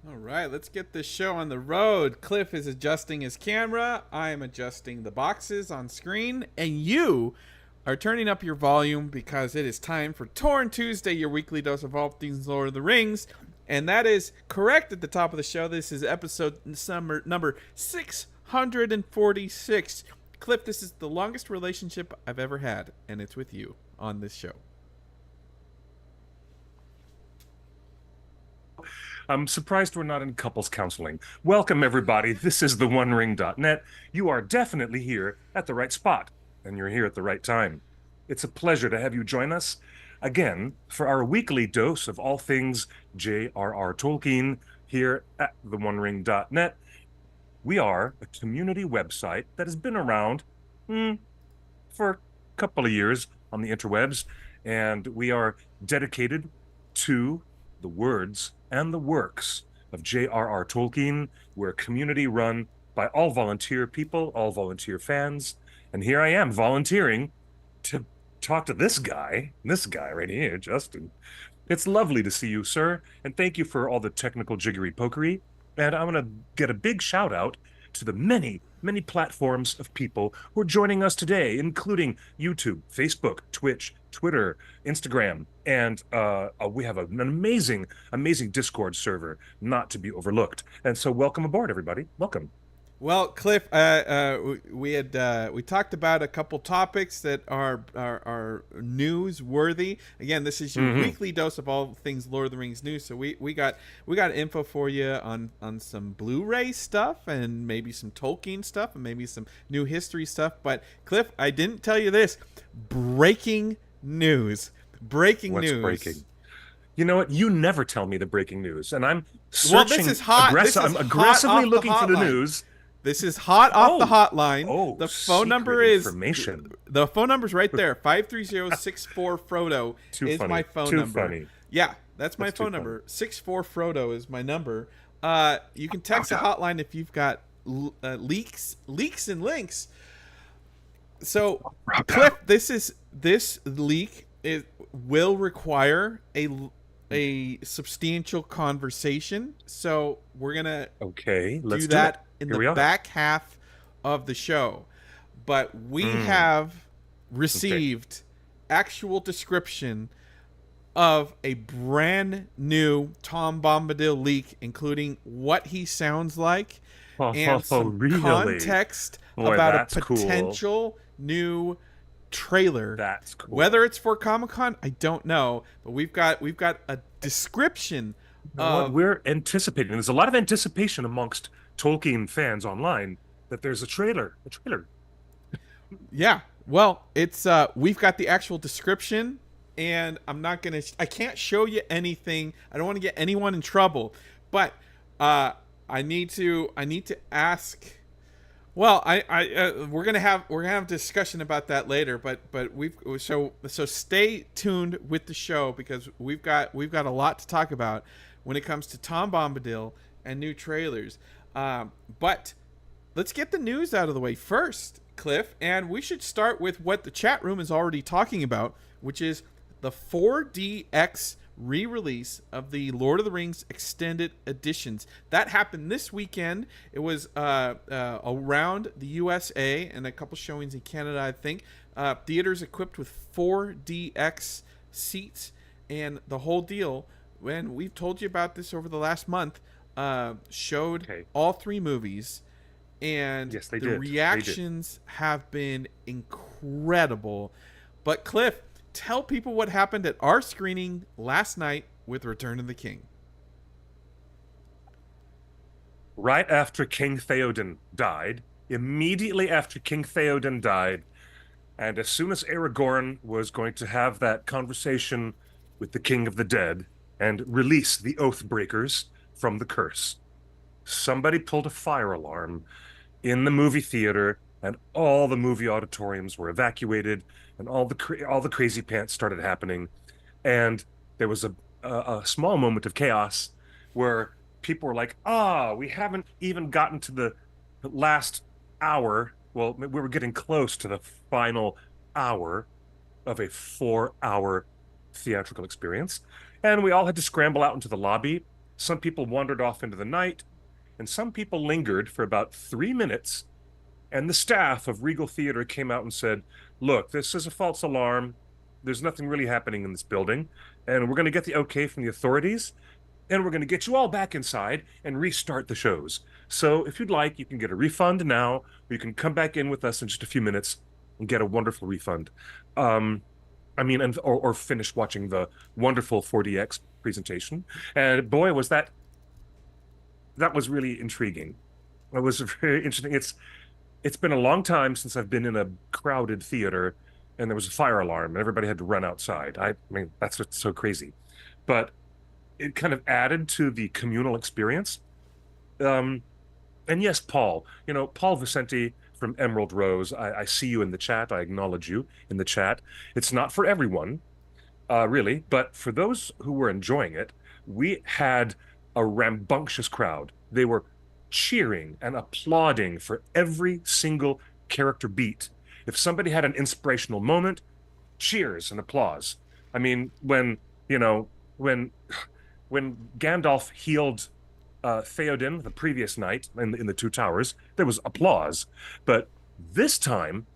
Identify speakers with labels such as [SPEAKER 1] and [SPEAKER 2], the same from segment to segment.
[SPEAKER 1] All right, let's get this show on the road. Cliff is adjusting his camera. I am adjusting the boxes on screen. And you are turning up your volume because it is time for Torn Tuesday, your weekly dose of all things Lord of the Rings. And that is correct at the top of the show. This is episode number 646. Cliff, this is the longest relationship I've ever had, and it's with you on this show.
[SPEAKER 2] I'm surprised we're not in couples counseling. Welcome, everybody. This is the OneRing.net. You are definitely here at the right spot, and you're here at the right time. It's a pleasure to have you join us again for our weekly dose of all things J.R.R. Tolkien here at the OneRing.net. We are a community website that has been around for a couple of years on the interwebs, and we are dedicated to the words and the works of J.R.R. Tolkien. We're a community run by all volunteer people, all volunteer fans. And here I am volunteering to talk to this guy right here, Justin. It's lovely to see you, sir. And thank you for all the technical jiggery pokery. And I'm going to get a big shout out to the many, many platforms of people who are joining us today, including YouTube, Facebook, Twitch, Twitter, Instagram, and we have an amazing, amazing Discord server not to be overlooked. And so welcome aboard, everybody. Welcome.
[SPEAKER 1] Well, Cliff, we talked about a couple topics that are newsworthy. Again, this is your weekly dose of all things Lord of the Rings news. So we got info for you on some Blu-ray stuff and maybe some Tolkien stuff and maybe some new history stuff. But Cliff, I didn't tell you this. Breaking news. Breaking
[SPEAKER 2] What's
[SPEAKER 1] news.
[SPEAKER 2] breaking? You know what? You never tell me the breaking news, and I'm
[SPEAKER 1] Well,
[SPEAKER 2] searching.
[SPEAKER 1] this is hot.
[SPEAKER 2] I'm aggressively looking for the neuse.
[SPEAKER 1] This is hot off the hotline.
[SPEAKER 2] Oh,
[SPEAKER 1] the phone number is
[SPEAKER 2] information.
[SPEAKER 1] The phone number's right there. 530-64 Frodo is
[SPEAKER 2] funny.
[SPEAKER 1] my phone
[SPEAKER 2] Too
[SPEAKER 1] number.
[SPEAKER 2] Funny.
[SPEAKER 1] Yeah, that's my
[SPEAKER 2] That's too
[SPEAKER 1] phone
[SPEAKER 2] funny.
[SPEAKER 1] number. 64 Frodo is my number. You can text the hotline if you've got leaks and links. So, Cliff, this leak will require a substantial conversation. So we're gonna
[SPEAKER 2] Let's
[SPEAKER 1] do that in
[SPEAKER 2] Here
[SPEAKER 1] the back half of the show. But we have received actual description of a brand new Tom Bombadil leak, including what he sounds like and some
[SPEAKER 2] really?
[SPEAKER 1] context
[SPEAKER 2] Boy,
[SPEAKER 1] about a
[SPEAKER 2] that's cool.
[SPEAKER 1] potential new trailer.
[SPEAKER 2] That's cool.
[SPEAKER 1] Whether it's for Comic-Con, I don't know, but we've got a description
[SPEAKER 2] What
[SPEAKER 1] of
[SPEAKER 2] we're anticipating. There's a lot of anticipation amongst Tolkien fans online that there's a trailer.
[SPEAKER 1] yeah. Well, it's we've got the actual description, and I can't show you anything. I don't want to get anyone in trouble, but I need to ask. Well, we're gonna have a discussion about that later, but so stay tuned with the show because we've got a lot to talk about when it comes to Tom Bombadil and new trailers. But let's get the news out of the way first, Cliff, and we should start with what the chat room is already talking about, which is the 4DX re-release of the Lord of the Rings extended editions. That happened this weekend. It was around the USA and a couple showings in Canada, I think. Theaters equipped with 4DX seats and the whole deal. When we've told you about this over the last month, showed all three movies, and
[SPEAKER 2] Yes, they
[SPEAKER 1] the
[SPEAKER 2] did.
[SPEAKER 1] reactions have been incredible. But Cliff, tell people what happened at our screening last night with Return of the King.
[SPEAKER 2] Right after King Theoden died, immediately after King Theoden died, and as soon as Aragorn was going to have that conversation with the King of the Dead and release the Oathbreakers from the curse, somebody pulled a fire alarm in the movie theater, and all the movie auditoriums were evacuated, and all the crazy pants started happening, and there was a small moment of chaos where people were like, we haven't even gotten to the last hour. Well, we were getting close to the final hour of a 4-hour theatrical experience. And we all had to scramble out into the lobby. Some people wandered off into the night, and some people lingered for about 3 minutes. And the staff of Regal Theater came out and said, "Look, this is a false alarm. There's nothing really happening in this building. And we're going to get the okay from the authorities. And we're going to get you all back inside and restart the shows. So if you'd like, you can get a refund now, or you can come back in with us in just a few minutes and get a wonderful refund." Um, or finish watching the wonderful 4DX presentation. And boy, that was really intriguing. It was very interesting. It's been a long time since I've been in a crowded theater and there was a fire alarm and everybody had to run outside. I mean, that's what's so crazy. But it kind of added to the communal experience. Um, and yes, Paul, Paul Vicente from Emerald Rose, I see you in the chat. I acknowledge you in the chat. It's not for everyone, really, but for those who were enjoying it, we had a rambunctious crowd. They were cheering and applauding for every single character beat. If somebody had an inspirational moment, cheers and applause. I mean, you know, when when Gandalf healed Theoden the previous night in the Two Towers, there was applause. But this time,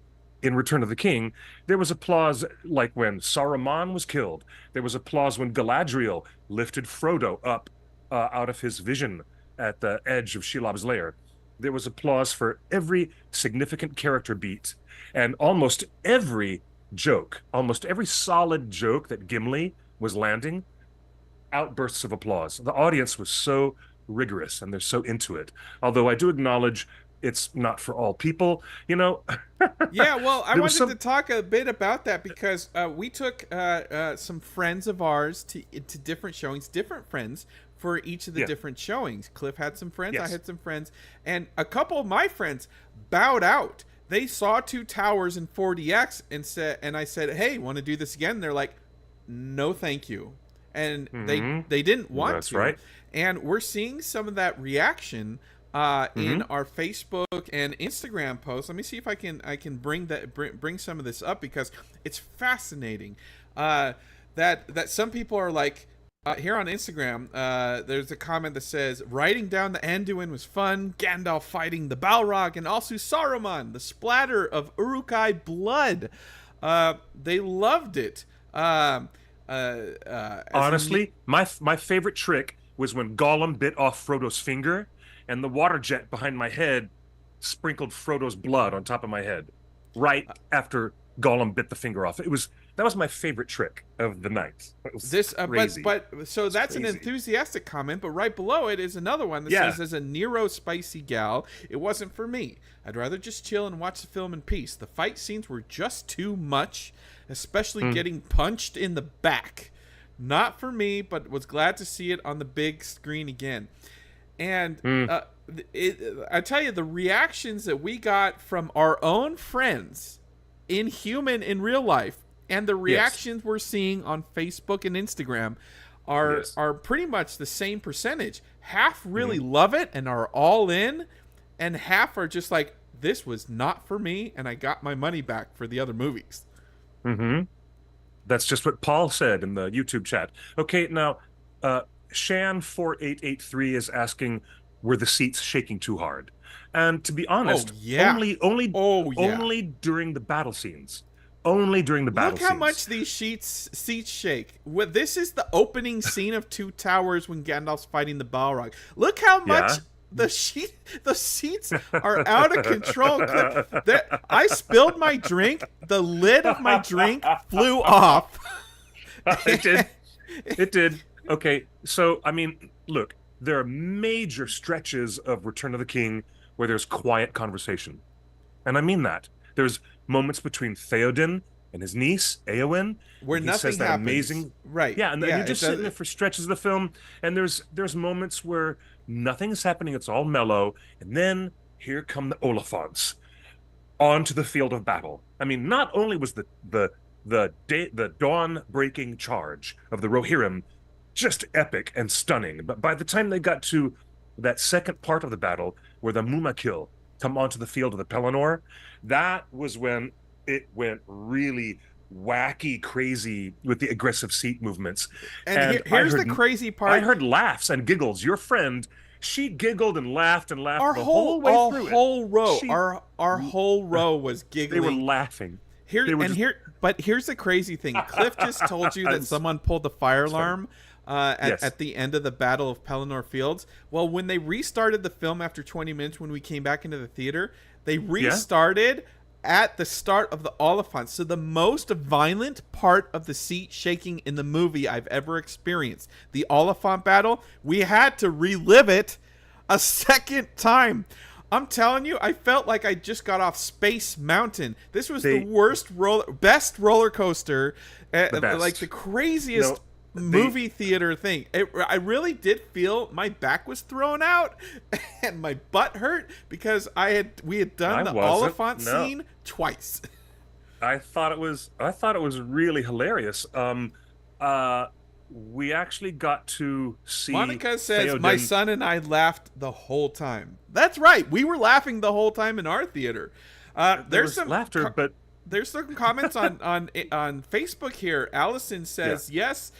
[SPEAKER 2] in Return of the King, there was applause like when Saruman was killed. There was applause when Galadriel lifted Frodo up out of his vision at the edge of Shelob's lair. There was applause for every significant character beat, and almost every joke, almost every solid joke that Gimli was landing, outbursts of applause. The audience was so rigorous and they're so into it. Although I do acknowledge it's not for all people,
[SPEAKER 1] Yeah, well, I
[SPEAKER 2] There was
[SPEAKER 1] wanted to
[SPEAKER 2] some,
[SPEAKER 1] talk a bit about that because we took some friends of ours to different showings, different friends for each of the
[SPEAKER 2] yeah,
[SPEAKER 1] different showings. Cliff had some friends, I
[SPEAKER 2] yes.
[SPEAKER 1] had some friends, and a couple of my friends bowed out. They saw Two Towers in 4DX and I said, "Hey, want to do this again?" And they're like, "No, thank you," and
[SPEAKER 2] Hmm.
[SPEAKER 1] they didn't want
[SPEAKER 2] That's
[SPEAKER 1] to.
[SPEAKER 2] right.
[SPEAKER 1] And we're seeing some of that reaction in
[SPEAKER 2] Hmm.
[SPEAKER 1] our Facebook and Instagram posts. Let me see if I can bring some of this up because it's fascinating. That some people are like. Here on Instagram, there's a comment that says, "Riding down the Anduin was fun. Gandalf fighting the Balrog and also Saruman. The splatter of Uruk-hai blood. They loved it. As in,
[SPEAKER 2] Honestly, my favorite trick was when Gollum bit off Frodo's finger, and the water jet behind my head sprinkled Frodo's blood on top of my head, right after Gollum bit the finger off. That was my favorite trick of the night. It was
[SPEAKER 1] this
[SPEAKER 2] crazy.
[SPEAKER 1] but so
[SPEAKER 2] It's
[SPEAKER 1] that's an
[SPEAKER 2] crazy.
[SPEAKER 1] enthusiastic comment, but right below it is another one that
[SPEAKER 2] Yeah.
[SPEAKER 1] says, "As a Nero spicy gal, it wasn't for me. I'd rather just chill and watch the film in peace. The fight scenes were just too much, especially
[SPEAKER 2] Mm,
[SPEAKER 1] getting punched in the back. Not for me, but was glad to see it on the big screen again." And
[SPEAKER 2] mm,
[SPEAKER 1] I tell you, the reactions that we got from our own friends in real life, and the
[SPEAKER 2] yes.
[SPEAKER 1] reactions we're seeing on Facebook and Instagram are
[SPEAKER 2] Yes.
[SPEAKER 1] are pretty much the same percentage. Half really
[SPEAKER 2] Hmm.
[SPEAKER 1] love it and are all in, and half are just like, "This was not for me, and I got my money back for the other movies."
[SPEAKER 2] Hmm. That's just what Paul said in the YouTube chat. Okay, now Shan4883 is asking, were the seats shaking too hard? And to be
[SPEAKER 1] Oh
[SPEAKER 2] honest,
[SPEAKER 1] yeah, oh yeah.
[SPEAKER 2] only during the battle scenes. Only during the battle
[SPEAKER 1] Look how
[SPEAKER 2] scenes.
[SPEAKER 1] much these seats shake. This is the opening scene of Two Towers when Gandalf's fighting the Balrog. Look how much
[SPEAKER 2] Yeah.
[SPEAKER 1] the seats are out of control. I spilled my drink. The lid of my drink flew off.
[SPEAKER 2] It did. It did. Okay, so I mean, look, there are major stretches of Return of the King where there's quiet conversation. And I mean that. There's moments between Theoden and his niece, Eowyn,
[SPEAKER 1] Where
[SPEAKER 2] and he says
[SPEAKER 1] nothing
[SPEAKER 2] that
[SPEAKER 1] happens.
[SPEAKER 2] amazing.
[SPEAKER 1] Right.
[SPEAKER 2] Yeah, and
[SPEAKER 1] Yeah.
[SPEAKER 2] you're
[SPEAKER 1] It
[SPEAKER 2] just sitting there
[SPEAKER 1] does.
[SPEAKER 2] for stretches of the film, and there's moments where nothing's happening, it's all mellow, and then here come the Oliphants onto the field of battle. I mean, not only was the dawn breaking charge of the Rohirrim just epic and stunning, but by the time they got to that second part of the battle where the Mumakil come onto the field of the Pelennor, that was when it went really wacky, crazy with the aggressive seat movements.
[SPEAKER 1] And
[SPEAKER 2] And
[SPEAKER 1] here's the crazy
[SPEAKER 2] I
[SPEAKER 1] part.
[SPEAKER 2] heard laughs and giggles. Your friend, she giggled and laughed
[SPEAKER 1] Our
[SPEAKER 2] the whole
[SPEAKER 1] whole
[SPEAKER 2] way
[SPEAKER 1] our
[SPEAKER 2] through it.
[SPEAKER 1] whole row,
[SPEAKER 2] She
[SPEAKER 1] our whole row was
[SPEAKER 2] They were
[SPEAKER 1] giggling.
[SPEAKER 2] laughing.
[SPEAKER 1] Here
[SPEAKER 2] They were
[SPEAKER 1] and
[SPEAKER 2] just
[SPEAKER 1] here, but here's the crazy thing. Cliff just told you that
[SPEAKER 2] it's
[SPEAKER 1] someone pulled the fire
[SPEAKER 2] funny.
[SPEAKER 1] alarm
[SPEAKER 2] Yes.
[SPEAKER 1] at the end of the Battle of Pelennor Fields. Well, when they restarted the film after 20 minutes, when we came back into the theater, they
[SPEAKER 2] Yeah.
[SPEAKER 1] restarted at the start of the Oliphant. So the most violent part of the seat shaking in the movie I've ever experienced, the Oliphant battle, we had to relive it a second time. I'm telling you, I felt like I just got off Space Mountain. This was the
[SPEAKER 2] They
[SPEAKER 1] best roller coaster,
[SPEAKER 2] the best.
[SPEAKER 1] like the craziest
[SPEAKER 2] No, they
[SPEAKER 1] movie theater thing. I really did feel my back was thrown out and my butt hurt because we had done
[SPEAKER 2] I
[SPEAKER 1] the
[SPEAKER 2] wasn't.
[SPEAKER 1] Oliphant
[SPEAKER 2] No.
[SPEAKER 1] scene twice.
[SPEAKER 2] I thought it was really hilarious. Uh we actually got to see
[SPEAKER 1] Monica says my
[SPEAKER 2] Theoden.
[SPEAKER 1] son and I laughed the whole time. That's right, we were laughing the whole time in our theater.
[SPEAKER 2] There
[SPEAKER 1] There's
[SPEAKER 2] was
[SPEAKER 1] some
[SPEAKER 2] laughter, but
[SPEAKER 1] there's some comments on Facebook here. Allison says yes.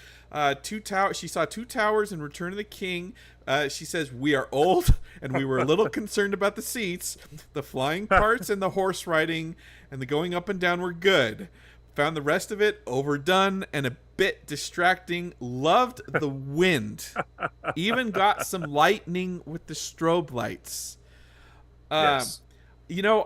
[SPEAKER 1] Two towers. She saw two towers in Return of the King. She says we are old and we were a little concerned about the seats. The flying parts and the horse riding and the going up and down were good. Found the rest of it overdone and a bit distracting. Loved the wind. Even got some lightning with the strobe lights. Um,
[SPEAKER 2] yes.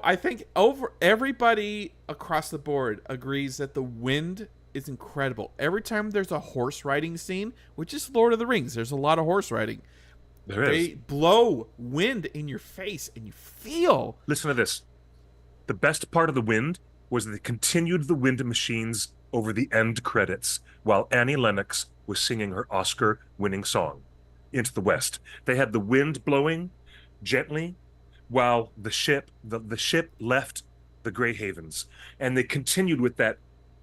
[SPEAKER 1] I think over everybody across the board agrees that the wind is incredible. Every time there's a horse riding scene, which is Lord of the Rings, there's a lot of horse riding.
[SPEAKER 2] There
[SPEAKER 1] They
[SPEAKER 2] is.
[SPEAKER 1] blow wind in your face and you feel.
[SPEAKER 2] Listen to this. The best part of the wind was that they continued the wind machines over the end credits while Annie Lennox was singing her Oscar-winning song, Into the West. They had the wind blowing gently while the ship left the Grey Havens, and they continued with that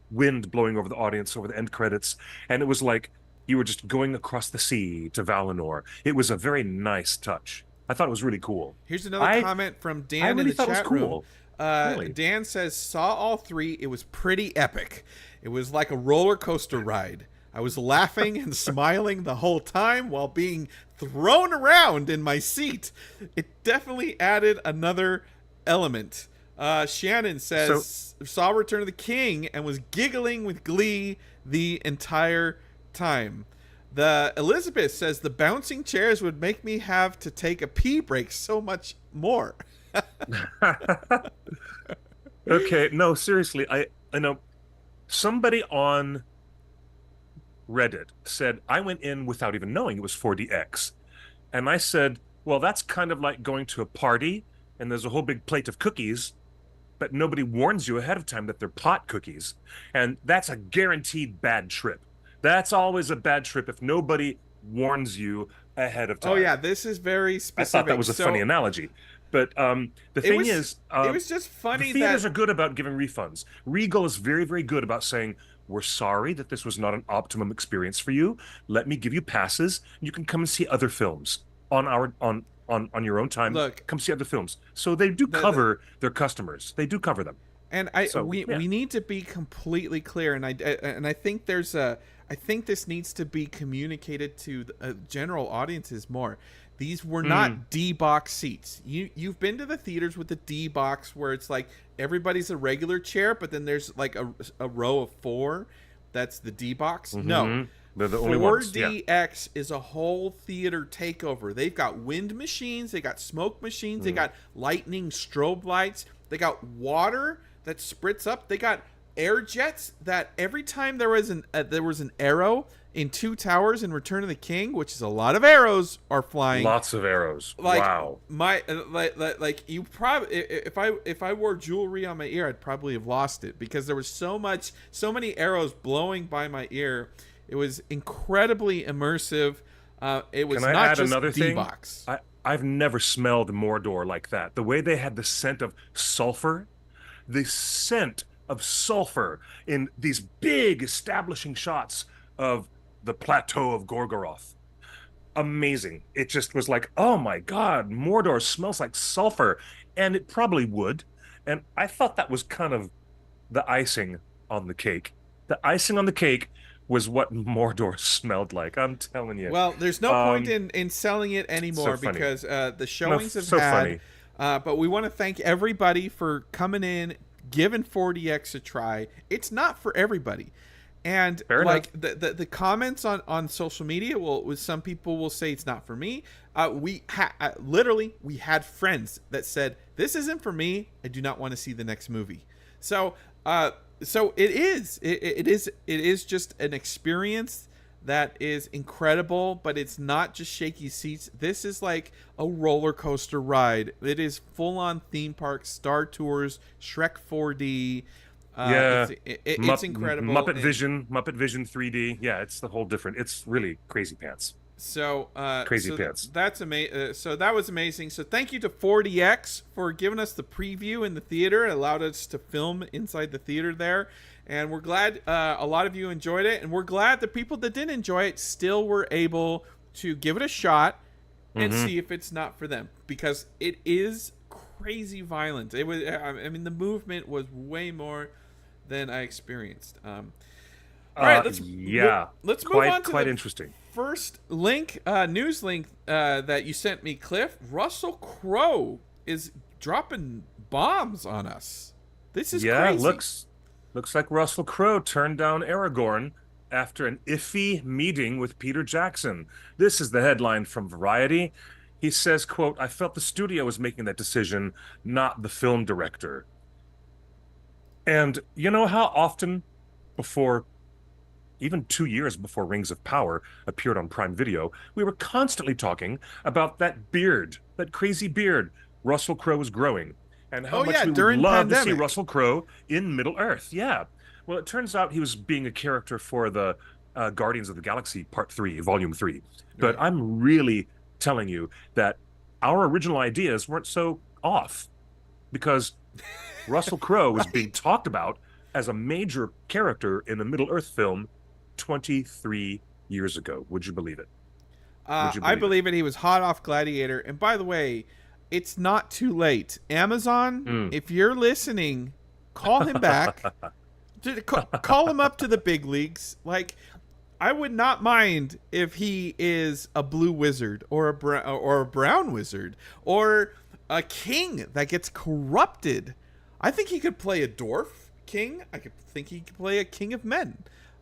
[SPEAKER 2] wind blowing over the audience over the end credits, and it was like you were just going across the sea to Valinor. It was a very nice touch. I thought it was really cool.
[SPEAKER 1] Here's another
[SPEAKER 2] I
[SPEAKER 1] comment from
[SPEAKER 2] I
[SPEAKER 1] Dan in
[SPEAKER 2] really
[SPEAKER 1] the
[SPEAKER 2] thought it was
[SPEAKER 1] chat room.
[SPEAKER 2] cool. Really.
[SPEAKER 1] Dan says, saw all three. It was pretty epic. It was like a roller coaster ride. I was laughing and smiling the whole time while being thrown around in my seat. It definitely added another element. Shannon says, saw Return of the King and was giggling with glee the entire time. The Elizabeth says the bouncing chairs would make me have to take a pee break so much more.
[SPEAKER 2] Okay, no, seriously, I know somebody on Reddit said I went in without even knowing it was 4DX. And I said, well, that's kind of like going to a party and there's a whole big plate of cookies, but nobody warns you ahead of time that they're pot cookies. And that's a guaranteed bad trip. That's always a bad trip if nobody warns you ahead of time.
[SPEAKER 1] Oh yeah, this is very specific.
[SPEAKER 2] I thought that was a funny analogy. But the thing is,
[SPEAKER 1] it was just funny
[SPEAKER 2] the theaters
[SPEAKER 1] that
[SPEAKER 2] are good about giving refunds. Regal is very, very good about saying, we're sorry that this was not an optimum experience for you. Let me give you passes. You can come and see other films on your own time.
[SPEAKER 1] Look,
[SPEAKER 2] come see other films. So they do cover their customers. They do cover them.
[SPEAKER 1] and we need to be completely clear, and I think I think this needs to be communicated to the, general audiences more. These were not D box seats. You've been to the theaters with the D box where it's like everybody's a regular chair, but then there's like a row of four. That's the D box. No,
[SPEAKER 2] they're the only ones.
[SPEAKER 1] 4DX is a whole theater takeover. They've got wind machines, they got smoke machines, they got lightning strobe lights, they got water that spritz up, they got air jets that every time there was an arrow in Two Towers in Return of the King, which is a lot of arrows are flying.
[SPEAKER 2] Lots of arrows.
[SPEAKER 1] Like,
[SPEAKER 2] wow.
[SPEAKER 1] Like you probably, if I wore jewelry on my ear, I'd probably have lost it because there was so many arrows blowing by my ear. It was incredibly immersive. It was
[SPEAKER 2] Can I
[SPEAKER 1] not
[SPEAKER 2] add
[SPEAKER 1] just
[SPEAKER 2] another thing?
[SPEAKER 1] D-box.
[SPEAKER 2] I've never smelled Mordor like that. The way they had the scent of sulfur, the scent of sulfur in these big establishing shots of the plateau of Gorgoroth. Amazing. It just was like, oh my God, Mordor smells like sulfur. And it probably would. And I thought that was kind of the icing on the cake. The icing on the cake was what Mordor smelled like. I'm telling you.
[SPEAKER 1] Well, there's no point
[SPEAKER 2] Um,
[SPEAKER 1] in selling it
[SPEAKER 2] so
[SPEAKER 1] anymore
[SPEAKER 2] funny.
[SPEAKER 1] because the
[SPEAKER 2] No,
[SPEAKER 1] showings have
[SPEAKER 2] so
[SPEAKER 1] had.
[SPEAKER 2] funny.
[SPEAKER 1] But we want to thank everybody for coming in, giving 40x a try. It's not for everybody. And
[SPEAKER 2] Fair enough.
[SPEAKER 1] like the comments on social media will some people will say it's not for me. Literally we had friends that said this isn't for me. I do not want to see the next movie. So so it is just an experience that is incredible, but it's not just shaky seats. This is like a roller coaster ride. It is full on theme park, Star Tours, Shrek 4D.
[SPEAKER 2] Yeah.
[SPEAKER 1] It's incredible.
[SPEAKER 2] Muppet Vision 3D. Yeah, it's the whole different. It's really crazy pants.
[SPEAKER 1] So
[SPEAKER 2] Crazy pants.
[SPEAKER 1] that's amazing. So that was amazing. So thank you to 40x for giving us the preview in the theater. It allowed us to film inside the theater there, and we're glad a lot of you enjoyed it, and we're glad the people that didn't enjoy it still were able to give it a shot and
[SPEAKER 2] Hmm.
[SPEAKER 1] see if it's not for them, because it is crazy violent. It was. I mean, the movement was way more than I experienced. All right,
[SPEAKER 2] Yeah.
[SPEAKER 1] let's move
[SPEAKER 2] Quite
[SPEAKER 1] on to
[SPEAKER 2] quite
[SPEAKER 1] the
[SPEAKER 2] interesting.
[SPEAKER 1] first link, news link that you sent me, Cliff. Russell Crowe is dropping bombs on us. This is
[SPEAKER 2] Yeah,
[SPEAKER 1] crazy.
[SPEAKER 2] looks like Russell Crowe turned down Aragorn after an iffy meeting with Peter Jackson. This is the headline from Variety. He says, quote, I felt the studio was making that decision, not the film director. And you know how often before, even 2 years before Rings of Power appeared on Prime Video, we were constantly talking about that beard, that crazy beard Russell Crowe was growing, and how
[SPEAKER 1] Oh
[SPEAKER 2] much
[SPEAKER 1] yeah,
[SPEAKER 2] we would
[SPEAKER 1] during
[SPEAKER 2] love to see
[SPEAKER 1] pandemic.
[SPEAKER 2] Russell Crowe in Middle Earth. Yeah. Well, it turns out he was being a character for the Guardians of the Galaxy Part 3, Volume 3. But
[SPEAKER 1] Right.
[SPEAKER 2] I'm really telling you that our original ideas weren't so off, because Russell Crowe was being
[SPEAKER 1] Right.
[SPEAKER 2] talked about as a major character in the Middle Earth film 23 years ago. Would you believe it? Would you
[SPEAKER 1] I
[SPEAKER 2] believe it?
[SPEAKER 1] believe it. He was hot off Gladiator. And by the way, it's not too late. Amazon,
[SPEAKER 2] Mm.
[SPEAKER 1] if you're listening, call him back. Call him up to the big leagues. Like, I would not mind if he is a blue wizard or a brown wizard or a king that gets corrupted. I think he could play a dwarf king. I could think he could play a king of men.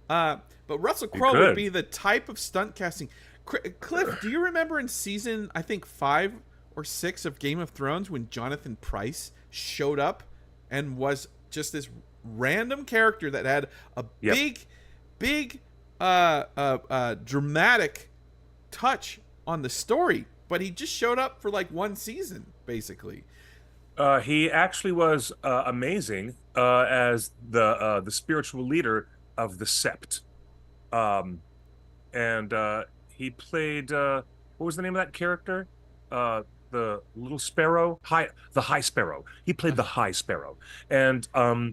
[SPEAKER 1] But Russell
[SPEAKER 2] You
[SPEAKER 1] Crowe would
[SPEAKER 2] could.
[SPEAKER 1] be the type of stunt casting. Cliff, do you remember in season, I think 5 or 6 of Game of Thrones, when Jonathan Pryce showed up and was just this random character that had a
[SPEAKER 2] Yep.
[SPEAKER 1] big dramatic touch on the story, but he just showed up for like one season, basically.
[SPEAKER 2] He actually was amazing as the spiritual leader of the Sept. Um, and he played what was the name of that character? The little sparrow, the High Sparrow. He played the High Sparrow, and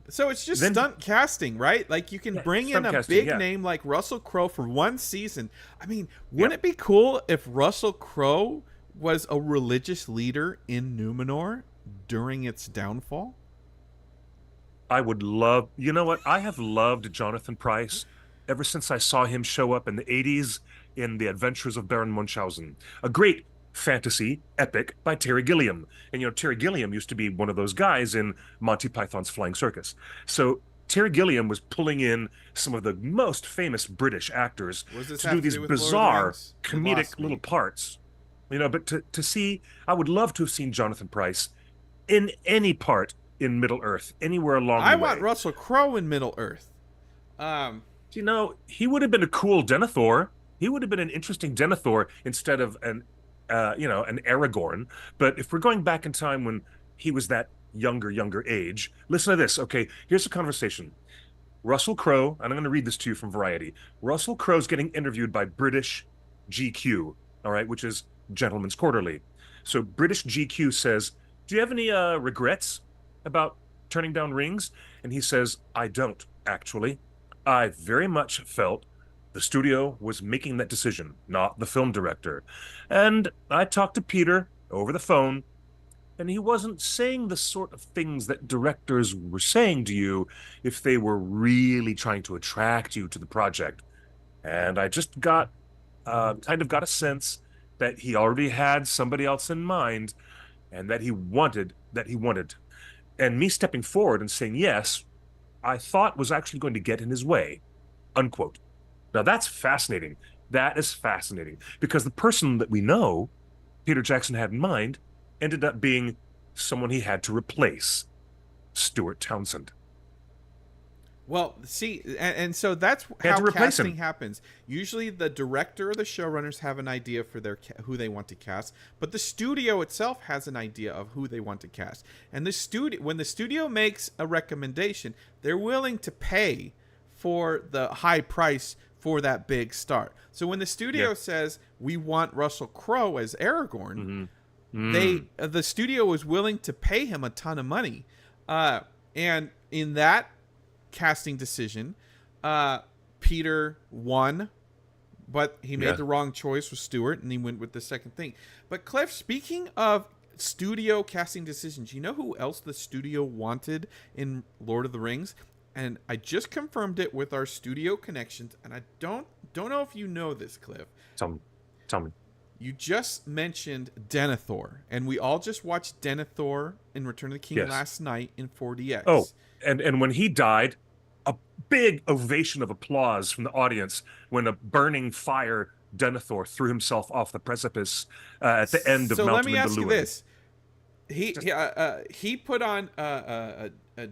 [SPEAKER 1] So it's just
[SPEAKER 2] then
[SPEAKER 1] stunt casting, right? Like you can
[SPEAKER 2] yeah,
[SPEAKER 1] bring in
[SPEAKER 2] stunt
[SPEAKER 1] a
[SPEAKER 2] casting.
[SPEAKER 1] big
[SPEAKER 2] Yeah,
[SPEAKER 1] name like Russell Crowe for one season. I mean, wouldn't
[SPEAKER 2] yep.
[SPEAKER 1] it be cool if Russell Crowe was a religious leader in Numenor during its downfall?
[SPEAKER 2] I would love. You know what? I have loved Jonathan Pryce ever since I saw him show up in the '80s in The Adventures of Baron Munchausen, a great fantasy epic by Terry Gilliam. And Terry Gilliam used to be one of those guys in Monty Python's Flying Circus. So Terry Gilliam was pulling in some of the most famous British actors
[SPEAKER 1] What does this
[SPEAKER 2] to do
[SPEAKER 1] have to
[SPEAKER 2] these
[SPEAKER 1] do with Lord of the
[SPEAKER 2] bizarre
[SPEAKER 1] Rings? You
[SPEAKER 2] comedic
[SPEAKER 1] lost
[SPEAKER 2] little
[SPEAKER 1] me.
[SPEAKER 2] parts. But to see, I would love to have seen Jonathan Pryce in any part in Middle Earth, anywhere along
[SPEAKER 1] I
[SPEAKER 2] the
[SPEAKER 1] want
[SPEAKER 2] way.
[SPEAKER 1] Russell Crowe in Middle Earth. Um,
[SPEAKER 2] He would have been a cool Denethor. He would have been an interesting Denethor instead of an Aragorn. But if we're going back in time when he was that younger age, listen to this. Okay, here's a conversation. Russell Crowe, and I'm going to read this to you from Variety. Russell Crowe's getting interviewed by British GQ, all right, which is Gentleman's Quarterly. So British GQ says, "Do you have any regrets about turning down Rings?" And he says, "I don't, actually. I very much felt the studio was making that decision, not the film director. And I talked to Peter over the phone, And he wasn't saying the sort of things that directors were saying to you if they were really trying to attract you to the project. And I just kind of got a sense that he already had somebody else in mind, and that he wanted. And me stepping forward and saying yes, I thought was actually going to get in his way, unquote. Now that's fascinating. That is fascinating because the person that we know Peter Jackson had in mind ended up being someone he had to replace, Stuart Townsend.
[SPEAKER 1] Well, see, and so that's
[SPEAKER 2] He had
[SPEAKER 1] how
[SPEAKER 2] to replace
[SPEAKER 1] casting
[SPEAKER 2] him.
[SPEAKER 1] happens. Usually, the director or the showrunners have an idea for who they want to cast, but the studio itself has an idea of who they want to cast. And when the studio makes a recommendation, they're willing to pay for the high price for that big star. So when the studio
[SPEAKER 2] Yeah.
[SPEAKER 1] says we want Russell Crowe as Aragorn,
[SPEAKER 2] Mm.
[SPEAKER 1] the studio was willing to pay him a ton of money, and in that casting decision, Peter won, but he made
[SPEAKER 2] Yeah.
[SPEAKER 1] the wrong choice with Stewart, and he went with the second thing. But Cliff, speaking of studio casting decisions, you know who else the studio wanted in Lord of the Rings? And I just confirmed it with our studio connections, and I don't know if you know this, Cliff.
[SPEAKER 2] Tell me. Tell me.
[SPEAKER 1] You just mentioned Denethor, and we all just watched Denethor in Return of the King
[SPEAKER 2] Yes.
[SPEAKER 1] last night in 4DX.
[SPEAKER 2] Oh, and when he died, a big ovation of applause from the audience when a burning fire Denethor threw himself off the precipice at the end of
[SPEAKER 1] So let
[SPEAKER 2] Mountain
[SPEAKER 1] me
[SPEAKER 2] of
[SPEAKER 1] ask you
[SPEAKER 2] Luin.
[SPEAKER 1] this: he put on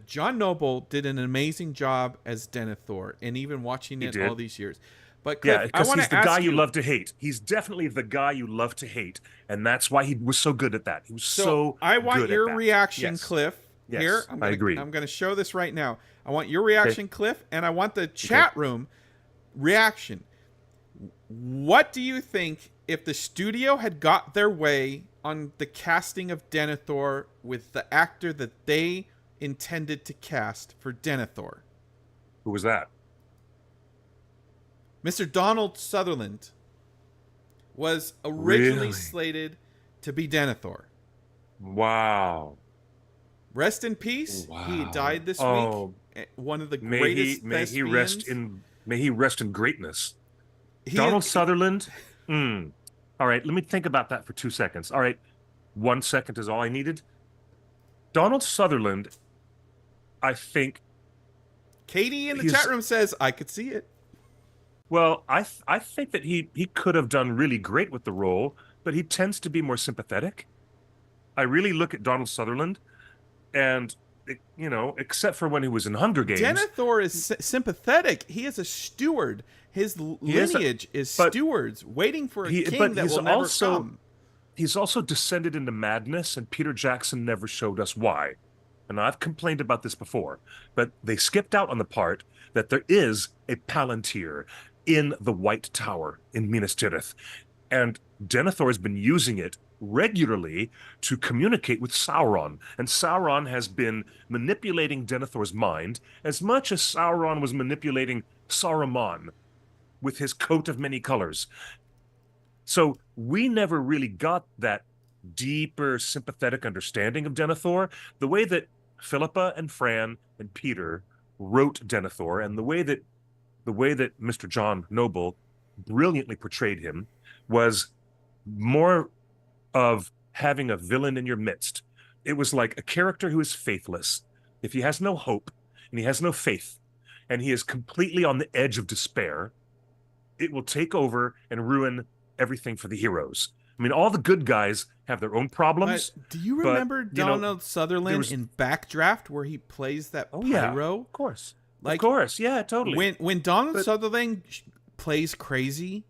[SPEAKER 1] John Noble did an amazing job as Denethor, and even watching it
[SPEAKER 2] did.
[SPEAKER 1] all these years. But
[SPEAKER 2] Yeah,
[SPEAKER 1] Cliff, I
[SPEAKER 2] because
[SPEAKER 1] want
[SPEAKER 2] he's
[SPEAKER 1] to
[SPEAKER 2] the guy
[SPEAKER 1] ask
[SPEAKER 2] you
[SPEAKER 1] you.
[SPEAKER 2] love to hate. He's definitely the guy you love to hate, and that's why he was so good at that. He was so
[SPEAKER 1] I want
[SPEAKER 2] good
[SPEAKER 1] your
[SPEAKER 2] at that.
[SPEAKER 1] reaction,
[SPEAKER 2] Yes.
[SPEAKER 1] Cliff.
[SPEAKER 2] Yes,
[SPEAKER 1] Here,
[SPEAKER 2] I agree.
[SPEAKER 1] I'm gonna show this right now. I want your
[SPEAKER 2] Okay.
[SPEAKER 1] reaction, Cliff, and I want the chat room reaction. What do you think if the studio had got their way on the casting of Denethor with the actor that they intended to cast for Denethor?
[SPEAKER 2] Who was that?
[SPEAKER 1] Mr. Donald Sutherland was originally
[SPEAKER 2] Really?
[SPEAKER 1] slated to be Denethor.
[SPEAKER 2] Wow.
[SPEAKER 1] Rest in peace. He
[SPEAKER 2] Wow.
[SPEAKER 1] died this
[SPEAKER 2] Oh,
[SPEAKER 1] week. One of the
[SPEAKER 2] may
[SPEAKER 1] greatest
[SPEAKER 2] he may he rest
[SPEAKER 1] thespians.
[SPEAKER 2] in greatness.
[SPEAKER 1] He
[SPEAKER 2] Donald
[SPEAKER 1] is,
[SPEAKER 2] Sutherland. Mm. All right, let me think about that for 2 seconds. All right, 1 second is all I needed. Donald Sutherland, I think
[SPEAKER 1] Katie in the
[SPEAKER 2] he's
[SPEAKER 1] chat room says I could see it.
[SPEAKER 2] well, I think that he could have done really great with the role, but he tends to be more sympathetic. I really look at Donald Sutherland, and except for when he was in Hunger Games,
[SPEAKER 1] Denethor is sympathetic. He is a steward. His
[SPEAKER 2] he is,
[SPEAKER 1] lineage is
[SPEAKER 2] but
[SPEAKER 1] stewards waiting for a
[SPEAKER 2] he
[SPEAKER 1] king
[SPEAKER 2] but
[SPEAKER 1] that
[SPEAKER 2] he's
[SPEAKER 1] will never
[SPEAKER 2] also
[SPEAKER 1] come.
[SPEAKER 2] he's also descended into madness, and Peter Jackson never showed us why. And I've complained about this before, but they skipped out on the part that there is a Palantir in the White Tower in Minas Tirith, and Denethor has been using it regularly to communicate with Sauron, and Sauron has been manipulating Denethor's mind as much as Sauron was manipulating Saruman with his coat of many colors. So we never really got that deeper, sympathetic understanding of Denethor. The way that Philippa and Fran and Peter wrote Denethor, and the way that Mr. John Noble brilliantly portrayed him was more of having a villain in your midst. It was like a character who is faithless. If he has no hope and he has no faith and he is completely on the edge of despair, it will take over and ruin everything for the heroes. I mean, all the good guys have their own
[SPEAKER 1] But
[SPEAKER 2] problems,
[SPEAKER 1] do you
[SPEAKER 2] but
[SPEAKER 1] remember Donald Sutherland
[SPEAKER 2] was
[SPEAKER 1] in Backdraft where he plays that
[SPEAKER 2] oh yeah,
[SPEAKER 1] pyro?
[SPEAKER 2] of course.
[SPEAKER 1] Like
[SPEAKER 2] Of course, yeah, totally.
[SPEAKER 1] when Donald
[SPEAKER 2] But
[SPEAKER 1] Sutherland plays crazy,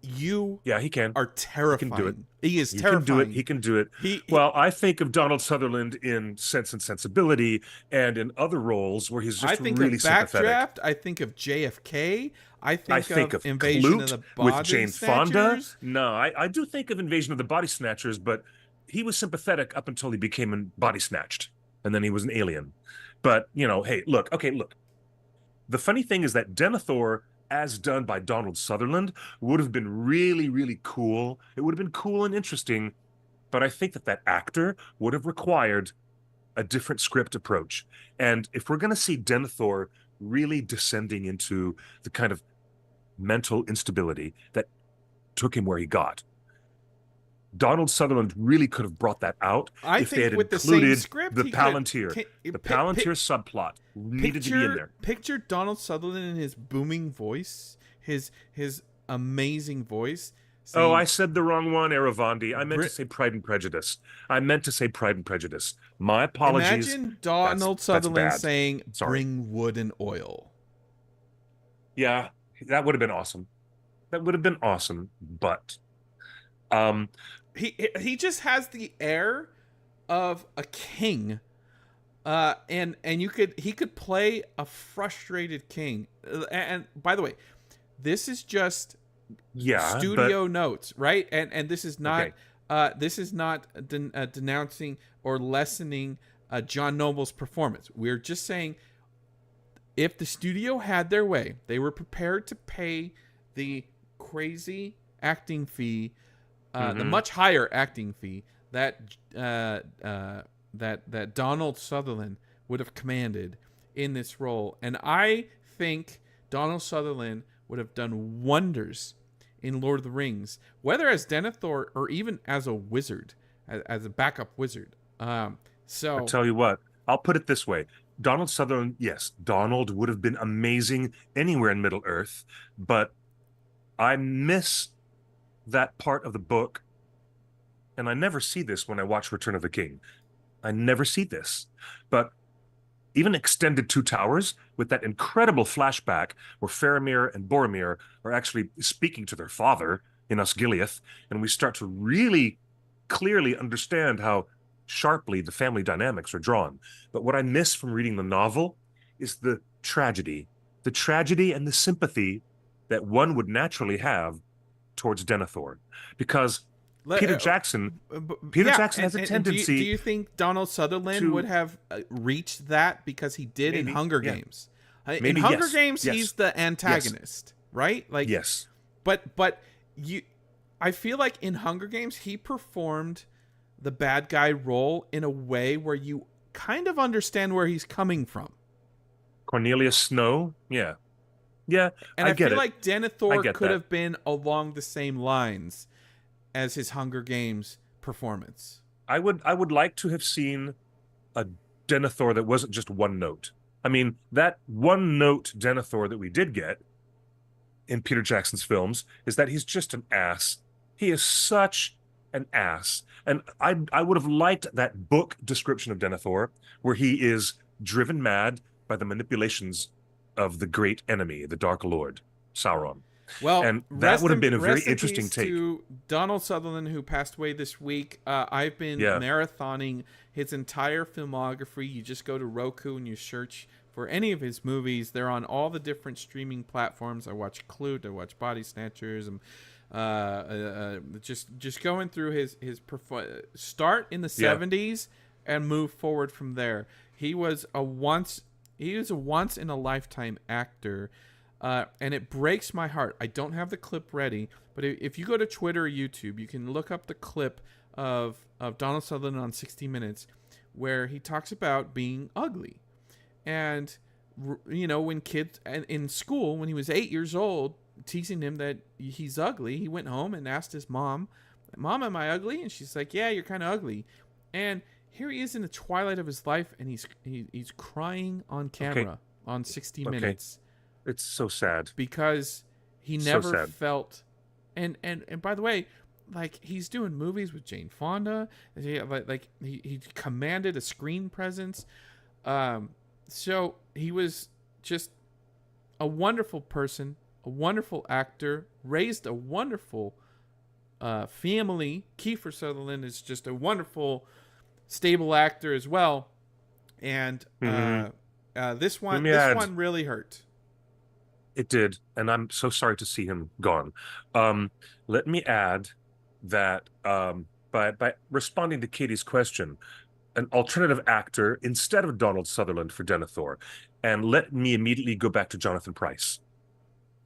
[SPEAKER 1] you
[SPEAKER 2] yeah, he can.
[SPEAKER 1] are terrifying.
[SPEAKER 2] He can do it.
[SPEAKER 1] He is
[SPEAKER 2] He
[SPEAKER 1] terrifying.
[SPEAKER 2] can do it. He can do it.
[SPEAKER 1] He
[SPEAKER 2] Well, I think of Donald Sutherland in Sense and Sensibility and in other roles where he's
[SPEAKER 1] I
[SPEAKER 2] just
[SPEAKER 1] think
[SPEAKER 2] really
[SPEAKER 1] of
[SPEAKER 2] sympathetic.
[SPEAKER 1] Backdraft. I think of JFK. I
[SPEAKER 2] think
[SPEAKER 1] of
[SPEAKER 2] of
[SPEAKER 1] Invasion of
[SPEAKER 2] Clute
[SPEAKER 1] the
[SPEAKER 2] with
[SPEAKER 1] Body
[SPEAKER 2] Jane Fonda.
[SPEAKER 1] Snatchers.
[SPEAKER 2] No, I do think of Invasion of the Body Snatchers, but he was sympathetic up until he became body snatched, and then he was an alien. But hey, look, okay, look. The funny thing is that Denethor, as done by Donald Sutherland, would have been really, really cool. It would have been cool and interesting, but I think that actor would have required a different script approach. And if we're going to see Denethor really descending into the kind of mental instability that took him where he got, Donald Sutherland really could have brought that out
[SPEAKER 1] I
[SPEAKER 2] if they
[SPEAKER 1] think
[SPEAKER 2] had
[SPEAKER 1] with the same
[SPEAKER 2] included
[SPEAKER 1] script,
[SPEAKER 2] the
[SPEAKER 1] he
[SPEAKER 2] Palantir.
[SPEAKER 1] could
[SPEAKER 2] The Palantir subplot needed to be in there.
[SPEAKER 1] Picture Donald Sutherland in his booming voice, his amazing voice.
[SPEAKER 2] Oh, I said the wrong one, Aravandi. I meant to say Pride and Prejudice. My apologies.
[SPEAKER 1] Imagine Donald Sutherland
[SPEAKER 2] that's
[SPEAKER 1] saying,
[SPEAKER 2] Sorry.
[SPEAKER 1] "Bring wood and oil."
[SPEAKER 2] Yeah, that would have been awesome. But
[SPEAKER 1] he just has the air of a king. And he could play a frustrated king. And by the way, this is just studio notes, right? And this is not denouncing or lessening John Noble's performance. We're just saying, if the studio had their way, they were prepared to pay the crazy acting fee, the much higher acting fee that that Donald Sutherland would have commanded in this role. And I think Donald Sutherland would have done wonders in Lord of the Rings, whether as Denethor or even as a wizard, as a backup wizard. So
[SPEAKER 2] I'll tell you what, I'll put it this way. Donald Sutherland, yes, Donald would have been amazing anywhere in Middle-earth, but I miss that part of the book, and I never see this when I watch Return of the King. I never see this. But even extended Two Towers, with that incredible flashback where Faramir and Boromir are actually speaking to their father in Osgiliath, and we start to really clearly understand how sharply the family dynamics are drawn. But what I miss from reading the novel is the tragedy and the sympathy that one would naturally have towards Denethor, because Peter Jackson has a tendency.
[SPEAKER 1] Do you think Donald Sutherland would have reached that because he did in Hunger Games? In Hunger Games, he's the antagonist, right? Like,
[SPEAKER 2] yes.
[SPEAKER 1] But I feel like in Hunger Games, he performed the bad guy role in a way where you kind of understand where he's coming from.
[SPEAKER 2] Cornelius Snow, yeah.
[SPEAKER 1] And I feel like Denethor could have been along the same lines as his Hunger Games performance.
[SPEAKER 2] I would like to have seen a Denethor that wasn't just one note. I mean, that one note Denethor that we did get in Peter Jackson's films is that he's just an ass. He is such an ass. And I would have liked that book description of Denethor where he is driven mad by the manipulations of the great enemy, the Dark Lord, Sauron.
[SPEAKER 1] Well,
[SPEAKER 2] and that would have been a very interesting take.
[SPEAKER 1] To Donald Sutherland, who passed away this week. I've been marathoning his entire filmography. You just go to Roku and you search for any of his movies. They're on all the different streaming platforms. I watch Clute, I watch Body Snatchers, and just going through his start in the 70s and move forward from there. He was a once in a lifetime actor. And it breaks my heart. I don't have the clip ready, but if you go to Twitter or YouTube, you can look up the clip of Donald Sutherland on 60 Minutes where he talks about being ugly. And, you know, when kids in school, when he was 8 years old, teasing him that he's ugly, he went home and asked his mom, "Mom, am I ugly?" And she's like, "Yeah, you're kind of ugly." And here he is in the twilight of his life, and he's crying on camera on 60 Minutes.
[SPEAKER 2] It's so sad
[SPEAKER 1] because he never felt, and by the way, like, he's doing movies with Jane Fonda, he commanded a screen presence, so he was just a wonderful person, a wonderful actor, raised a wonderful family. Kiefer Sutherland is just a wonderful, stable actor as well, and this one really hurt.
[SPEAKER 2] It did, and I'm so sorry to see him gone. Let me add that by responding to Katie's question, an alternative actor instead of Donald Sutherland for Denethor, and let me immediately go back to Jonathan Pryce.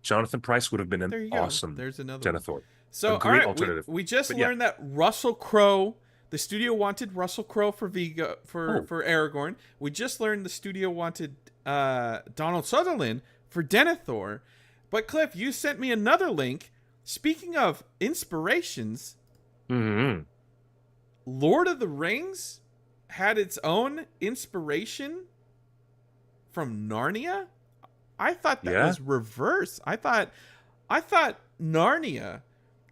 [SPEAKER 2] Jonathan Pryce would have been an awesome
[SPEAKER 1] There's another
[SPEAKER 2] Denethor.
[SPEAKER 1] So,
[SPEAKER 2] a great
[SPEAKER 1] all right,
[SPEAKER 2] alternative.
[SPEAKER 1] we just learned that Russell Crowe The studio wanted Russell Crowe for Vigo for Aragorn. We just learned the studio wanted Donald Sutherland for Denethor. But Cliff, you sent me another link. Speaking of inspirations, Lord of the Rings had its own inspiration from Narnia. I thought that was reverse. I thought Narnia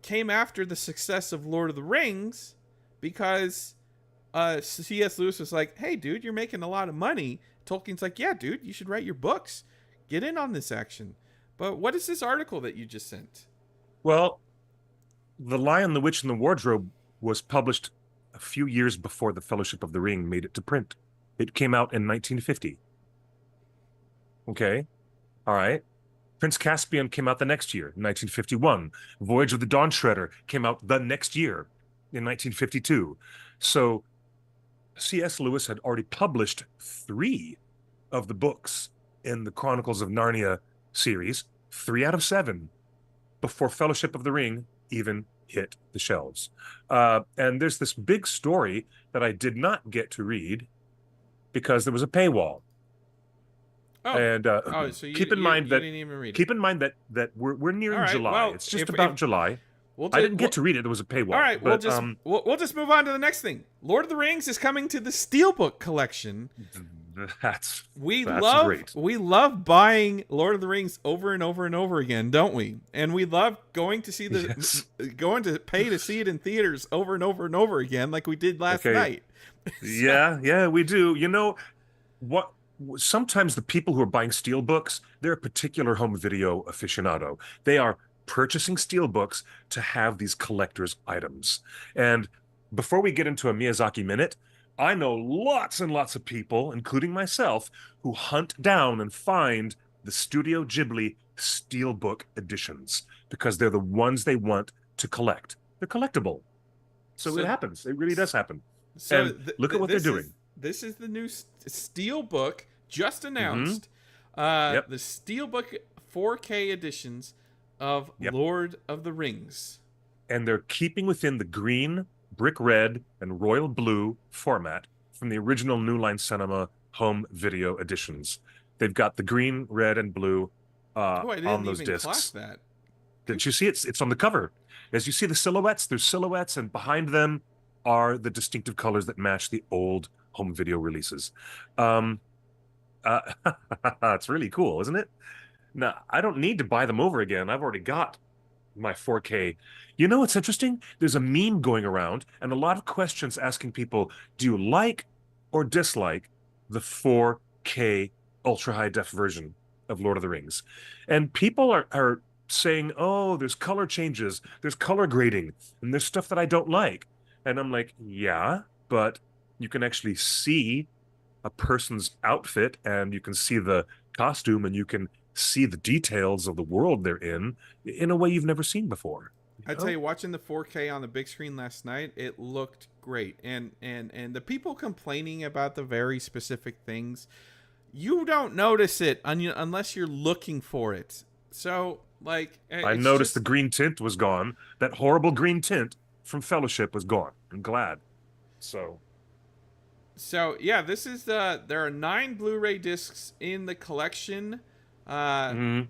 [SPEAKER 1] came after the success of Lord of the Rings because C.S. Lewis was like, "Hey, dude, you're making a lot of money." Tolkien's like, "Yeah, dude, you should write your books. Get in on this action." But what is this article that you just sent?
[SPEAKER 2] Well, The Lion, the Witch, and the Wardrobe was published a few years before The Fellowship of the Ring made it to print. It came out in 1950. Okay. All right. Prince Caspian came out the next year, 1951. Voyage of the Dawn Treader came out the next year, in 1952. So C.S. Lewis had already published 3 of the books in the Chronicles of Narnia series, 3 out of 7, before Fellowship of the Ring even hit the shelves. And there's this big story that I did not get to read because there was a paywall. And
[SPEAKER 1] so
[SPEAKER 2] keep in mind that
[SPEAKER 1] didn't even read it.
[SPEAKER 2] keep in mind that we're nearing July.
[SPEAKER 1] Well,
[SPEAKER 2] it's just about July. I didn't get to read it. There was a paywall.
[SPEAKER 1] All right,
[SPEAKER 2] but,
[SPEAKER 1] we'll just move on to the next thing. Lord of the Rings is coming to the Steelbook collection.
[SPEAKER 2] That's
[SPEAKER 1] love
[SPEAKER 2] great.
[SPEAKER 1] We love buying Lord of the Rings over and over and over again, don't we? And we love going to see going to pay to see it in theaters over and over and over again, like we did last night.
[SPEAKER 2] Yeah, we do. You know what? Sometimes the people who are buying steelbooks, they're a particular home video aficionado. They are purchasing steelbooks to have these collector's items. And before we get into a Miyazaki minute, I know lots and lots of people, including myself, who hunt down and find the Studio Ghibli steelbook editions because they're the ones they want to collect. They're collectible. So it happens. It really does happen. So and look at what they're doing.
[SPEAKER 1] This is the new Steelbook just announced. The Steelbook 4K editions of Lord of the Rings.
[SPEAKER 2] And they're keeping within the green, brick red, and royal blue format from the original New Line Cinema home video editions. They've got the green, red, and blue on those discs. Didn't you see it? It's on the cover. As you see the silhouettes, there's silhouettes, and behind them are the distinctive colors that match the old home video releases. It's really cool, isn't it? Now, I don't need to buy them over again. I've already got my 4K. You know what's interesting? There's a meme going around and a lot of questions asking people, do you like or dislike the 4K ultra high def version of Lord of the Rings? And people are saying, oh, there's color changes, there's color grading, and there's stuff that I don't like. And I'm like, yeah, but you can actually see a person's outfit and you can see the costume and you can see the details of the world they're in a way you've never seen before.
[SPEAKER 1] I tell you, watching the 4K on the big screen last night, it looked great. And the people complaining about the very specific things, you don't notice it unless you're looking for it. So, like,
[SPEAKER 2] I noticed the green tint was gone. That horrible green tint from Fellowship was gone. I'm glad. So
[SPEAKER 1] yeah, this is there are 9 Blu-ray discs in the collection. And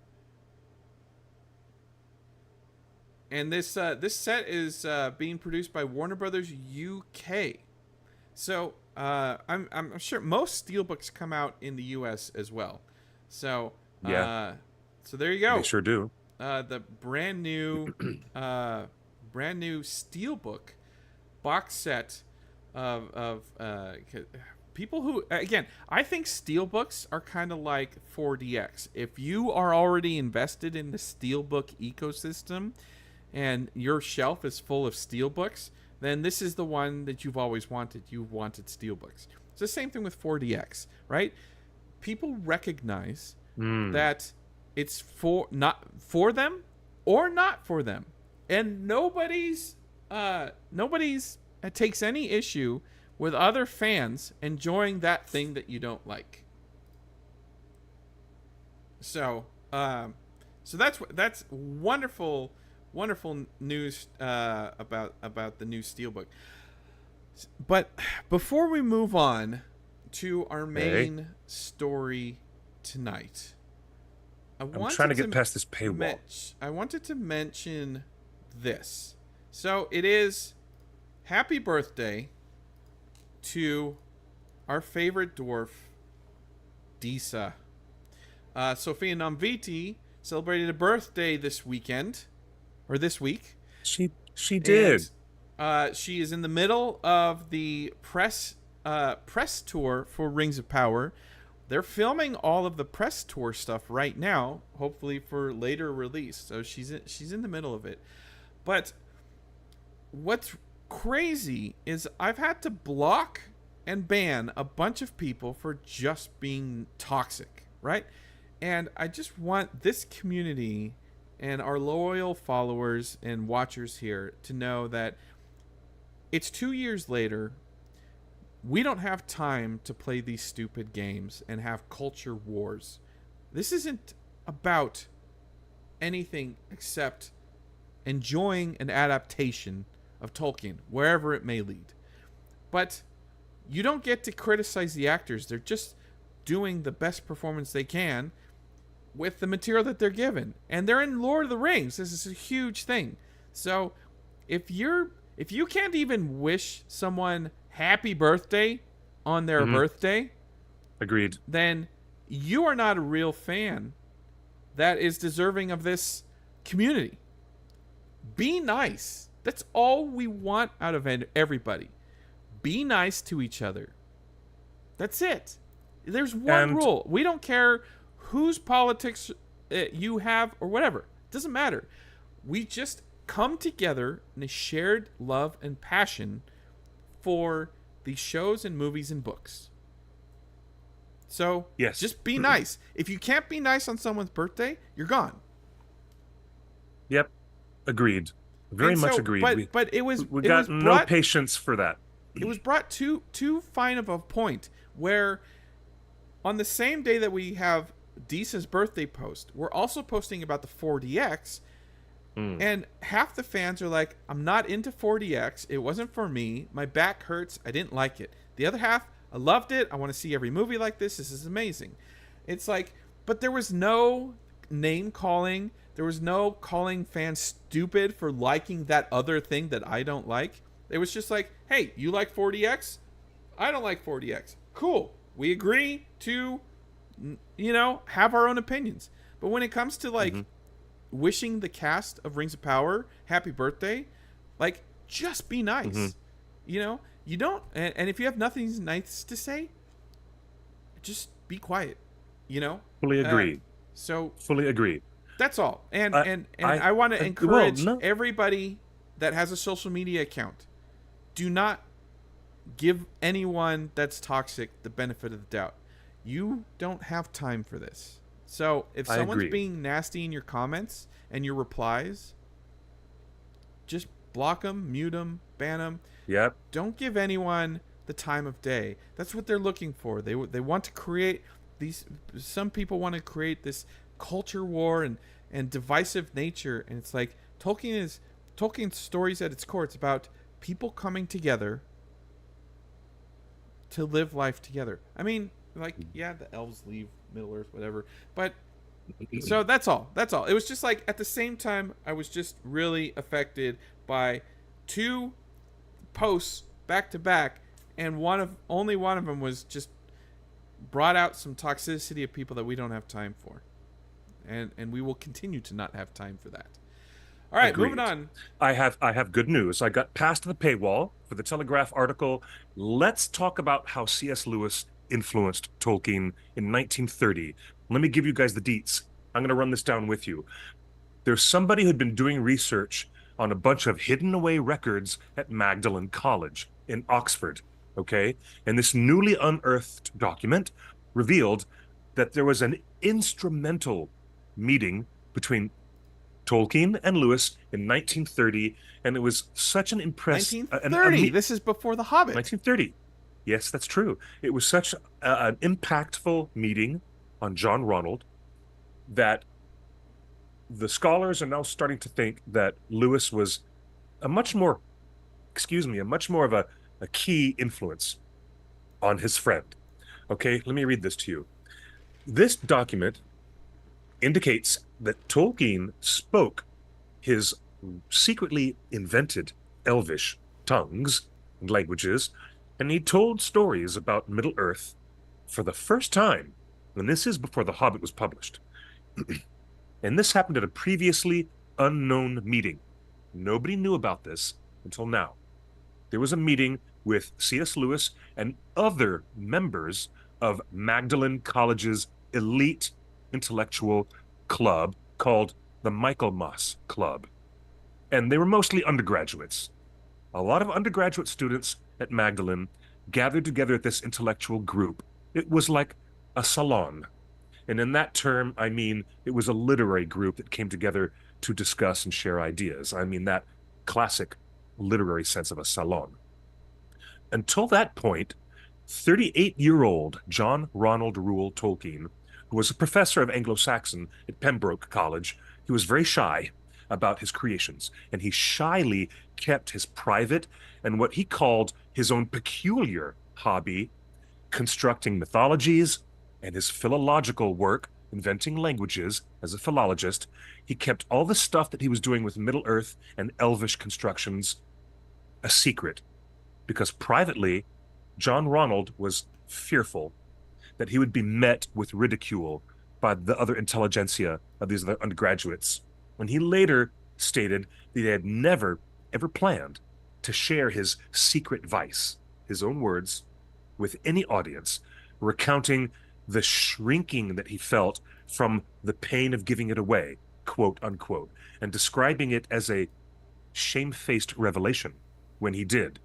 [SPEAKER 1] this set is being produced by Warner Brothers UK. So I'm sure most steelbooks come out in the US as well. So so there you go.
[SPEAKER 2] They sure do.
[SPEAKER 1] The brand new steelbook box set of people who, again, I think steelbooks are kind of like 4DX. If you are already invested in the steelbook ecosystem and your shelf is full of steelbooks, then this is the one that you've always wanted. You've wanted steelbooks. It's the same thing with 4DX, right? People recognize that it's not for them or not for them, and nobody's takes any issue with other fans enjoying that thing that you don't like. So that's wonderful news about the new steelbook. But before we move on to our
[SPEAKER 2] Okay.
[SPEAKER 1] main story tonight, I
[SPEAKER 2] I'm trying to
[SPEAKER 1] wanted
[SPEAKER 2] get
[SPEAKER 1] to
[SPEAKER 2] past this paywall.
[SPEAKER 1] I wanted to mention this. So it is happy birthday to our favorite dwarf, Disa. Sophia Namviti celebrated a birthday this weekend, or this week,
[SPEAKER 2] She did.
[SPEAKER 1] and she is in the middle of the press tour for Rings of Power. They're filming all of the press tour stuff right now, hopefully for later release. So she's in the middle of it. But what's crazy is I've had to block and ban a bunch of people for just being toxic, right? And I just want this community and our loyal followers and watchers here to know that it's 2 years later. We don't have time to play these stupid games and have culture wars. This isn't about anything except enjoying an adaptation of Tolkien, wherever it may lead. But you don't get to criticize the actors. They're just doing the best performance they can with the material that they're given. And they're in Lord of the Rings. This is a huge thing. So if you can't even wish someone happy birthday on their
[SPEAKER 2] Hmm.
[SPEAKER 1] birthday,
[SPEAKER 2] Agreed.
[SPEAKER 1] then you are not a real fan that is deserving of this community. Be nice. That's all we want out of everybody. Be nice to each other. That's it. There's one
[SPEAKER 2] And
[SPEAKER 1] rule. We don't care whose politics you have or whatever. It doesn't matter. We just come together in a shared love and passion for these shows and movies and books. So
[SPEAKER 2] yes.
[SPEAKER 1] just be nice. If you can't be nice on someone's birthday, you're gone.
[SPEAKER 2] Yep. Agreed. Very
[SPEAKER 1] And
[SPEAKER 2] much
[SPEAKER 1] so,
[SPEAKER 2] agreed.
[SPEAKER 1] but it was
[SPEAKER 2] We
[SPEAKER 1] it was
[SPEAKER 2] got no
[SPEAKER 1] brought
[SPEAKER 2] patience for that.
[SPEAKER 1] it was brought too fine of a point where on the same day that we have Disa's birthday post, we're also posting about the 4DX.
[SPEAKER 2] Mm.
[SPEAKER 1] And half the fans are like, I'm not into 4DX. It wasn't for me. My back hurts. I didn't like it. The other half, I loved it. I want to see every movie like this. This is amazing. It's like, but there was no name calling. There was no calling fans stupid for liking that other thing that I don't like. It was just like, hey, you like 4DX? I don't like 4DX. Cool. We agree to, have our own opinions. But when it comes to like, wishing the cast of Rings of Power happy birthday, like, just be nice. You don't, and if you have nothing nice to say, just be quiet.
[SPEAKER 2] Fully agree.
[SPEAKER 1] So
[SPEAKER 2] Fully agree.
[SPEAKER 1] that's all. And
[SPEAKER 2] I-
[SPEAKER 1] and
[SPEAKER 2] I-
[SPEAKER 1] I want to
[SPEAKER 2] well,
[SPEAKER 1] encourage
[SPEAKER 2] no.
[SPEAKER 1] everybody that has a social media account, do not give anyone that's toxic the benefit of the doubt. You don't have time for this. So if
[SPEAKER 2] I
[SPEAKER 1] someone's
[SPEAKER 2] agree.
[SPEAKER 1] being nasty in your comments and your replies, just block them, mute them, ban them.
[SPEAKER 2] Yep.
[SPEAKER 1] Don't give anyone the time of day. That's what they're looking for. They want to create these. Some people want to create this culture war and divisive nature. And it's like Tolkien's stories at its core. It's about people coming together to live life together. I mean, like, yeah, the elves leave Middle Earth, whatever. But so that's all. That's all. It was just like at the same time, I was just really affected by two posts back to back, and only one of them was just brought out some toxicity of people that we don't have time for, and we will continue to not have time for that. All right,
[SPEAKER 2] Agreed.
[SPEAKER 1] moving on.
[SPEAKER 2] I have good news. I got past the paywall for the Telegraph article. Let's talk about how C.S. Lewis influenced Tolkien in 1930. Let me give you guys the deets. I'm going to run this down with you. There's somebody who'd been doing research on a bunch of hidden away records at Magdalen College in Oxford, okay? And this newly unearthed document revealed that there was an instrumental meeting between Tolkien and Lewis in 1930, and it was such an impressive
[SPEAKER 1] 1930. This is before The Hobbit.
[SPEAKER 2] 1930. Yes, that's true. It was such an impactful meeting on John Ronald that the scholars are now starting to think that Lewis was a much more of a a key influence on his friend. Okay, let me read this to you. This document indicates that Tolkien spoke his secretly invented Elvish tongues and languages, and he told stories about Middle Earth for the first time. And this is before The Hobbit was published. And this happened at a previously unknown meeting. Nobody knew about this until now. There was a meeting with C.S. Lewis and other members of Magdalen College's elite intellectual club called the Michaelmas Club. And they were mostly undergraduates. A lot of undergraduate students at Magdalen gathered together at this intellectual group. It was like a salon. And in that term, I mean it was a literary group that came together to discuss and share ideas. I mean that classic literary sense of a salon. Until that point, 38-year-old John Ronald Reuel Tolkien, who was a professor of Anglo-Saxon at Pembroke College, he was very shy about his creations, and he shyly kept his private and what he called his own peculiar hobby, constructing mythologies, and his philological work, inventing languages as a philologist. He kept all the stuff that he was doing with Middle-earth and Elvish constructions a secret, because privately, John Ronald was fearful that he would be met with ridicule by the other intelligentsia of these other undergraduates. When he later stated that he had never, ever planned to share his secret vice, his own words, with any audience, recounting the shrinking that he felt from the pain of giving it away, quote unquote, and describing it as a shamefaced revelation when he did.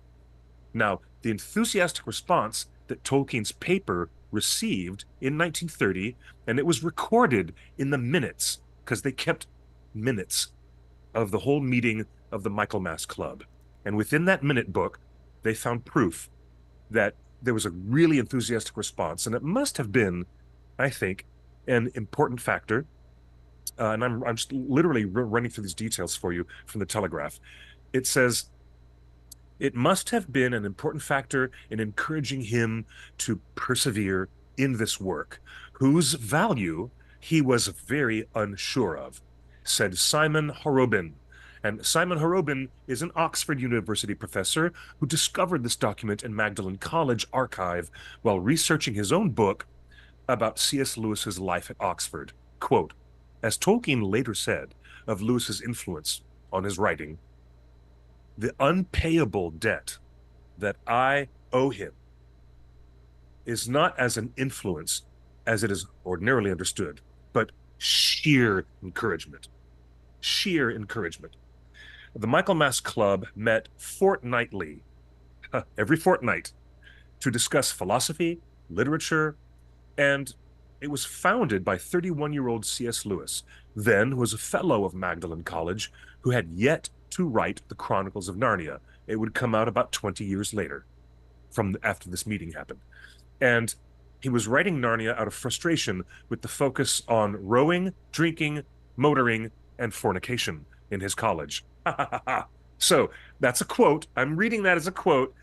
[SPEAKER 2] Now, the enthusiastic response that Tolkien's paper received in 1930, and it was recorded in the minutes, because they kept minutes of the whole meeting of the Michaelmas Club. And within that minute book, they found proof that there was a really enthusiastic response, and it must have been, I think, an important factor. And I'm just literally running through these details for you from the Telegraph. It says, it must have been an important factor in encouraging him to persevere in this work, whose value he was very unsure of, said Simon Horobin. And Simon Horobin is an Oxford University professor who discovered this document in Magdalen College archive while researching his own book about C.S. Lewis's life at Oxford. Quote, as Tolkien later said of Lewis's influence on his writing, the unpayable debt that I owe him is not as an influence as it is ordinarily understood, but sheer encouragement. Sheer encouragement. The Michaelmas Club met fortnightly, every fortnight, to discuss philosophy, literature, and it was founded by 31-year-old C.S. Lewis, then who was a fellow of Magdalen College, who had yet to write the Chronicles of Narnia. It would come out about 20 years later, from after this meeting happened. And he was writing Narnia out of frustration with the focus on rowing, drinking, motoring, and fornication in his college. So that's a quote. I'm reading that as a quote.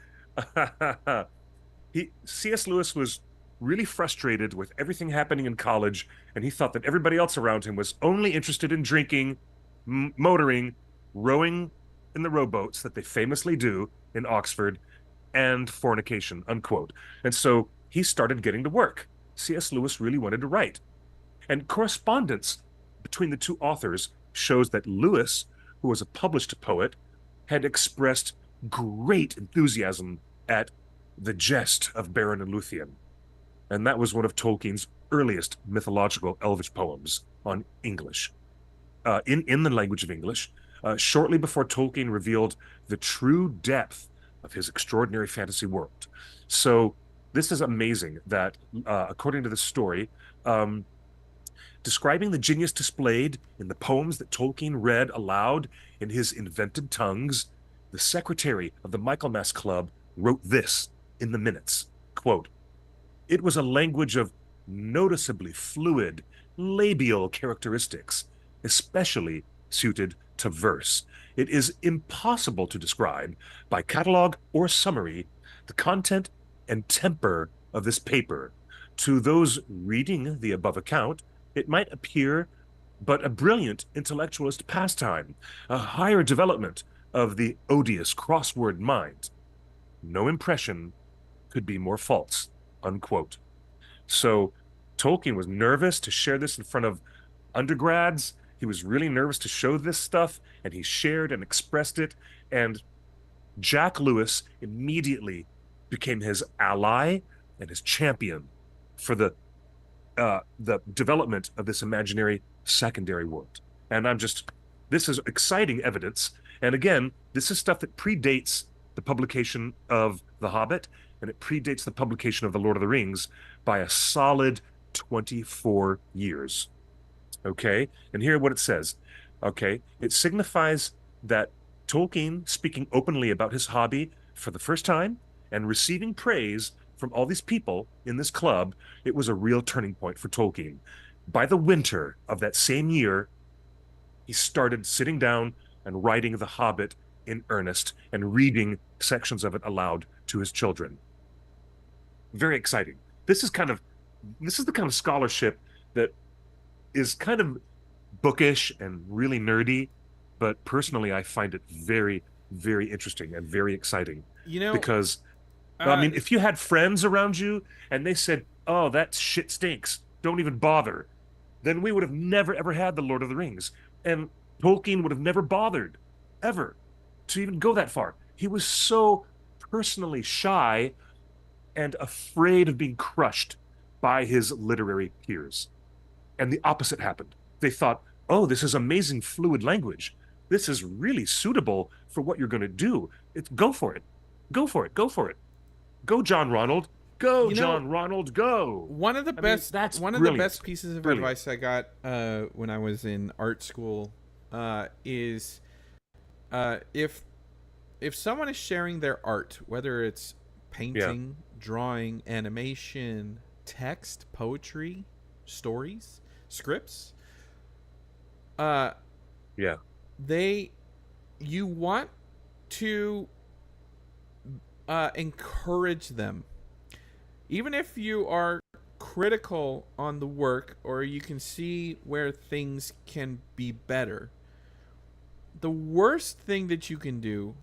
[SPEAKER 2] C.S. Lewis was really frustrated with everything happening in college, and he thought that everybody else around him was only interested in drinking, motoring, rowing in the rowboats that they famously do in Oxford, and fornication, unquote. And so he started getting to work. C.S. Lewis really wanted to write. And correspondence between the two authors shows that Lewis, who was a published poet, had expressed great enthusiasm at the jest of Beren and Luthien. And that was one of Tolkien's earliest mythological Elvish poems on English, in the language of English, shortly before Tolkien revealed the true depth of his extraordinary fantasy world. So this is amazing that, according to the story, describing the genius displayed in the poems that Tolkien read aloud in his invented tongues, the secretary of the Michaelmas Club wrote this in the minutes, quote, it was a language of noticeably fluid, labial characteristics, especially suited to verse. It is impossible to describe by catalog or summary the content and temper of this paper. To those reading the above account, it might appear but a brilliant intellectualist pastime, a higher development of the odious crossword mind. No impression could be more false, unquote. So Tolkien was nervous to share this in front of undergrads. He was really nervous to show this stuff, and he shared and expressed it. And Jack Lewis immediately became his ally and his champion for the development of this imaginary secondary world. And this is exciting evidence. And again, this is stuff that predates the publication of The Hobbit, and it predates the publication of The Lord of the Rings by a solid 24 years. Okay? And here what it says. Okay? It signifies that Tolkien, speaking openly about his hobby for the first time and receiving praise from all these people in this club, it was a real turning point for Tolkien. By the winter of that same year, he started sitting down and writing The Hobbit in earnest and reading sections of it aloud to his children. Very exciting. This is the kind of scholarship that is kind of bookish and really nerdy, but personally I find it very, very interesting and very exciting. Because I mean, if you had friends around you and they said, "Oh, that shit stinks. Don't even bother," then we would have never ever had The Lord of the Rings. And Tolkien would have never bothered ever to even go that far. He was so personally shy and afraid of being crushed by his literary peers. And the opposite happened. They thought, "Oh, this is amazing fluid language. This is really suitable for what you're going to do. Go for it. Go for it. Go for it. Go, John Ronald. Go, John Ronald. Go."
[SPEAKER 1] One of the best pieces of advice I got when I was in art school is if someone is sharing their art, whether it's painting, drawing, animation, text, poetry, stories, scripts, you want to encourage them, even if you are critical on the work or you can see where things can be better. The worst thing that you can do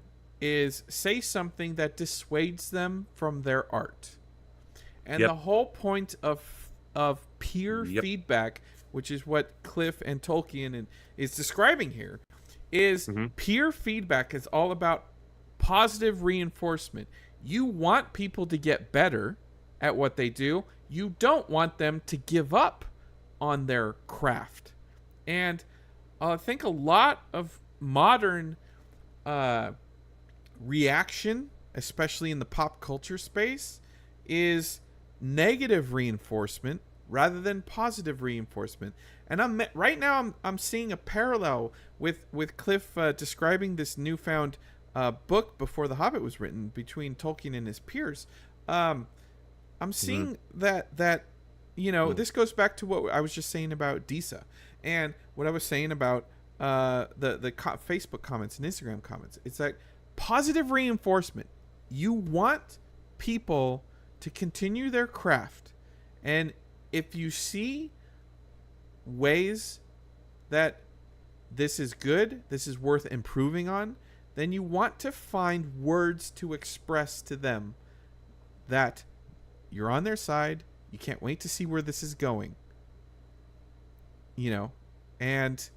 [SPEAKER 1] is say something that dissuades them from their art. And the whole point of peer feedback, which is what Cliff and Tolkien is describing here, is peer feedback is all about positive reinforcement. You want people to get better at what they do. You don't want them to give up on their craft. And I think a lot of modern reaction, especially in the pop culture space, is negative reinforcement rather than positive reinforcement. And right now I'm seeing a parallel with Cliff describing this newfound book before The Hobbit was written between Tolkien and his peers. I'm seeing that this goes back to what I was just saying about Disa and what I was saying about the Facebook comments and Instagram comments. It's like positive reinforcement. You want people to continue their craft, and if you see ways that this is good, this is worth improving on, then you want to find words to express to them that you're on their side. You can't wait to see where this is going. And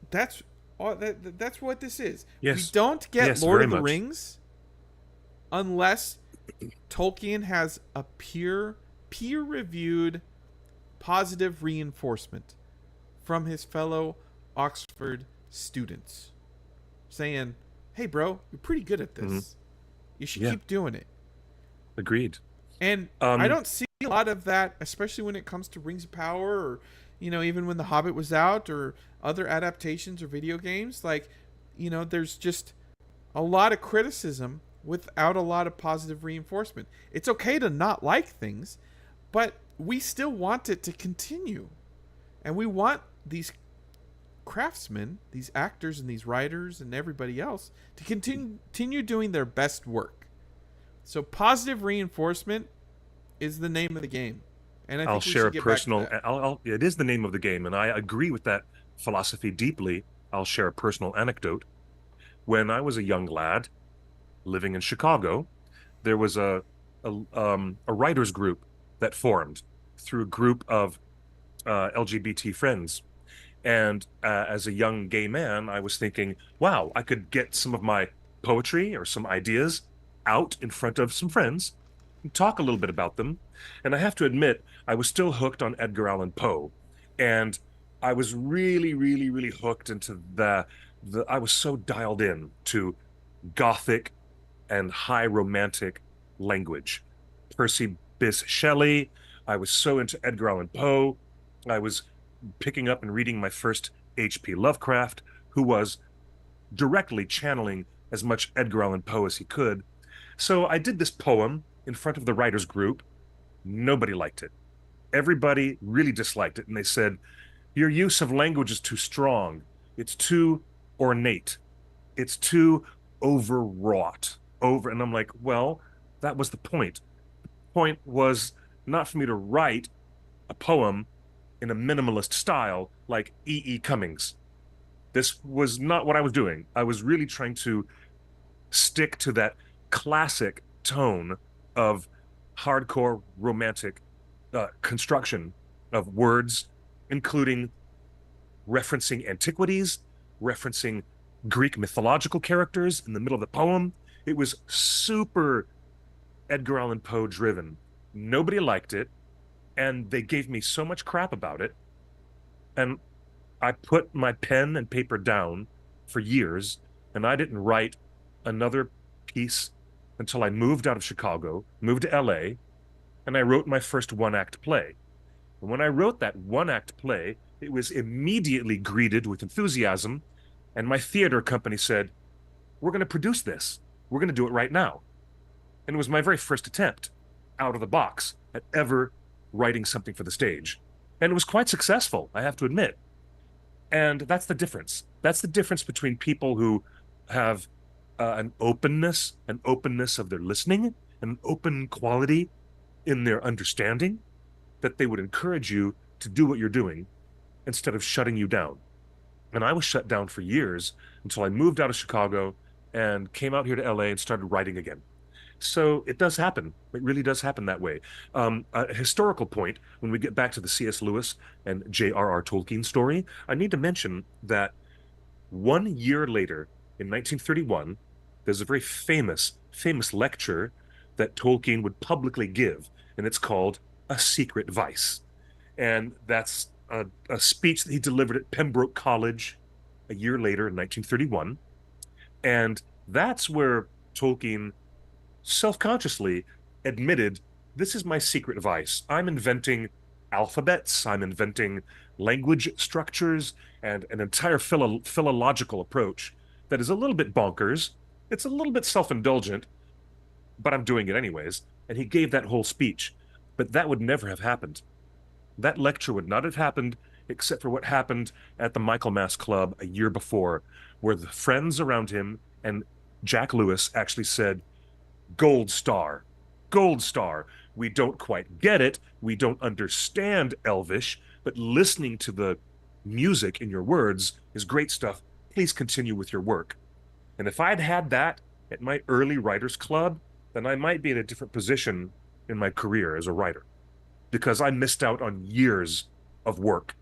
[SPEAKER 1] that's all. That's what this is.
[SPEAKER 2] Yes.
[SPEAKER 1] We don't get Lord of the Rings unless Tolkien has a peer-reviewed positive reinforcement from his fellow Oxford students saying, "Hey, bro, you're pretty good at this. You should keep doing it."
[SPEAKER 2] Agreed.
[SPEAKER 1] And I don't see a lot of that, especially when it comes to Rings of Power or, even when The Hobbit was out or other adaptations or video games. Like, there's just a lot of criticism without a lot of positive reinforcement. It's okay to not like things, but we still want it to continue. And we want these craftsmen, these actors and these writers and everybody else, to continue doing their best work. So positive reinforcement is the name of the game, and I
[SPEAKER 2] I'll
[SPEAKER 1] think we
[SPEAKER 2] share
[SPEAKER 1] should
[SPEAKER 2] a
[SPEAKER 1] get back to
[SPEAKER 2] personal,
[SPEAKER 1] that.
[SPEAKER 2] it is the name of the game, and I agree with that philosophy deeply. I'll share a personal anecdote. When I was a young lad living in Chicago, there was a writers group that formed through a group of LGBT friends. And as a young gay man, I was thinking, wow, I could get some of my poetry or some ideas out in front of some friends and talk a little bit about them. And I have to admit, I was still hooked on Edgar Allan Poe. And I was really, really, really hooked into I was so dialed in to Gothic and high romantic language. Percy Bysshe Shelley. I was so into Edgar Allan Poe. I was picking up and reading my first H.P. Lovecraft, who was directly channeling as much Edgar Allan Poe as he could. So I did this poem in front of the writers group. Nobody liked it. Everybody really disliked it. And they said, your use of language is too strong. It's too ornate. It's too overwrought. And I'm like, well, that was the point. The point was not for me to write a poem in a minimalist style like E. Cummings. This was not what I was doing. I was really trying to stick to that classic tone of hardcore romantic construction of words, including referencing antiquities, referencing Greek mythological characters in the middle of the poem. It was super Edgar Allan Poe driven. Nobody liked it, and they gave me so much crap about it. And I put my pen and paper down for years, and I didn't write another piece until I moved out of Chicago, moved to LA, and I wrote my first one-act play. And when I wrote that one-act play, it was immediately greeted with enthusiasm, and my theater company said, we're going to produce this. We're going to do it right now. And it was my very first attempt out of the box at ever writing something for the stage. And it was quite successful, I have to admit. And that's the difference. That's the difference between people who have an openness of their listening, an open quality in their understanding, that they would encourage you to do what you're doing instead of shutting you down. And I was shut down for years until I moved out of Chicago and came out here to LA and started writing again. So it does happen. It really does happen that way. A historical point, when we get back to the C.S. Lewis and J.R.R. Tolkien story, I need to mention that 1 year later, in 1931, there's a very famous lecture that Tolkien would publicly give, and it's called A Secret Vice. And that's a speech that he delivered at Pembroke College a year later in 1931. And that's where Tolkien self-consciously admitted, this is my secret vice. I'm inventing alphabets, I'm inventing language structures, and an entire philological approach that is a little bit bonkers. It's a little bit self-indulgent, but I'm doing it anyways. And he gave that whole speech. But that would never have happened. That lecture would not have happened except for what happened at the Michaelmas Club a year before, where the friends around him and Jack Lewis actually said, gold star, gold star. We don't quite get it. We don't understand Elvish, but listening to the music in your words is great stuff. Please continue with your work. And if I'd had that at my early writers club, then I might be in a different position in my career as a writer, because I missed out on years of work.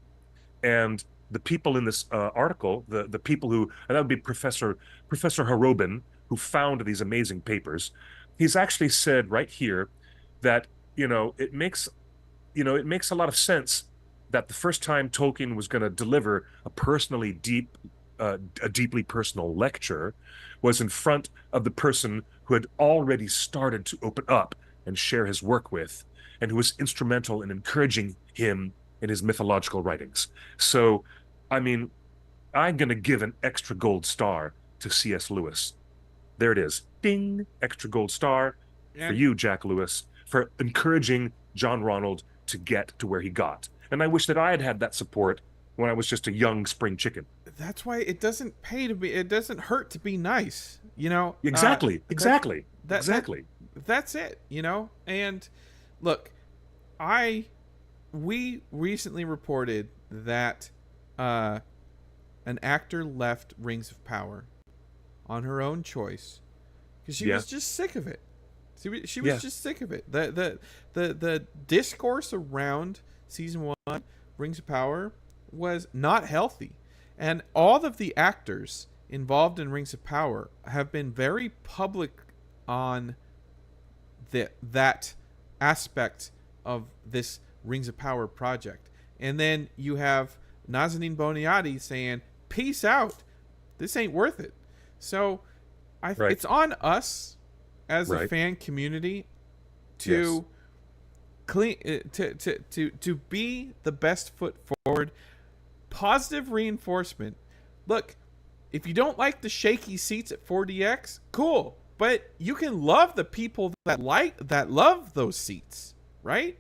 [SPEAKER 2] And the people in this article, the people who, and that would be Professor Harobin, who found these amazing papers. He's actually said right here that, it makes a lot of sense that the first time Tolkien was going to deliver a deeply personal lecture was in front of the person who had already started to open up and share his work with, and who was instrumental in encouraging him in his mythological writings. So, I mean, I'm going to give an extra gold star to C.S. Lewis. There it is. Ding, extra gold star for
[SPEAKER 1] And
[SPEAKER 2] you, Jack Lewis, for encouraging John Ronald to get to where he got. And I wish that I had had that support when I was just a young spring chicken.
[SPEAKER 1] that's why it doesn't pay to be. It doesn't hurt to be nice. You know.
[SPEAKER 2] Exactly.
[SPEAKER 1] That
[SPEAKER 2] Exactly.
[SPEAKER 1] that that
[SPEAKER 2] Exactly.
[SPEAKER 1] that's it. You know. And look, I we recently reported that an actor left Rings of Power on her own choice because she
[SPEAKER 2] Yeah.
[SPEAKER 1] was just sick of it. She was
[SPEAKER 2] Yeah.
[SPEAKER 1] just sick of it. The discourse around season 1 Rings of Power was not healthy. And all of the actors involved in Rings of Power have been very public on that aspect of this Rings of Power project. And then you have Nazanin Boniadi saying, "Peace out. This ain't worth it." So
[SPEAKER 2] Right.
[SPEAKER 1] it's on us as a
[SPEAKER 2] Right.
[SPEAKER 1] fan community to
[SPEAKER 2] Yes.
[SPEAKER 1] clean to be the best foot forward. Positive reinforcement. Look, if you don't like the shaky seats at 4DX, cool, but you can love the people that love those seats, right?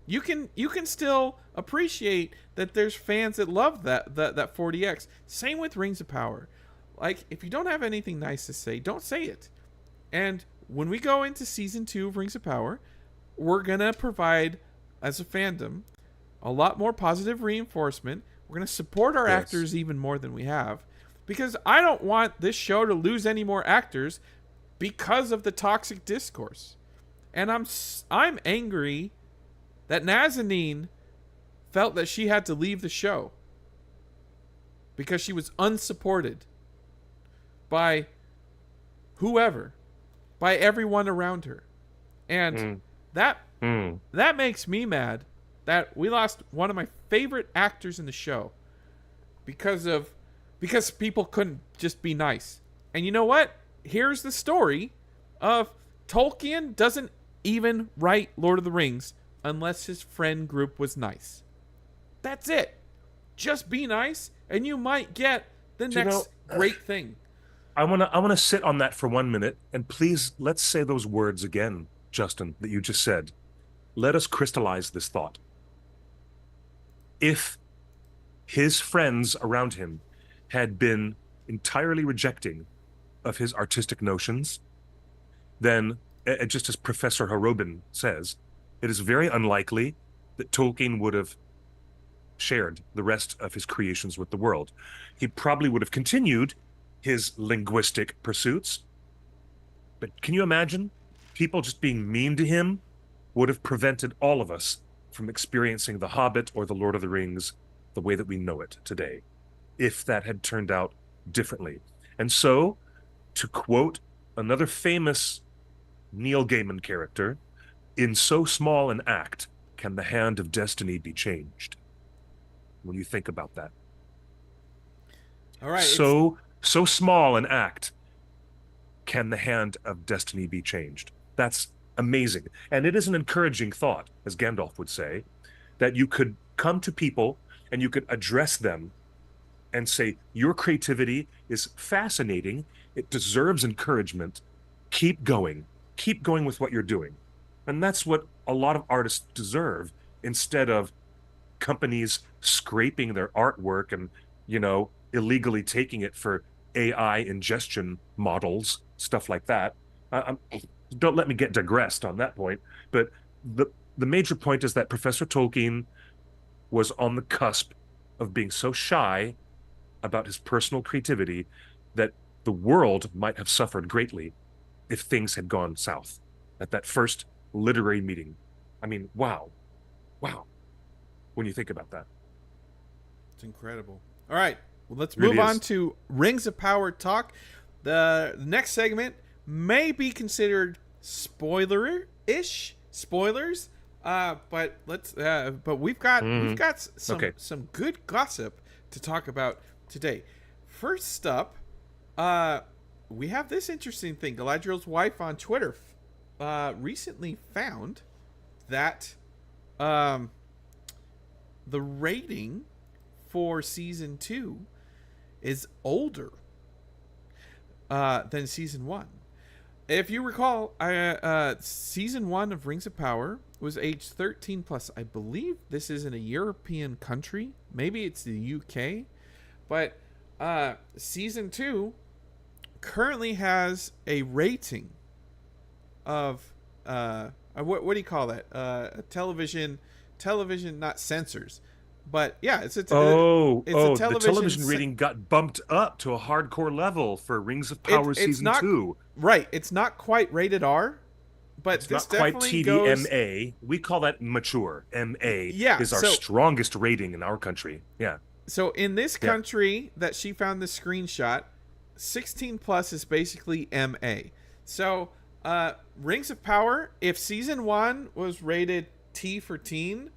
[SPEAKER 1] You can still appreciate that there's fans that love that 4DX. Same with Rings of Power. Like, if you don't have anything nice to say, don't say it. And when we go into season 2 of Rings of Power, we're gonna provide, as a fandom, a lot more positive reinforcement. We're gonna support our
[SPEAKER 2] Yes.
[SPEAKER 1] actors even more than we have, because I don't want this show to lose any more actors because of the toxic discourse. And I'm angry that Nazanin felt that she had to leave the show because she was unsupported by whoever, by everyone around her. And that that makes me mad that we lost one of my favorite actors in the show because people couldn't just be nice. And you know what? Here's the story of Tolkien doesn't even write Lord of the Rings unless his friend group was nice. That's it. Just be nice and you might get the next great thing.
[SPEAKER 2] I wanna sit on that for 1 minute, and please let's say those words again, Justin, that you just said. Let us crystallize this thought. If his friends around him had been entirely rejecting of his artistic notions, then, just as Professor Harobin says, it is very unlikely that Tolkien would have shared the rest of his creations with the world. He probably would have continued his linguistic pursuits. But can you imagine? People just being mean to him would have prevented all of us from experiencing The Hobbit or The Lord of the Rings the way that we know it today, if that had turned out differently. And so, to quote another famous Neil Gaiman character, in so small an act can the hand of destiny be changed. When you think about that.
[SPEAKER 1] All right.
[SPEAKER 2] So small an act can the hand of destiny be changed. That's amazing. And it is an encouraging thought, as Gandalf would say, that you could come to people and you could address them and say, your creativity is fascinating. It deserves encouragement. Keep going. Keep going with what you're doing. And that's what a lot of artists deserve, instead of companies scraping their artwork and, illegally taking it for AI ingestion models, stuff like that. Don't let me get digressed on that point. But the major point is that Professor Tolkien was on the cusp of being so shy about his personal creativity that the world might have suffered greatly if things had gone south at that first literary meeting. I mean, wow. When you think about that.
[SPEAKER 1] It's incredible. All right. Well, let's
[SPEAKER 2] Really
[SPEAKER 1] move on
[SPEAKER 2] is.
[SPEAKER 1] to Rings of Power talk. The next segment may be considered spoiler-ish, spoilers. But we've got some good gossip to talk about today. First up, we have this interesting thing. Galadriel's wife on Twitter recently found that the rating for season 2 is older than season 1. If you recall, season 1 of Rings of Power was age 13 plus. I believe this is in a European country. Maybe it's the UK. But Season 2 currently has a rating of what do you call that? Television, not censors, but yeah, it's a
[SPEAKER 2] The
[SPEAKER 1] television.
[SPEAKER 2] television rating got bumped up to a hardcore level for Rings of Power
[SPEAKER 1] It's
[SPEAKER 2] season
[SPEAKER 1] not
[SPEAKER 2] 2.
[SPEAKER 1] right. It's not quite rated R, but
[SPEAKER 2] It's
[SPEAKER 1] this
[SPEAKER 2] not quite
[SPEAKER 1] definitely goes.
[SPEAKER 2] TVMA. We call that mature. MA
[SPEAKER 1] Yeah.
[SPEAKER 2] is our strongest rating in our country. Yeah.
[SPEAKER 1] So in this
[SPEAKER 2] Yeah.
[SPEAKER 1] country that she found the screenshot, 16 plus is basically MA. So Rings of Power, if season 1 was rated T for teen,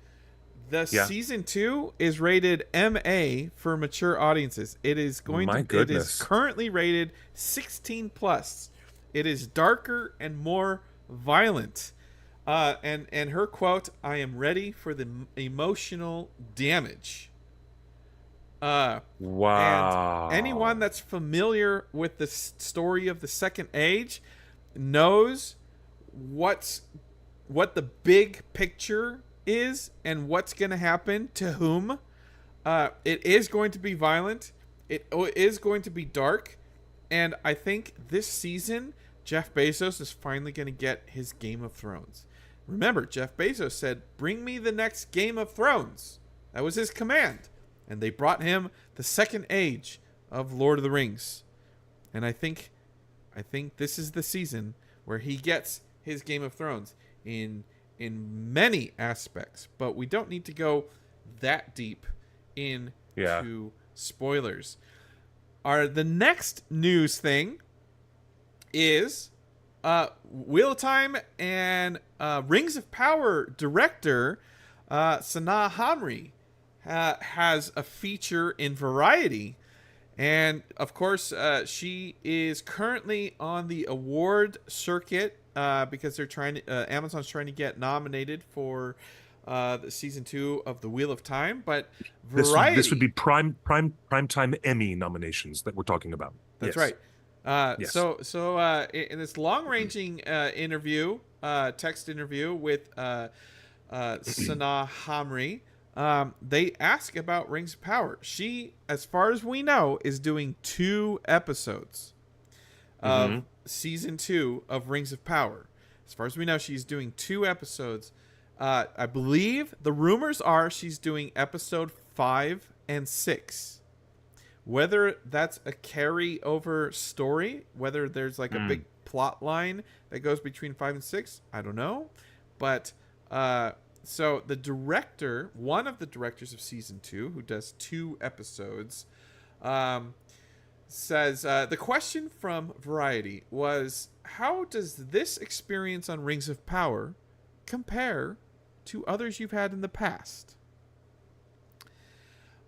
[SPEAKER 1] the
[SPEAKER 2] Yeah.
[SPEAKER 1] season 2 is rated MA for mature audiences.
[SPEAKER 2] My
[SPEAKER 1] It is
[SPEAKER 2] goodness.
[SPEAKER 1] currently rated 16 plus. It is darker and more violent. And her quote, "I am ready for the emotional damage." And anyone
[SPEAKER 2] Wow.
[SPEAKER 1] that's familiar with the story of the Second Age knows what's what the big picture is and what's going to happen to whom. It is going to be violent. It is going to be dark. And I think this season, Jeff Bezos is finally going to get his Game of Thrones. Remember, Jeff Bezos said, "Bring me the next Game of Thrones." That was his command. And they brought him the Second Age of Lord of the Rings. And I think this is the season where he gets his Game of Thrones in many aspects, but we don't need to go that deep into
[SPEAKER 2] Yeah.
[SPEAKER 1] spoilers. The next news thing is Wheel of Time and Rings of Power director Sanaa Hamri has a feature in Variety. And of course, she is currently on the award circuit because they're trying to. Amazon's trying to get nominated for the season 2 of The Wheel of Time. But Variety,
[SPEAKER 2] This would be prime time Emmy nominations that we're talking about.
[SPEAKER 1] that's
[SPEAKER 2] Yes.
[SPEAKER 1] right.
[SPEAKER 2] Yes.
[SPEAKER 1] So in this long-ranging interview, text interview with Sanaa Hamri, they ask about Rings of Power. She, as far as we know, is doing 2 episodes of season 2 of Rings of Power. As far as we know, she's doing 2 episodes. I believe the rumors are she's doing episode 5 and 6. Whether that's a carryover story, whether there's like a big plot line that goes between 5 and 6, I don't know. But so the director, one of the directors of season 2, who does 2 episodes, says the question from Variety was, how does this experience on Rings of Power compare to others you've had in the past?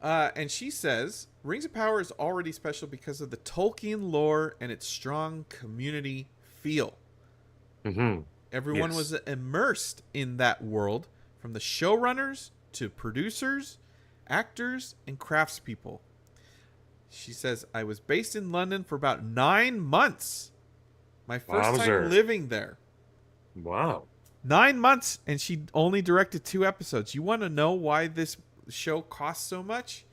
[SPEAKER 1] And she says, Rings of Power is already special because of the Tolkien lore and its strong community feel. Everyone was immersed in that world, from the showrunners to producers, actors, and craftspeople. She says, I was based in London for about 9 months. My first time living there.
[SPEAKER 2] Wow.
[SPEAKER 1] 9 months, and she only directed 2 episodes. You want to know why this show costs so much?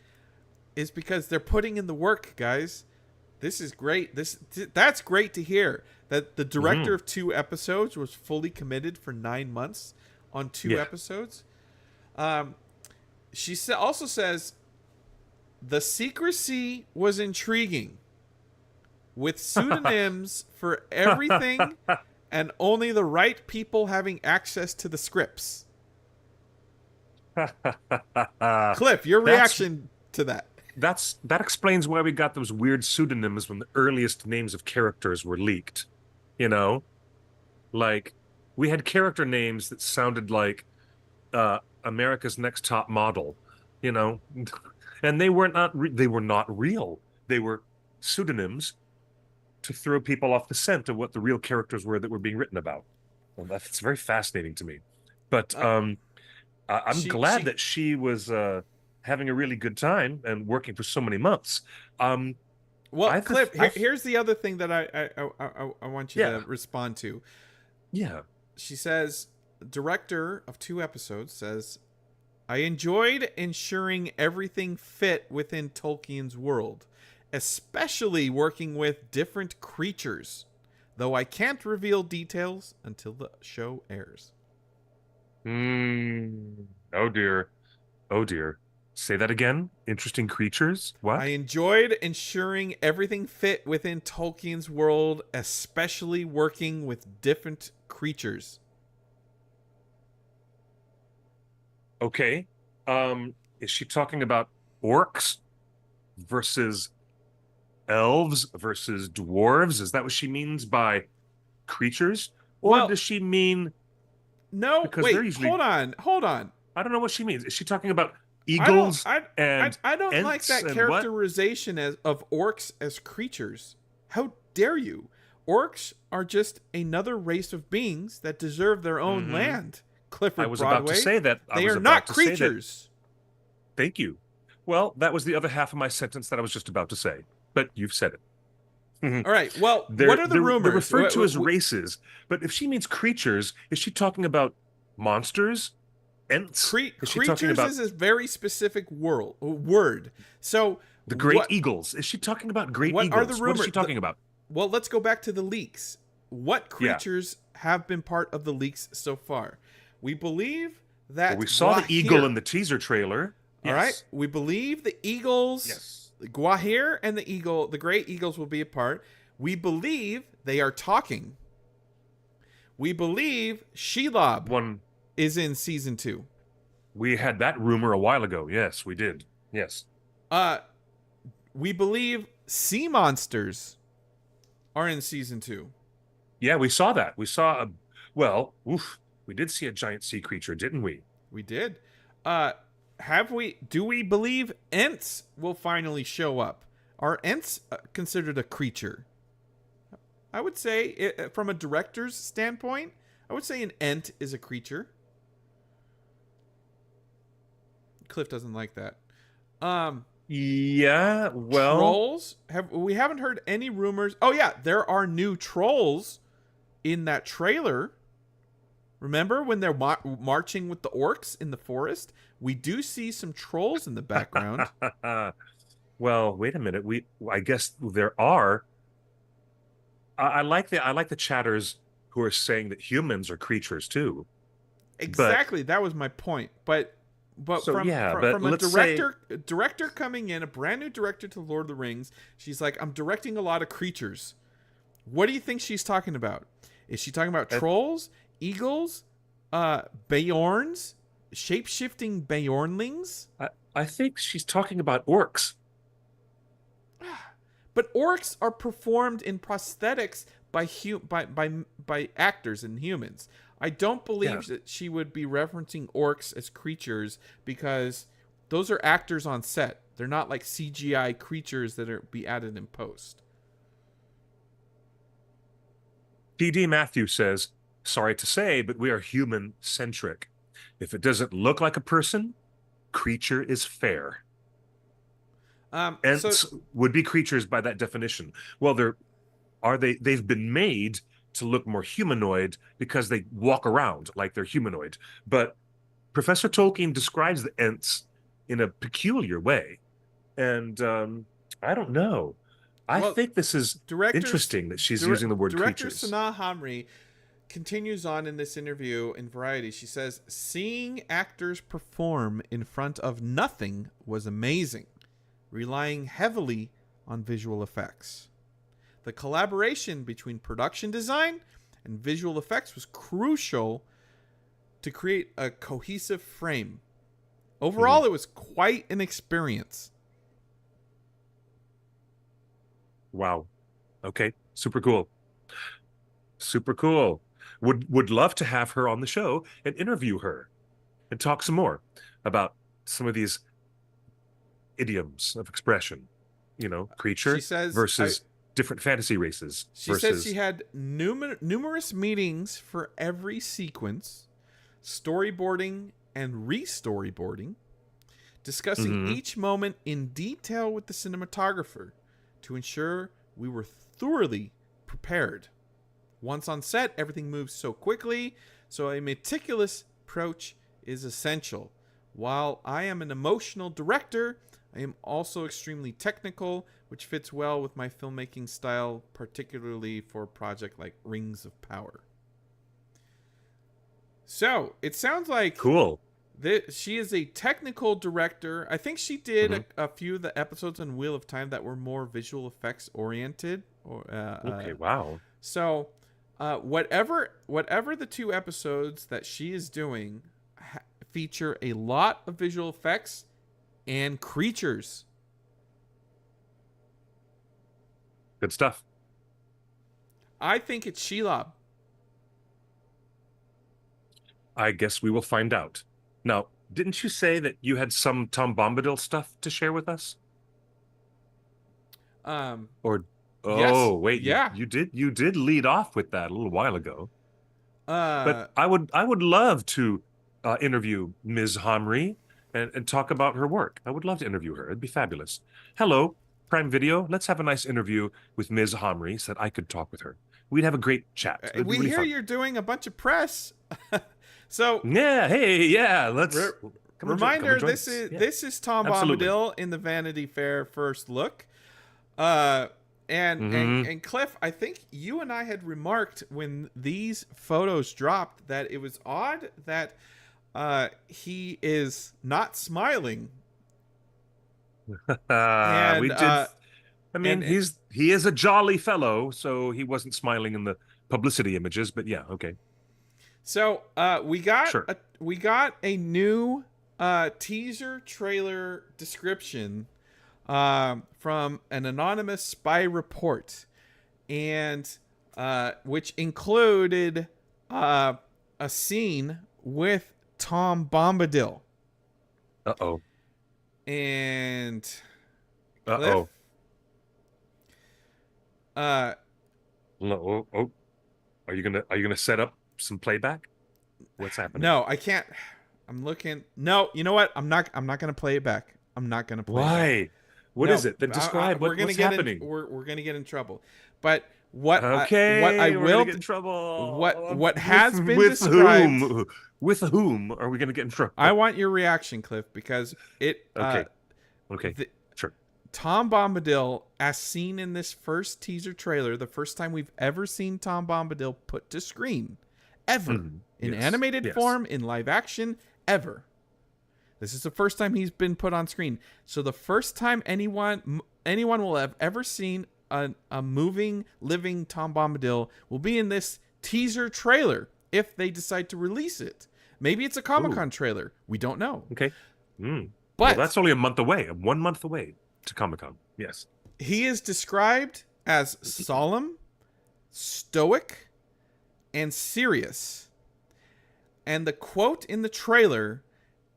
[SPEAKER 1] Is because they're putting in the work, guys. This is great. That's great to hear. That the director of 2 episodes was fully committed for 9 months on 2 episodes. She also says the secrecy was intriguing, with pseudonyms for everything and only the right people having access to the scripts. Cliff, your reaction to that?
[SPEAKER 2] That explains why we got those weird pseudonyms when the earliest names of characters were leaked. You know, like we had character names that sounded like America's Next Top Model. You know, and they were not real. They were pseudonyms to throw people off the scent of what the real characters were that were being written about. Well, that's very fascinating to me. But I'm glad that she was having a really good time and working for so many months.
[SPEAKER 1] Well, Cliff, here's the other thing that I want you to respond to.
[SPEAKER 2] Yeah.
[SPEAKER 1] She says, director of 2 episodes says, I enjoyed ensuring everything fit within Tolkien's world. especially working with different creatures, though I can't reveal details until the show airs.
[SPEAKER 2] Oh dear. Oh dear. Say that again. Interesting creatures.
[SPEAKER 1] I
[SPEAKER 2] What?
[SPEAKER 1] enjoyed ensuring everything fit within Tolkien's world, especially working with different creatures.
[SPEAKER 2] Okay. Is she talking about orcs versus elves versus dwarves? Is that what she means by creatures? Or
[SPEAKER 1] Well,
[SPEAKER 2] does she mean
[SPEAKER 1] no,
[SPEAKER 2] because they're
[SPEAKER 1] wait,
[SPEAKER 2] usually
[SPEAKER 1] hold on.
[SPEAKER 2] I don't know what she means. Is she talking about
[SPEAKER 1] I don't,
[SPEAKER 2] eagles
[SPEAKER 1] I,
[SPEAKER 2] and
[SPEAKER 1] I don't like
[SPEAKER 2] ents
[SPEAKER 1] that
[SPEAKER 2] and what?
[SPEAKER 1] characterization of orcs as creatures. How dare you? Orcs are just another race of beings that deserve their own
[SPEAKER 2] Hmm.
[SPEAKER 1] land.
[SPEAKER 2] I
[SPEAKER 1] Clifford
[SPEAKER 2] was about to
[SPEAKER 1] Broadway.
[SPEAKER 2] say that. I
[SPEAKER 1] They
[SPEAKER 2] was
[SPEAKER 1] are not
[SPEAKER 2] about to say that.
[SPEAKER 1] creatures.
[SPEAKER 2] Thank you. Well, that was the other half of my sentence that I was just about to say, but you've said it.
[SPEAKER 1] All right. Well, what
[SPEAKER 2] They're
[SPEAKER 1] are the
[SPEAKER 2] they're
[SPEAKER 1] rumors?
[SPEAKER 2] referred to as races, but if she means creatures, is she talking about monsters? Ents? Is she talking
[SPEAKER 1] Creatures
[SPEAKER 2] about
[SPEAKER 1] is a very specific word. So
[SPEAKER 2] the great
[SPEAKER 1] what?
[SPEAKER 2] eagles? Is she talking about great
[SPEAKER 1] What are the
[SPEAKER 2] eagles? What is
[SPEAKER 1] rumors?
[SPEAKER 2] she talking about?
[SPEAKER 1] Well, let's go back to the leaks. What
[SPEAKER 2] Yeah.
[SPEAKER 1] creatures have been part of the leaks so far? We believe
[SPEAKER 2] Well,
[SPEAKER 1] that
[SPEAKER 2] we saw the eagle
[SPEAKER 1] Gwahir-
[SPEAKER 2] in the teaser trailer.
[SPEAKER 1] All right. We believe the eagles,
[SPEAKER 2] Yes.
[SPEAKER 1] Gwahir and the eagle, the great eagles will be a part. We believe they are talking. We believe Shelob
[SPEAKER 2] One
[SPEAKER 1] is in season 2.
[SPEAKER 2] we had that rumor a while ago. Yes, we did. Yes.
[SPEAKER 1] Uh, we believe sea monsters are in season 2.
[SPEAKER 2] Yeah, we saw that. We saw a well, oof, we did see a giant sea creature, didn't we?
[SPEAKER 1] We did. Do we believe Ents will finally show up? Are Ents considered a creature? I would say, from a director's standpoint, I would say an Ent is a creature. Cliff doesn't like that.
[SPEAKER 2] Yeah, well,
[SPEAKER 1] Trolls? We haven't heard any rumors. Oh yeah, there are new trolls in that trailer. Remember when they're marching with the orcs in the forest? We do see some trolls in the background.
[SPEAKER 2] well, wait a minute. I guess there are. I like the chatters who are saying that humans are creatures too.
[SPEAKER 1] Exactly, that was my point. But
[SPEAKER 2] So,
[SPEAKER 1] from
[SPEAKER 2] yeah,
[SPEAKER 1] from,
[SPEAKER 2] but
[SPEAKER 1] from a
[SPEAKER 2] let's say
[SPEAKER 1] director coming in, a brand new director to Lord of the Rings, she's like, I'm directing a lot of creatures. What do you think she's talking about? Is she talking about trolls, eagles, Beorns, shape-shifting Beornlings?
[SPEAKER 2] I think she's talking about orcs.
[SPEAKER 1] But orcs are performed in prosthetics by actors and humans. I don't believe that she would be referencing orcs as creatures because those are actors on set. They're not like CGI creatures that are be added in post.
[SPEAKER 2] PD Matthew says, sorry to say, but we are human centric. If it doesn't look like a person, creature is fair. Ents would be creatures by that definition. Well, they've been made to look more humanoid because they walk around like they're humanoid. But Professor Tolkien describes the Ents in a peculiar way. And I don't know. I think this is interesting that she's using the word creatures.
[SPEAKER 1] Director Sanaa Hamri continues on in this interview in Variety. She says, seeing actors perform in front of nothing was amazing, relying heavily on visual effects. The collaboration between production design and visual effects was crucial to create a cohesive frame. Overall, it was quite an experience.
[SPEAKER 2] Wow. Okay. Super cool. Super cool. Would love to have her on the show and interview her and talk some more about some of these idioms of expression. You know, creature versus different fantasy races.
[SPEAKER 1] She said she had numerous meetings for every sequence, storyboarding and re-storyboarding, discussing each moment in detail with the cinematographer to ensure we were thoroughly prepared. Once on set, everything moves so quickly, so a meticulous approach is essential. While I am an emotional director, I am also extremely technical, which fits well with my filmmaking style, particularly for a project like Rings of Power. So it sounds like
[SPEAKER 2] Cool.
[SPEAKER 1] she is a technical director. I think she did
[SPEAKER 2] Hmm.
[SPEAKER 1] a few of the episodes on Wheel of Time that were more visual effects oriented.
[SPEAKER 2] Okay, wow.
[SPEAKER 1] So, whatever the two episodes that she is doing feature a lot of visual effects and creatures.
[SPEAKER 2] Good stuff.
[SPEAKER 1] I think it's Shelob.
[SPEAKER 2] I guess we will find out. Now, didn't you say that you had some Tom Bombadil stuff to share with us?
[SPEAKER 1] Um,
[SPEAKER 2] Or
[SPEAKER 1] yes,
[SPEAKER 2] oh, wait, you
[SPEAKER 1] yeah.
[SPEAKER 2] you did lead off with that a little while ago. But
[SPEAKER 1] Uh,
[SPEAKER 2] I would love to interview Ms. Homry and talk about her work. I would love to interview her. It'd be fabulous. Hello, Prime Video. Let's have a nice interview with Ms. Homry so that I could talk with her. We'd have a great chat. It'd be
[SPEAKER 1] we
[SPEAKER 2] really
[SPEAKER 1] hear
[SPEAKER 2] fun.
[SPEAKER 1] you're doing a bunch of press. So,
[SPEAKER 2] Yeah, hey, yeah, let's
[SPEAKER 1] re-
[SPEAKER 2] come and
[SPEAKER 1] reminder:
[SPEAKER 2] join
[SPEAKER 1] this
[SPEAKER 2] us.
[SPEAKER 1] is
[SPEAKER 2] Yeah,
[SPEAKER 1] this is Tom
[SPEAKER 2] absolutely.
[SPEAKER 1] Bombadil in the Vanity Fair first look. Uh,
[SPEAKER 2] Hmm.
[SPEAKER 1] and Cliff, I think you and I had remarked when these photos dropped that it was odd that he is not smiling,
[SPEAKER 2] We
[SPEAKER 1] and
[SPEAKER 2] did. I mean,
[SPEAKER 1] and
[SPEAKER 2] he is a jolly fellow, so he wasn't smiling in the publicity images. But yeah, okay,
[SPEAKER 1] so
[SPEAKER 2] sure.
[SPEAKER 1] we got a new teaser trailer description from an anonymous spy report, and which included a scene with Tom Bombadil
[SPEAKER 2] Uh-oh.
[SPEAKER 1] and Cliff.
[SPEAKER 2] Uh-oh.
[SPEAKER 1] Uh,
[SPEAKER 2] No, oh, are you gonna set up some playback? What's happening?
[SPEAKER 1] no, I can't. I'm looking. No, you know what? I'm not gonna play it back. I'm not gonna play it back.
[SPEAKER 2] Why? What is
[SPEAKER 1] No,
[SPEAKER 2] it? Then describe what's happening.
[SPEAKER 1] we're gonna get in trouble. But what I
[SPEAKER 2] Okay, we're gonna
[SPEAKER 1] will
[SPEAKER 2] get in trouble.
[SPEAKER 1] what has been
[SPEAKER 2] With
[SPEAKER 1] described.
[SPEAKER 2] whom? With whom are we gonna get in
[SPEAKER 1] I
[SPEAKER 2] trouble?
[SPEAKER 1] want your reaction, Cliff, because it
[SPEAKER 2] Okay, okay,
[SPEAKER 1] the,
[SPEAKER 2] sure.
[SPEAKER 1] Tom Bombadil, as seen in this first teaser trailer, the first time we've ever seen Tom Bombadil put to screen, ever,
[SPEAKER 2] Mhm.
[SPEAKER 1] in
[SPEAKER 2] Yes,
[SPEAKER 1] animated
[SPEAKER 2] yes.
[SPEAKER 1] form, in live action, ever. This is the first time he's been put on screen. So the first time anyone will have ever seen a moving, living Tom Bombadil will be in this teaser trailer if they decide to release it. Maybe it's a
[SPEAKER 2] Ooh,
[SPEAKER 1] Comic-Con trailer. We don't know.
[SPEAKER 2] okay. Mm. Well,
[SPEAKER 1] But
[SPEAKER 2] that's only a month away. 1 month away to Comic-Con. Yes.
[SPEAKER 1] he is described as solemn, stoic, and serious. And the quote in the trailer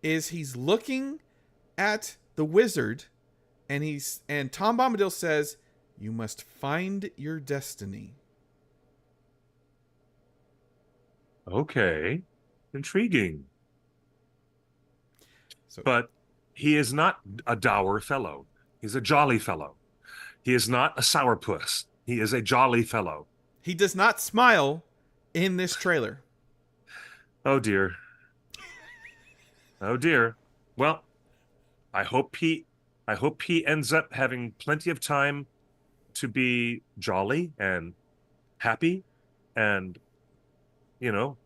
[SPEAKER 1] is he's looking at the wizard and Tom Bombadil says, "You must find your destiny."
[SPEAKER 2] Okay. Intriguing.
[SPEAKER 1] So
[SPEAKER 2] But he is not a dour fellow. He's a jolly fellow. He is not a sourpuss. He is a jolly fellow.
[SPEAKER 1] he does not smile in this trailer.
[SPEAKER 2] Oh dear. Oh dear. Well, I hope he I hope he ends up having plenty of time to be jolly and happy and you know,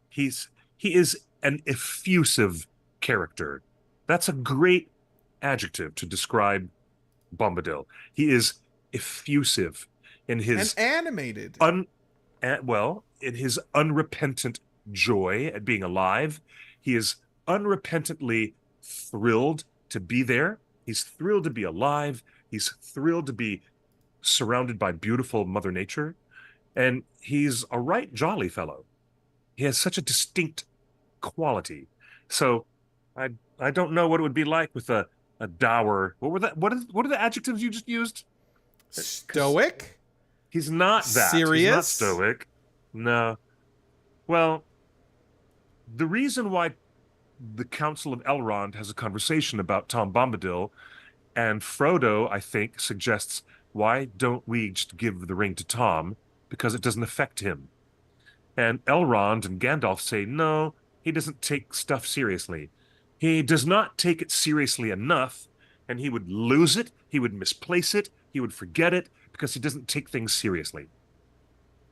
[SPEAKER 2] he is an effusive character. That's a great adjective to describe Bombadil. He is effusive in
[SPEAKER 1] And
[SPEAKER 2] his
[SPEAKER 1] animated.
[SPEAKER 2] un in his unrepentant joy at being alive. He is unrepentantly thrilled to be there. He's thrilled to be alive. He's thrilled to be surrounded by beautiful Mother Nature. And he's a right jolly fellow. He has such a distinct quality. So I don't know what it would be like with a dour. What were that? What are the adjectives you just used? Because
[SPEAKER 1] Stoic,
[SPEAKER 2] he's not that. He's not
[SPEAKER 1] serious.
[SPEAKER 2] stoic. No. Well, the reason why the Council of Elrond has a conversation about Tom Bombadil and Frodo, I think, suggests why don't we just give the ring to Tom because it doesn't affect him. And Elrond and Gandalf say, no, he doesn't take stuff seriously. He does not take it seriously enough and he would lose it, he would misplace it, he would forget it because he doesn't take things seriously.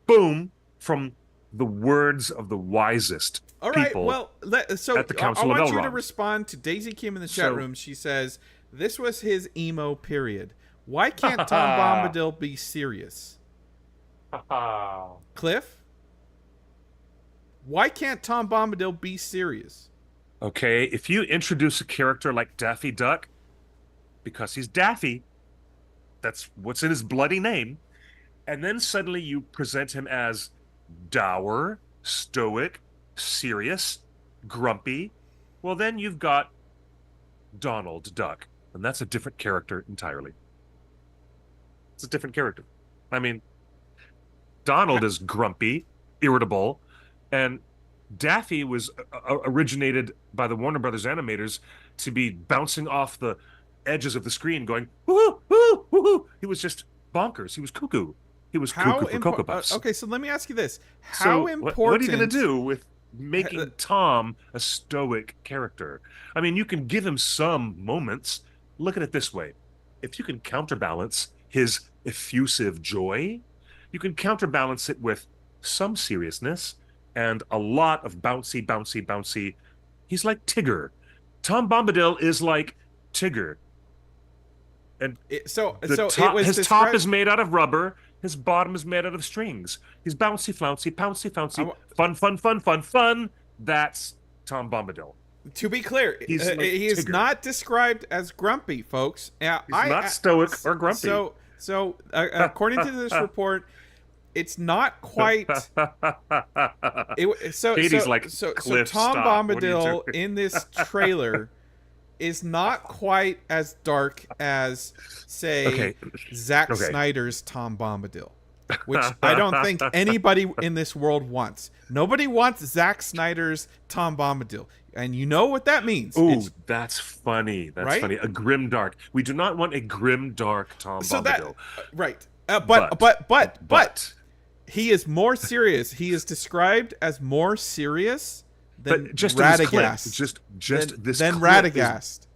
[SPEAKER 2] Boom, from the words of the wisest
[SPEAKER 1] All right.
[SPEAKER 2] people
[SPEAKER 1] Well, so
[SPEAKER 2] at the
[SPEAKER 1] I
[SPEAKER 2] Council of
[SPEAKER 1] want you to
[SPEAKER 2] Elrond.
[SPEAKER 1] respond to Daisy Kim in the chat
[SPEAKER 2] So,
[SPEAKER 1] room. She says this was his emo period. Why can't Tom
[SPEAKER 2] ha
[SPEAKER 1] Bombadil be serious?
[SPEAKER 2] ha.
[SPEAKER 1] Cliff, why can't Tom Bombadil be serious?
[SPEAKER 2] Okay, if you introduce a character like Daffy Duck, because he's Daffy, that's what's in his bloody name, and then suddenly you present him as dour, stoic, serious, grumpy, well, then you've got Donald Duck, and that's a different character entirely. It's a different character. I mean, Donald is grumpy, irritable, and Daffy was originated by the Warner Brothers animators to be bouncing off the edges of the screen, going woohoo, woohoo, woohoo. He was just bonkers. He was cuckoo. He was cuckoo for Cocoa Puffs.
[SPEAKER 1] Okay, so let me ask you this:
[SPEAKER 2] So
[SPEAKER 1] How important?
[SPEAKER 2] what are you going to do with making Tom a stoic character? I mean, you can give him some moments. Look at it this way: if you can counterbalance his effusive joy, you can counterbalance it with some seriousness and a lot of bouncy, bouncy, bouncy. He's like Tigger. Tom Bombadil is like Tigger. And his top is made out of rubber. His bottom is made out of strings. He's bouncy, flouncy, pouncy, founcy. Fun, fun, fun, fun, fun. That's Tom Bombadil.
[SPEAKER 1] To be clear,
[SPEAKER 2] He's like
[SPEAKER 1] he is
[SPEAKER 2] Tigger.
[SPEAKER 1] not described as grumpy, folks.
[SPEAKER 2] He's not stoic or grumpy.
[SPEAKER 1] So according to this report, it's not quite.
[SPEAKER 2] Katie's like, Cliff,
[SPEAKER 1] Tom
[SPEAKER 2] stop. What are you
[SPEAKER 1] Bombadil
[SPEAKER 2] doing?
[SPEAKER 1] in this trailer is not quite as dark as, say, Zack Snyder's Tom Bombadil, which I don't think anybody in this world wants. Nobody wants Zack Snyder's Tom Bombadil. And you know what that means.
[SPEAKER 2] Ooh, that's funny. That's
[SPEAKER 1] right?
[SPEAKER 2] funny. A grim dark. We do not want a grim dark Tom Bombadil.
[SPEAKER 1] Right. But he is more serious. He is described as more serious than
[SPEAKER 2] just
[SPEAKER 1] Radagast.
[SPEAKER 2] Than
[SPEAKER 1] Radagast.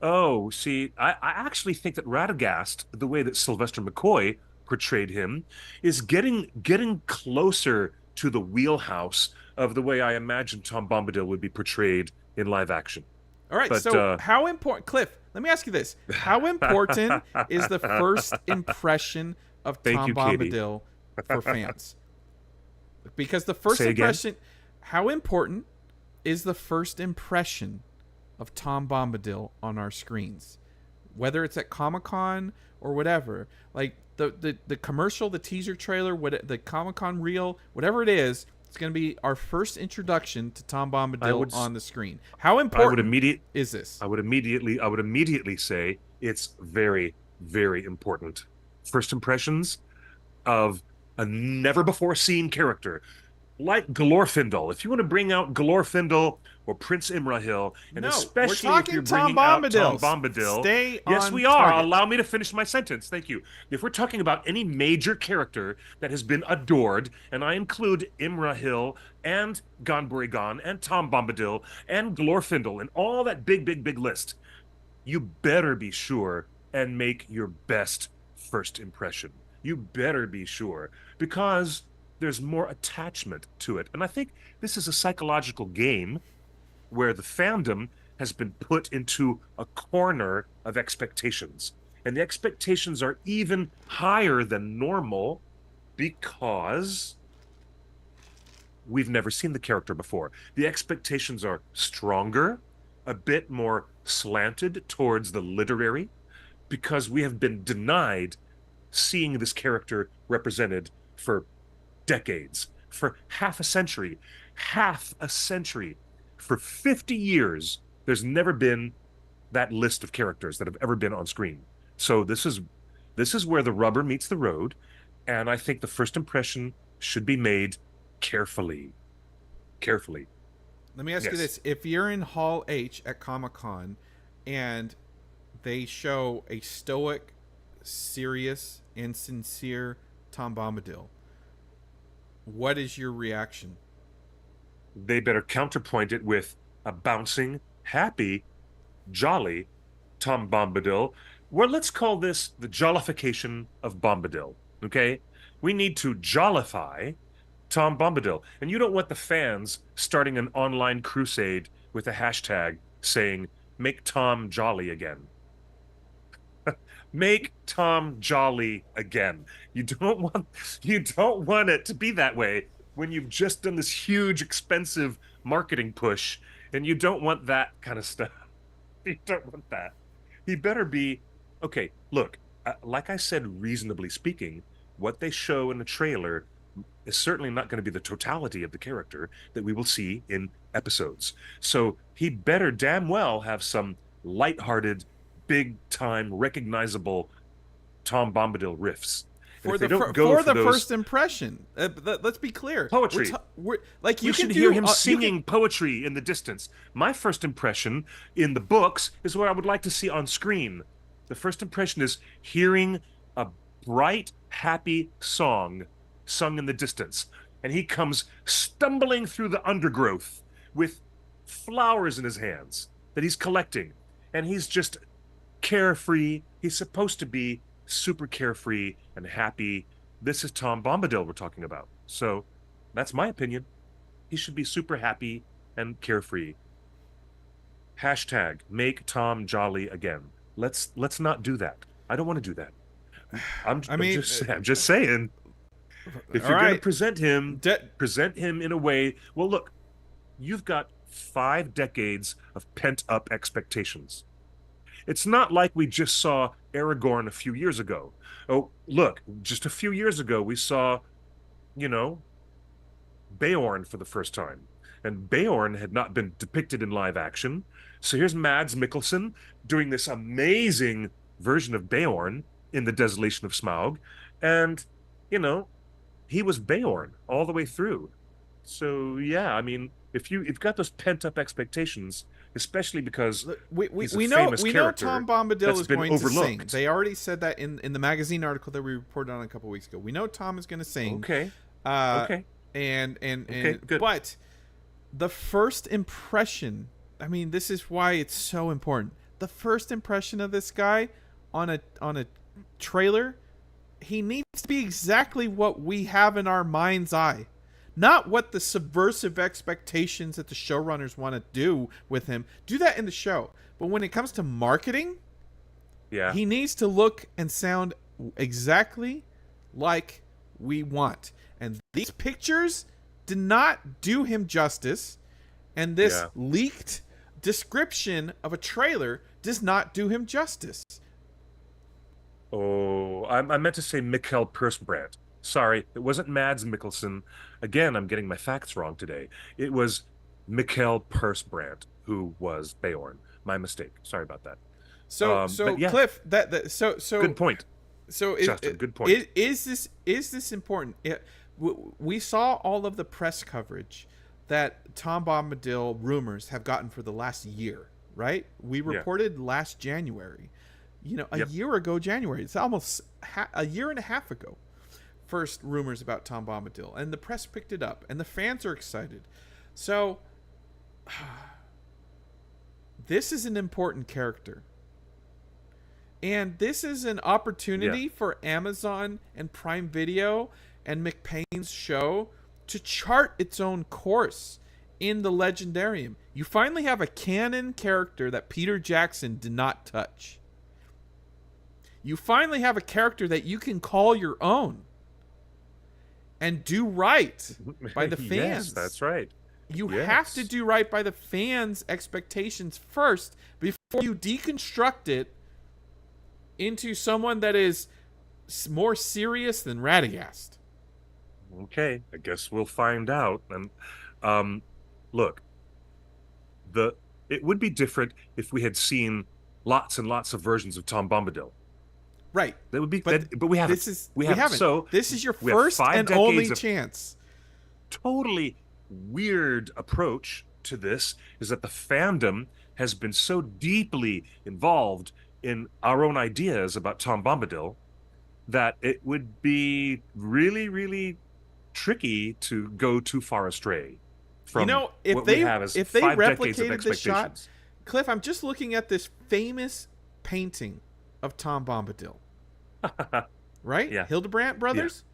[SPEAKER 2] Oh, see, I actually think that Radagast, the way that Sylvester McCoy portrayed him, is getting closer to the wheelhouse of the way I imagine Tom Bombadil would be portrayed in live action.
[SPEAKER 1] All right, so how important, Cliff, let me ask you this. How important is the first impression of Tom Bombadil for fans? Because the first impression, how important is the first impression of Tom Bombadil on our screens? Whether it's at Comic-Con or whatever. Like the commercial, the teaser trailer, the Comic-Con reel, whatever it is, it's going to be our first introduction to Tom Bombadil on the screen. How important is this?
[SPEAKER 2] I would immediately say it's very, very important. First impressions of a never before seen character like Glorfindel. If you want to bring out Glorfindel or Prince Imrahil, and especially if you're bringing out Tom Bombadil, yes, we are. Allow me to finish my sentence. Thank you. If we're talking about any major character that has been adored, and I include Imrahil and Gonburigan and Tom Bombadil and Glorfindel and all that big, big, big list, you better be sure and make your best first impression. You better be sure, because there's more attachment to it. And I think this is a psychological game where the fandom has been put into a corner of expectations. And the expectations are even higher than normal because we've never seen the character before. The expectations are stronger, a bit more slanted towards the literary, because we have been denied seeing this character represented for decades, for half a century, for 50 years. There's never been that list of characters that have ever been on screen. So this is where the rubber meets the road, and I think the first impression should be made carefully.
[SPEAKER 1] Let me ask you this. If you're in Hall H at Comic-Con and they show a stoic, serious, and sincere Tom Bombadil, what is your reaction?
[SPEAKER 2] They better counterpoint it with a bouncing, happy, jolly Tom Bombadil. Well, let's call this the jollification of Bombadil. Okay, we need to jollify Tom Bombadil, and you don't want the fans starting an online crusade with a hashtag saying "Make Tom Jolly again." Make Tom jolly again. You don't want it to be that way when you've just done this huge, expensive marketing push, and you don't want that kind of stuff. You don't want that. He better be okay. Look, like I said, reasonably speaking, what they show in the trailer is certainly not going to be the totality of the character that we will see in episodes. So he better damn well have some lighthearted, big time, recognizable Tom Bombadil riffs. And
[SPEAKER 1] For
[SPEAKER 2] if they
[SPEAKER 1] the
[SPEAKER 2] don't go
[SPEAKER 1] for
[SPEAKER 2] for
[SPEAKER 1] the
[SPEAKER 2] those
[SPEAKER 1] first impression, let's be clear.
[SPEAKER 2] poetry,
[SPEAKER 1] Like,
[SPEAKER 2] we
[SPEAKER 1] you can
[SPEAKER 2] should
[SPEAKER 1] do
[SPEAKER 2] hear him
[SPEAKER 1] you
[SPEAKER 2] singing poetry in the distance. My first impression in the books is what I would like to see on screen. The first impression is hearing a bright, happy song sung in the distance. And he comes stumbling through the undergrowth with flowers in his hands that he's collecting. And he's just carefree. He's supposed to be super carefree and happy. This is Tom Bombadil we're talking about. So that's my opinion. He should be super happy and carefree. Hashtag make Tom jolly again. Let's not do that. I don't want to do that. I'm just saying. If you're going to present him in a way. Well, look, you've got 5 decades of pent up expectations. It's not like we just saw Aragorn a few years ago. Oh, look, just a few years ago we saw, you know, Beorn for the first time. And Beorn had not been depicted in live action. So here's Mads Mikkelsen doing this amazing version of Beorn in The Desolation of Smaug. And, you know, he was Beorn all the way through. So, yeah, I mean, if you've got those pent-up expectations, especially because
[SPEAKER 1] we know Tom Bombadil is going to sing. They already said that in the magazine article that we reported on a couple weeks ago. We know Tom is going to sing.
[SPEAKER 2] Okay.
[SPEAKER 1] Okay. Good. But the first impression, I mean, this is why it's so important. The first impression of this guy on a trailer, he needs to be exactly what we have in our mind's eye. Not what the subversive expectations that the showrunners want to do with him. Do that in the show. But when it comes to marketing, he needs to look and sound exactly like we want. And these pictures did not do him justice. And this leaked description of a trailer does not do him justice.
[SPEAKER 2] Oh, I meant to say Mikkel Persbrandt. Sorry, it wasn't Mads Mikkelsen. Again, I'm getting my facts wrong today. It was Mikkel Persbrandt who was Beorn. My mistake. Sorry about that.
[SPEAKER 1] So Cliff, so
[SPEAKER 2] good point.
[SPEAKER 1] So
[SPEAKER 2] Justin, good point.
[SPEAKER 1] Is this important? We saw all of the press coverage that Tom Bombadil rumors have gotten for the last year, right? We reported last January. You know, a year ago January. It's almost a year and a half ago. First rumors about Tom Bombadil, and the press picked it up, and the fans are excited. So this is an important character, and this is an opportunity for Amazon and Prime Video and McPain's show to chart its own course in the Legendarium. You finally have a canon character that Peter Jackson did not touch. You finally have a character that you can call your own and do right by the fans.
[SPEAKER 2] Yes, that's right.
[SPEAKER 1] You have to do right by the fans' expectations first before you deconstruct it into someone that is more serious than Radagast.
[SPEAKER 2] Okay, I guess we'll find out. And look, it would be different if we had seen lots and lots of versions of Tom Bombadil.
[SPEAKER 1] Right.
[SPEAKER 2] That would be, but we haven't. We haven't. So
[SPEAKER 1] this is your first and only chance.
[SPEAKER 2] Totally weird approach to this is that the fandom has been so deeply involved in our own ideas about Tom Bombadil that it would be really, really tricky to go too far astray from
[SPEAKER 1] if
[SPEAKER 2] what
[SPEAKER 1] they
[SPEAKER 2] we have as
[SPEAKER 1] if they
[SPEAKER 2] 5 decades of
[SPEAKER 1] replicated this shot, Cliff, I'm just looking at this famous painting of Tom Bombadil, right?
[SPEAKER 2] Yeah.
[SPEAKER 1] Hildebrandt
[SPEAKER 2] Yeah.
[SPEAKER 1] brothers,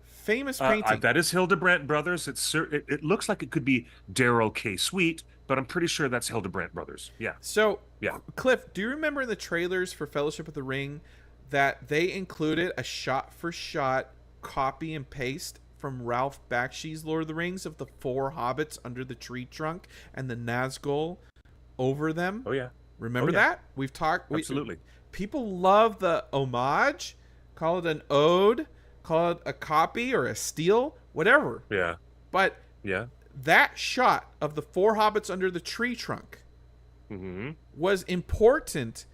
[SPEAKER 1] famous painting.
[SPEAKER 2] That is Hildebrandt Brothers. It looks like it could be Darrell K. Sweet, but I'm pretty sure that's Hildebrandt Brothers. Yeah,
[SPEAKER 1] So,
[SPEAKER 2] yeah.
[SPEAKER 1] Cliff, do you remember in the trailers for Fellowship of the Ring that they included a shot-for-shot copy and paste from Ralph Bakshi's Lord of the Rings of the four hobbits under the tree trunk and the Nazgul over them?
[SPEAKER 2] Oh yeah.
[SPEAKER 1] Remember
[SPEAKER 2] Oh, yeah.
[SPEAKER 1] that? We've talked.
[SPEAKER 2] Absolutely.
[SPEAKER 1] People love the homage. Call it an ode. Call it a copy or a steal. Whatever.
[SPEAKER 2] Yeah.
[SPEAKER 1] But
[SPEAKER 2] Yeah.
[SPEAKER 1] that shot of the four hobbits under the tree trunk
[SPEAKER 2] Mm-hmm.
[SPEAKER 1] was important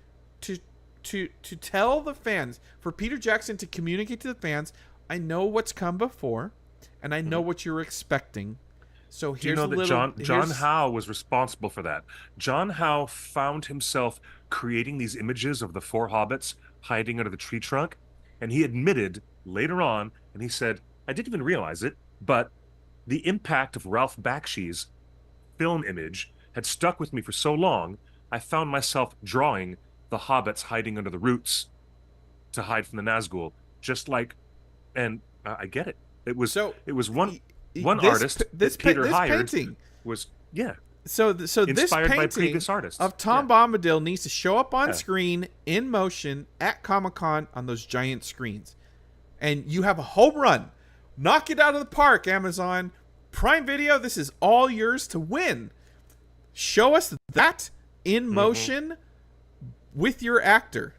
[SPEAKER 1] to to tell the fans, for Peter Jackson to communicate to the fans, I know what's come before, and I know what you're expecting. So
[SPEAKER 2] Do you
[SPEAKER 1] here's
[SPEAKER 2] know
[SPEAKER 1] a
[SPEAKER 2] that
[SPEAKER 1] little.
[SPEAKER 2] John Howe was responsible for that? John Howe found himself creating these images of the four hobbits hiding under the tree trunk, and he admitted later on, and he said, I didn't even realize it, but the impact of Ralph Bakshi's film image had stuck with me for so long, I found myself drawing the hobbits hiding under the roots to hide from the Nazgul, just like, and I get it. It was
[SPEAKER 1] So
[SPEAKER 2] it was one
[SPEAKER 1] this,
[SPEAKER 2] artist
[SPEAKER 1] this,
[SPEAKER 2] that Peter
[SPEAKER 1] this
[SPEAKER 2] hired
[SPEAKER 1] painting.
[SPEAKER 2] was yeah
[SPEAKER 1] So this
[SPEAKER 2] inspired by
[SPEAKER 1] painting
[SPEAKER 2] previous artists
[SPEAKER 1] of Tom Bombadil needs to show up on
[SPEAKER 2] Yeah.
[SPEAKER 1] screen in motion at Comic-Con on those giant screens. And you have a home run. Knock it out of the park, Amazon. Prime Video, this is all yours to win. Show us that in motion with your actor.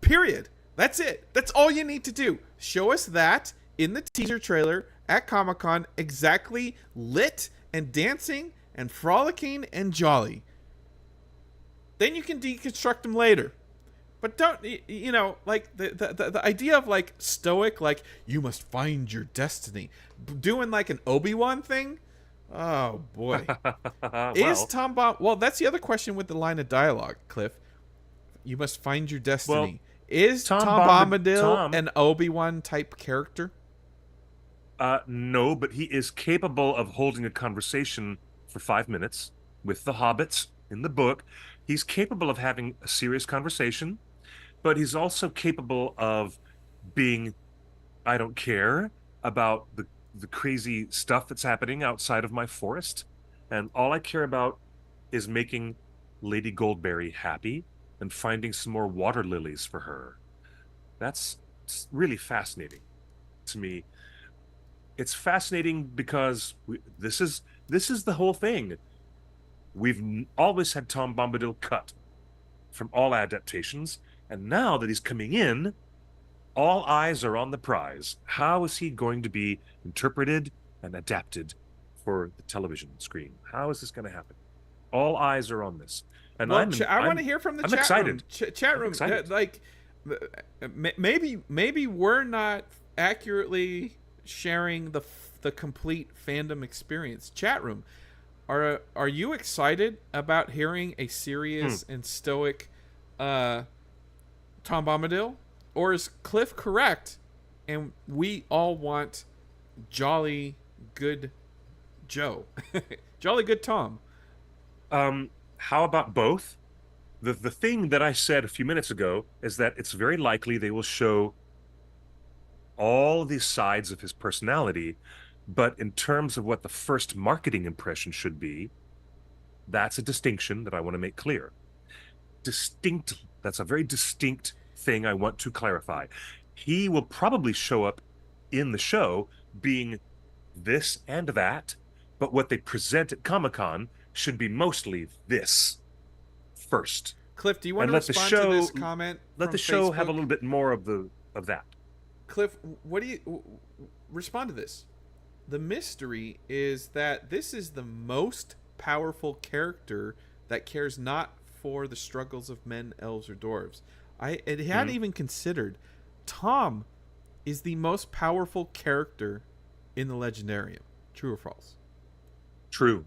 [SPEAKER 1] Period. That's it. That's all you need to do. Show us that in the teaser trailer at Comic-Con, exactly lit and dancing and frolicking and jolly. Then you can deconstruct them later. But don't, you know, like the idea of like stoic, like you must find your destiny, doing like an Obi-Wan thing. Oh boy. Is Tom Well, that's the other question with the line of dialogue, Cliff. You must find your destiny. Is Tom Bombadil an Obi-Wan type character?
[SPEAKER 2] No, but he is capable of holding a conversation for 5 minutes with the hobbits in the book. He's capable of having a serious conversation, but he's also capable of being, I don't care about the crazy stuff that's happening outside of my forest, and all I care about is making Lady Goldberry happy and finding some more water lilies for her. That's really fascinating to me. It's fascinating because this is the whole thing. We've always had Tom Bombadil cut from all adaptations, and now that he's coming in, all eyes are on the prize. How is he going to be interpreted and adapted for the television screen? How is this going to happen? All eyes are on this. And
[SPEAKER 1] well, I want to hear from the chat
[SPEAKER 2] excited.
[SPEAKER 1] room. Chat room, like maybe we're not accurately sharing the complete fandom experience. Chat room, are you excited about hearing a serious and stoic Tom Bombadil, or is Cliff correct and we all want jolly good Joe, jolly good Tom?
[SPEAKER 2] How about both? The thing that I said a few minutes ago is that it's very likely they will show all these sides of his personality, but in terms of what the first marketing impression should be, that's a distinction that I want to make clear. That's a very distinct thing I want to clarify. He will probably show up in the show being this and that, but what they present at Comic-Con should be mostly this first.
[SPEAKER 1] Cliff, do you want to respond to this comment?
[SPEAKER 2] Let the show have a little bit more of that.
[SPEAKER 1] Cliff, what do you respond to this? The mystery is that this is the most powerful character that cares not for the struggles of men, elves, or dwarves. I hadn't even considered Tom is the most powerful character in the Legendarium. True or false?
[SPEAKER 2] True.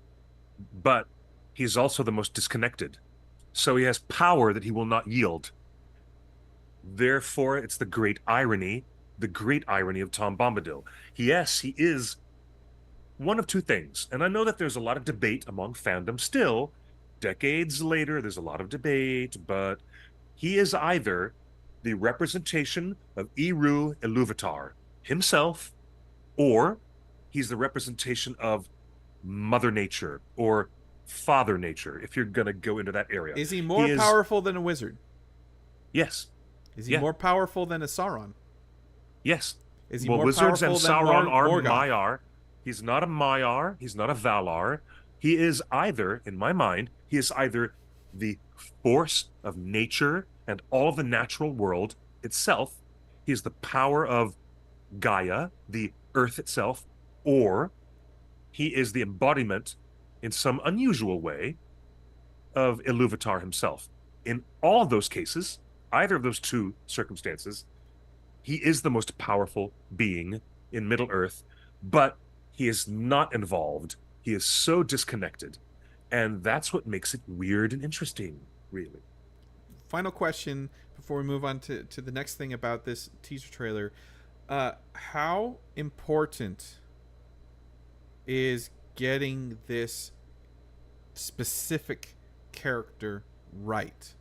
[SPEAKER 2] But he's also the most disconnected. So he has power that he will not yield. Therefore, it's the great irony of Tom Bombadil. Yes, he is one of two things. And I know that there's a lot of debate among fandom still decades later, there's a lot of debate, but he is either the representation of Eru Iluvatar himself, or he's the representation of Mother Nature or Father Nature, if you're going to go into that area.
[SPEAKER 1] Is he more
[SPEAKER 2] He is,
[SPEAKER 1] powerful than a wizard?
[SPEAKER 2] yes,
[SPEAKER 1] Is he
[SPEAKER 2] yeah,
[SPEAKER 1] more powerful than a Sauron?
[SPEAKER 2] yes.
[SPEAKER 1] Is he
[SPEAKER 2] Well,
[SPEAKER 1] more
[SPEAKER 2] wizards and
[SPEAKER 1] powerful than
[SPEAKER 2] Sauron are
[SPEAKER 1] Morgoth?
[SPEAKER 2] Maiar. He's not a Maiar. He's not a Valar. He is either, in my mind, he is either the force of nature and all of the natural world itself. He is the power of Gaia, the earth itself, or he is the embodiment, in some unusual way, of Iluvatar himself. In all of those cases, either of those two circumstances, he is the most powerful being in Middle Earth, but he is not involved. He is so disconnected. And that's what makes it weird and interesting, really.
[SPEAKER 1] Final question before we move on to the next thing about this teaser trailer. How important is getting this specific character right?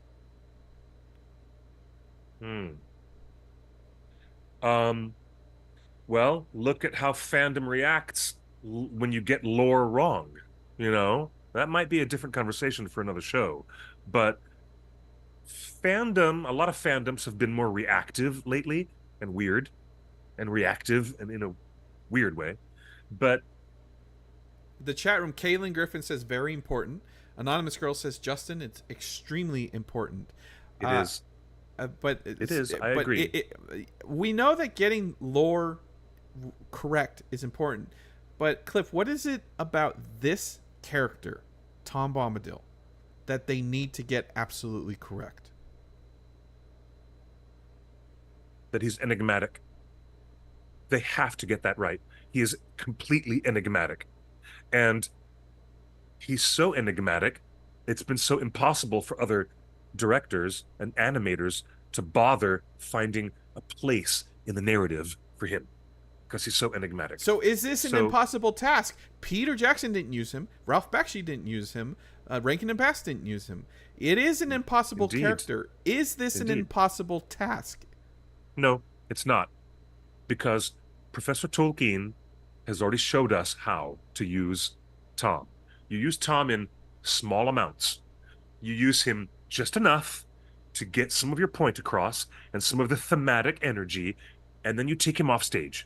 [SPEAKER 2] Um, well, look at how fandom reacts when you get lore wrong. You know, that might be a different conversation for another show. But a lot of fandoms have been more reactive lately and weird and reactive and in a weird way. But
[SPEAKER 1] The chat room, Kaylin Griffin says very important. Anonymous Girl says, Justin, it's extremely important.
[SPEAKER 2] it is.
[SPEAKER 1] But
[SPEAKER 2] It is. I agree.
[SPEAKER 1] We know that getting lore correct is important. But Cliff, what is it about this character, Tom Bombadil, that they need to get absolutely correct?
[SPEAKER 2] That he's enigmatic. They have to get that right. He is completely enigmatic. And he's so enigmatic, it's been so impossible for other directors and animators to bother finding a place in the narrative for him because he's so enigmatic.
[SPEAKER 1] So is this an impossible task? Peter Jackson didn't use him. Ralph Bakshi didn't use him. Rankin and Bass didn't use him. It is an impossible character. Is this an impossible task?
[SPEAKER 2] No, it's not. Because Professor Tolkien has already showed us how to use Tom. You use Tom in small amounts. You use him just enough to get some of your point across and some of the thematic energy, and then you take him off stage.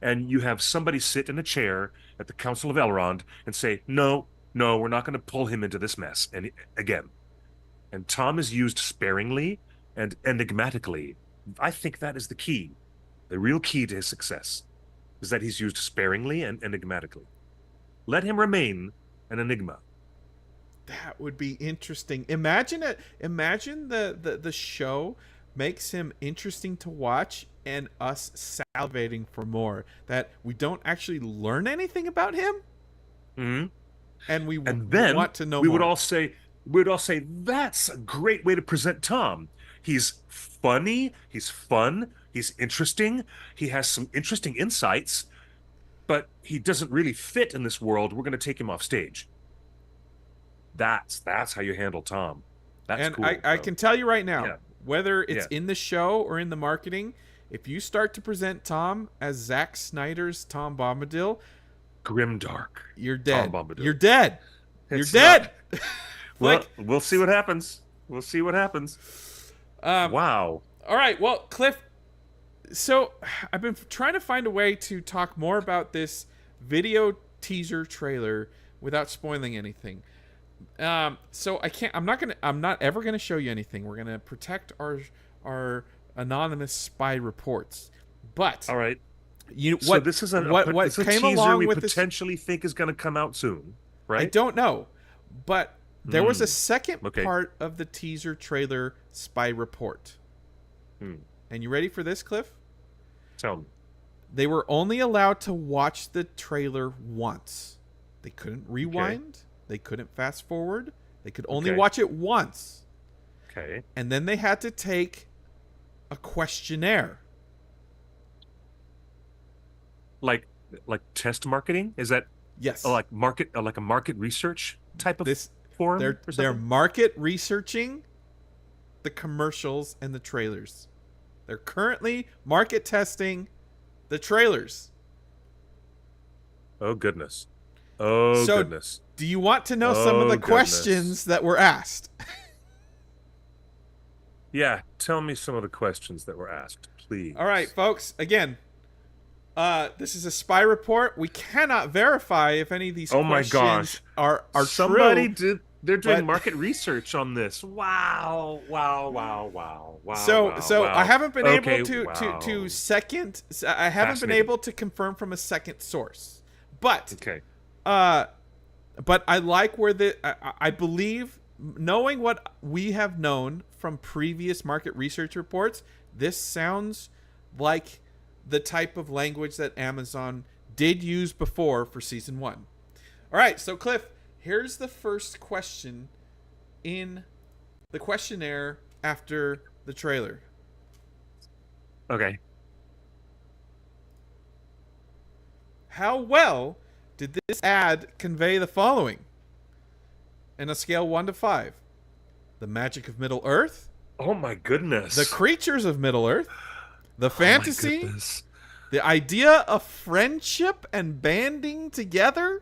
[SPEAKER 2] And you have somebody sit in a chair at the Council of Elrond and say, no, we're not going to pull him into this mess. And again, and Tom is used sparingly and enigmatically. I think that is the key. The real key to his success is that he's used sparingly and enigmatically. Let him remain an enigma.
[SPEAKER 1] That would be interesting. Imagine it. Imagine the show makes him interesting to watch and us salivating for more. That we don't actually learn anything about him, and then want to know.
[SPEAKER 2] We
[SPEAKER 1] more.
[SPEAKER 2] would all say that's a great way to present Tom. He's funny. He's fun. He's interesting. He has some interesting insights, but he doesn't really fit in this world. We're going to take him off stage. That's how you handle Tom. That's cool.
[SPEAKER 1] I can tell you right now, whether it's in the show or in the marketing, if you start to present Tom as Zack Snyder's Tom Bombadil,
[SPEAKER 2] grimdark,
[SPEAKER 1] you're dead.
[SPEAKER 2] Tom Bombadil.
[SPEAKER 1] You're dead.
[SPEAKER 2] You're
[SPEAKER 1] dead.
[SPEAKER 2] Well, we'll see what happens. We'll see what happens. Wow.
[SPEAKER 1] All right. Well, Cliff, so I've been trying to find a way to talk more about this video teaser trailer without spoiling anything. So I can't. I'm not ever gonna show you anything. We're gonna protect our anonymous spy reports. But
[SPEAKER 2] all right.
[SPEAKER 1] So
[SPEAKER 2] this is
[SPEAKER 1] what
[SPEAKER 2] came
[SPEAKER 1] teaser
[SPEAKER 2] along
[SPEAKER 1] we
[SPEAKER 2] with potentially think is going to come out soon, right?
[SPEAKER 1] I don't know, but there was a second part of the teaser trailer spy report. And you ready for this, Cliff?
[SPEAKER 2] Tell me.
[SPEAKER 1] They were only allowed to watch the trailer once. They couldn't rewind. They couldn't fast forward. They could only watch it once.
[SPEAKER 2] Okay.
[SPEAKER 1] And then they had to take a questionnaire.
[SPEAKER 2] Like test marketing? Is that
[SPEAKER 1] yes?
[SPEAKER 2] Like a market research type of form or
[SPEAKER 1] They're
[SPEAKER 2] something?
[SPEAKER 1] market researching the commercials and the trailers. They're currently market testing the trailers.
[SPEAKER 2] Oh goodness. Oh
[SPEAKER 1] So,
[SPEAKER 2] goodness.
[SPEAKER 1] do you want to know some of
[SPEAKER 2] Oh
[SPEAKER 1] the
[SPEAKER 2] goodness.
[SPEAKER 1] questions that were asked?
[SPEAKER 2] Yeah, tell me some of the questions that were asked,
[SPEAKER 1] All right,
[SPEAKER 2] please.
[SPEAKER 1] folks. Again, this is a spy report. We cannot verify if any of these
[SPEAKER 2] Oh my
[SPEAKER 1] questions
[SPEAKER 2] gosh.
[SPEAKER 1] are
[SPEAKER 2] Somebody
[SPEAKER 1] true,
[SPEAKER 2] did they're doing
[SPEAKER 1] but
[SPEAKER 2] market research on this. Wow. Wow, wow, wow. Wow,
[SPEAKER 1] so
[SPEAKER 2] wow,
[SPEAKER 1] so I
[SPEAKER 2] wow.
[SPEAKER 1] haven't been able
[SPEAKER 2] Okay,
[SPEAKER 1] to
[SPEAKER 2] wow.
[SPEAKER 1] second. I haven't been
[SPEAKER 2] Fascinating.
[SPEAKER 1] able to confirm from a second source, but
[SPEAKER 2] Okay.
[SPEAKER 1] uh, but I like where I believe, knowing what we have known from previous market research reports, this sounds like the type of language that Amazon did use before for season 1. All right, so Cliff, here's the first question in the questionnaire after the trailer.
[SPEAKER 2] Okay.
[SPEAKER 1] How well did this ad convey the following? In a scale 1 to 5. The magic of Middle Earth,
[SPEAKER 2] Oh my
[SPEAKER 1] the
[SPEAKER 2] goodness.
[SPEAKER 1] creatures of Middle Earth, the
[SPEAKER 2] Oh my
[SPEAKER 1] fantasy,
[SPEAKER 2] goodness.
[SPEAKER 1] the idea of friendship and banding together,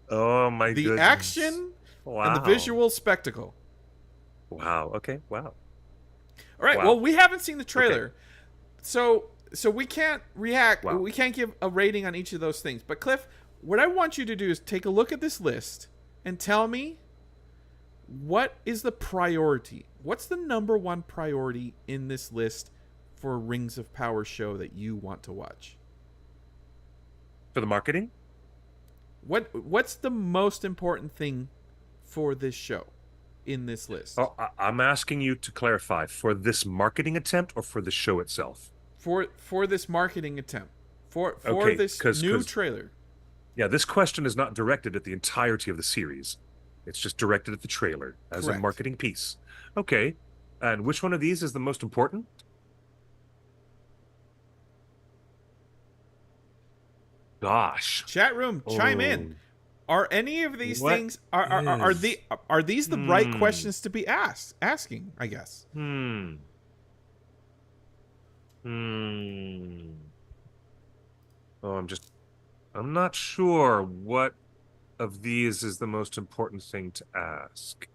[SPEAKER 2] Oh my
[SPEAKER 1] the
[SPEAKER 2] goodness.
[SPEAKER 1] action, and the
[SPEAKER 2] Wow.
[SPEAKER 1] visual spectacle.
[SPEAKER 2] Wow. Okay. Wow.
[SPEAKER 1] All right, well,
[SPEAKER 2] Wow.
[SPEAKER 1] we haven't seen the
[SPEAKER 2] Okay.
[SPEAKER 1] trailer. So we can't react.
[SPEAKER 2] Wow.
[SPEAKER 1] We can't give a rating on each of those things. But Cliff, what I want you to do is take a look at this list and tell me, what is the priority? What's the number one priority in this list for a Rings of Power show that you want to watch?
[SPEAKER 2] For the marketing?
[SPEAKER 1] What's the most important thing for this show in this list?
[SPEAKER 2] Oh, I'm asking you to clarify for this marketing attempt or for the show itself.
[SPEAKER 1] For this marketing attempt. For
[SPEAKER 2] Okay,
[SPEAKER 1] this new trailer.
[SPEAKER 2] yeah, this question is not directed at the entirety of the series. It's just directed at the trailer as a
[SPEAKER 1] Correct.
[SPEAKER 2] marketing piece. Okay, and which one of these is the most important? Gosh.
[SPEAKER 1] Chat room, chime in.
[SPEAKER 2] Oh,
[SPEAKER 1] Are any of these
[SPEAKER 2] what
[SPEAKER 1] things
[SPEAKER 2] is?
[SPEAKER 1] are these the right
[SPEAKER 2] Hmm.
[SPEAKER 1] questions to be asking, I guess.
[SPEAKER 2] Hmm. Hmm. Oh, I'm not sure what of these is the most important thing to ask.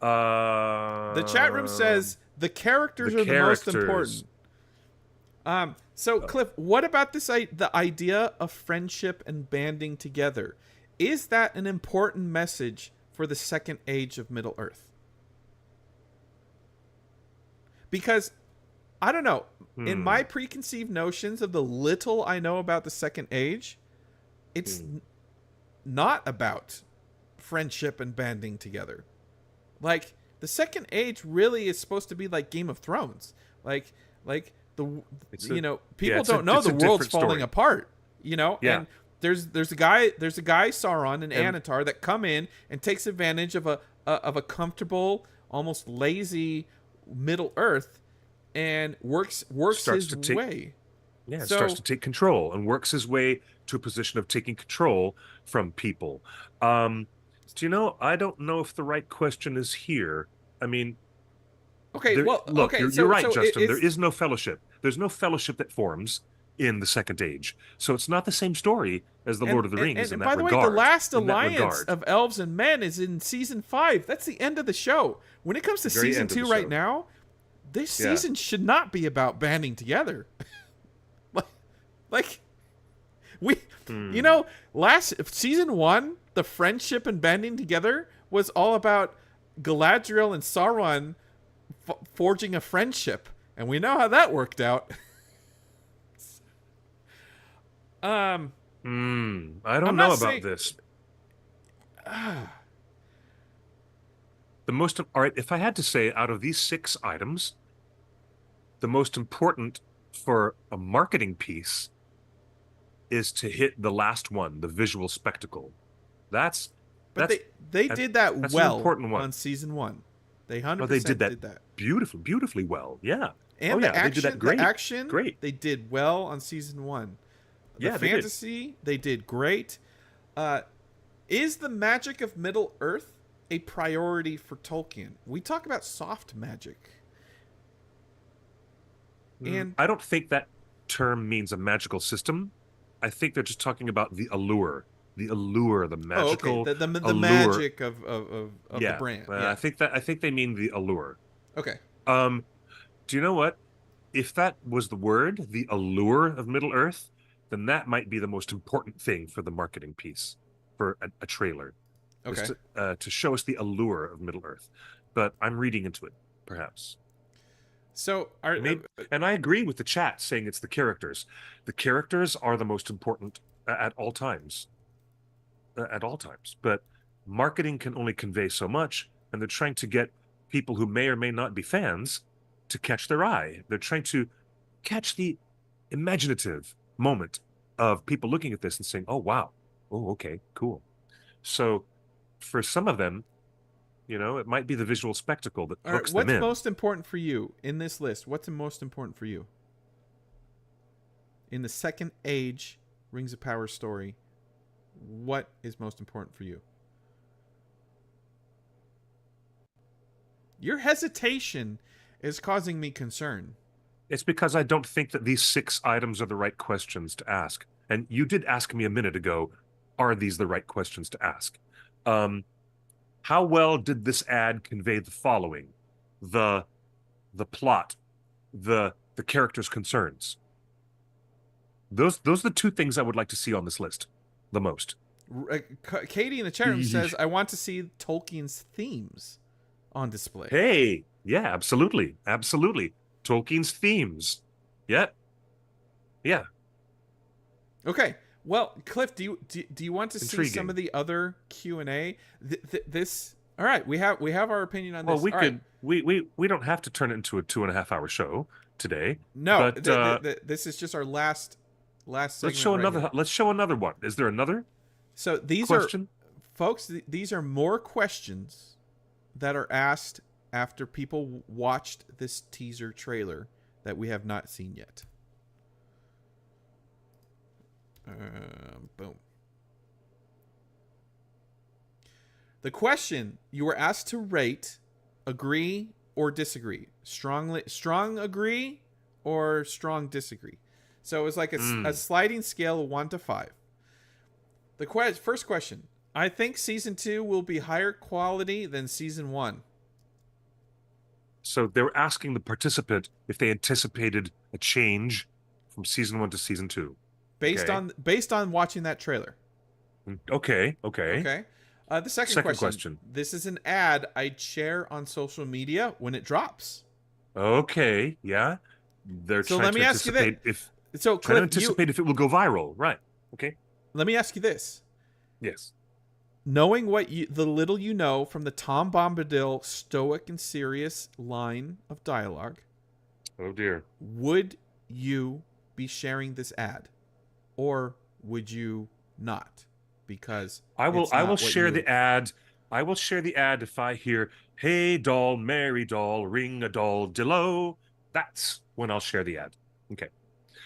[SPEAKER 1] The chat room
[SPEAKER 2] Um,
[SPEAKER 1] says the
[SPEAKER 2] the
[SPEAKER 1] characters are the most
[SPEAKER 2] characters.
[SPEAKER 1] important. So
[SPEAKER 2] Uh,
[SPEAKER 1] Cliff, what about the idea of friendship and banding together? Is that an important message for the second age of Middle Earth? Because I don't know, in my
[SPEAKER 2] hmm.
[SPEAKER 1] preconceived notions of the little I know about the second age, it's
[SPEAKER 2] Hmm.
[SPEAKER 1] not about friendship and banding together. Like, the second age really is supposed to be like Game of Thrones. Like the
[SPEAKER 2] It's
[SPEAKER 1] you
[SPEAKER 2] a
[SPEAKER 1] know,
[SPEAKER 2] yeah.
[SPEAKER 1] people don't know
[SPEAKER 2] It's
[SPEAKER 1] the
[SPEAKER 2] a
[SPEAKER 1] world's
[SPEAKER 2] different
[SPEAKER 1] falling
[SPEAKER 2] story.
[SPEAKER 1] apart. You know,
[SPEAKER 2] Yeah,
[SPEAKER 1] and there's a guy Sauron and
[SPEAKER 2] and
[SPEAKER 1] Anatar that come in and takes advantage of a comfortable, almost lazy Middle Earth and works
[SPEAKER 2] starts
[SPEAKER 1] his
[SPEAKER 2] to take
[SPEAKER 1] way.
[SPEAKER 2] yeah, starts
[SPEAKER 1] So
[SPEAKER 2] to take control and works his way to a position of taking control from people. Um, do you know? I don't know if the right question is here. I mean,
[SPEAKER 1] okay, well,
[SPEAKER 2] look,
[SPEAKER 1] okay,
[SPEAKER 2] you're right,
[SPEAKER 1] so it
[SPEAKER 2] Justin. There
[SPEAKER 1] is.
[SPEAKER 2] is no fellowship. There's no fellowship that forms in the second age. So it's not the same story as the Lord of the Rings in
[SPEAKER 1] And
[SPEAKER 2] that
[SPEAKER 1] by the way, the
[SPEAKER 2] regard.
[SPEAKER 1] last
[SPEAKER 2] In that
[SPEAKER 1] alliance
[SPEAKER 2] regard,
[SPEAKER 1] of elves and men is in season 5. That's the end of the show. When it comes to
[SPEAKER 2] very
[SPEAKER 1] season
[SPEAKER 2] end of the
[SPEAKER 1] 2 right
[SPEAKER 2] show.
[SPEAKER 1] now, this
[SPEAKER 2] Yeah.
[SPEAKER 1] season should not be about banding together. like, like we,
[SPEAKER 2] Hmm.
[SPEAKER 1] last season 1, the friendship and banding together was all about Galadriel and Sauron forging a friendship, and we know how that worked out. um,
[SPEAKER 2] Hmm. I don't
[SPEAKER 1] I'm
[SPEAKER 2] know
[SPEAKER 1] not
[SPEAKER 2] about
[SPEAKER 1] saying.
[SPEAKER 2] this. The most, all right, if I had to say out of these 6 items, the most important for a marketing piece is to hit the last one, the visual spectacle. That's
[SPEAKER 1] But
[SPEAKER 2] that's
[SPEAKER 1] they
[SPEAKER 2] that,
[SPEAKER 1] did that
[SPEAKER 2] that's an
[SPEAKER 1] well
[SPEAKER 2] important one.
[SPEAKER 1] on season 1. They
[SPEAKER 2] Oh, they did
[SPEAKER 1] 100%
[SPEAKER 2] that
[SPEAKER 1] did that.
[SPEAKER 2] beautifully well. Yeah. Oh
[SPEAKER 1] And
[SPEAKER 2] yeah, they did that
[SPEAKER 1] the
[SPEAKER 2] great.
[SPEAKER 1] action,
[SPEAKER 2] Great.
[SPEAKER 1] they did well on season 1. The
[SPEAKER 2] Yeah, they did.
[SPEAKER 1] fantasy, they did great. Uh, is the magic of Middle Earth a priority for Tolkien. We talk about soft magic. And
[SPEAKER 2] I don't think that term means a magical system. I think they're just talking about the allure, the
[SPEAKER 1] oh, okay,
[SPEAKER 2] magical
[SPEAKER 1] the
[SPEAKER 2] allure.
[SPEAKER 1] magic of the
[SPEAKER 2] Yeah,
[SPEAKER 1] brand.
[SPEAKER 2] I
[SPEAKER 1] Yeah.
[SPEAKER 2] think that I think they mean the allure.
[SPEAKER 1] Okay.
[SPEAKER 2] Um, do you know what? If that was the word, the allure of Middle Earth, then that might be the most important thing for the marketing piece for a trailer, is
[SPEAKER 1] Okay.
[SPEAKER 2] to show us the allure of Middle Earth. But I'm reading into it, perhaps.
[SPEAKER 1] So are
[SPEAKER 2] Maybe, and I agree with the chat saying it's the characters. The characters are the most important at all times. At all times. But marketing can only convey so much, and they're trying to get people who may or may not be fans to catch their eye. They're trying to catch the imaginative moment of people looking at this and saying, "Oh, wow. Oh, okay, cool." So for some of them, it might be the visual spectacle that
[SPEAKER 1] all right,
[SPEAKER 2] hooks them
[SPEAKER 1] what's
[SPEAKER 2] in.
[SPEAKER 1] most important for you in this list? What's the most important for you? In the second age Rings of Power story, what is most important for you? Your hesitation is causing me concern.
[SPEAKER 2] It's because I don't think that these 6 items are the right questions to ask. And you did ask me a minute ago, are these the right questions to ask? How well did this ad convey the following? The plot, the character's concerns. Those are the 2 things I would like to see on this list the most.
[SPEAKER 1] Katie in the chat room says, I want to see Tolkien's themes on display.
[SPEAKER 2] Hey, yeah, absolutely. Absolutely. Tolkien's themes. Yeah. Yeah.
[SPEAKER 1] Okay. Well, Cliff, do you want to see
[SPEAKER 2] Intriguing.
[SPEAKER 1] some of the other Q&A? This all right, we have our opinion on
[SPEAKER 2] Well,
[SPEAKER 1] this.
[SPEAKER 2] we
[SPEAKER 1] All
[SPEAKER 2] could
[SPEAKER 1] right.
[SPEAKER 2] we don't have to turn it into a 2.5 hour show today.
[SPEAKER 1] No,
[SPEAKER 2] But
[SPEAKER 1] this is just our last segment.
[SPEAKER 2] let's show another one. Is there another
[SPEAKER 1] So these
[SPEAKER 2] question?
[SPEAKER 1] folks, these are more questions that are asked after people watched this teaser trailer that we have not seen yet. Boom. The question, you were asked to rate agree or disagree. Strong agree or strong disagree. So it was like a sliding scale of 1 to 5. The first question, I think season 2 will be higher quality than season 1.
[SPEAKER 2] So they were asking the participant if they anticipated a change from season 1 to season 2.
[SPEAKER 1] Based on watching that trailer.
[SPEAKER 2] Okay.
[SPEAKER 1] The second question. This is an ad I'd share on social media when it drops.
[SPEAKER 2] Okay, yeah. They're
[SPEAKER 1] So
[SPEAKER 2] trying
[SPEAKER 1] let me
[SPEAKER 2] to
[SPEAKER 1] ask you
[SPEAKER 2] anticipate
[SPEAKER 1] this.
[SPEAKER 2] if it will go viral. Right. Okay.
[SPEAKER 1] Let me ask you this.
[SPEAKER 2] Yes.
[SPEAKER 1] Knowing the little you know from the Tom Bombadil stoic and serious line of dialogue.
[SPEAKER 2] Oh dear.
[SPEAKER 1] Would you be sharing this ad? Or would you not? Because
[SPEAKER 2] I will share the ad. I will share the ad if I hear, "Hey doll, Mary doll, ring a doll dillo." That's when I'll share the ad. Okay.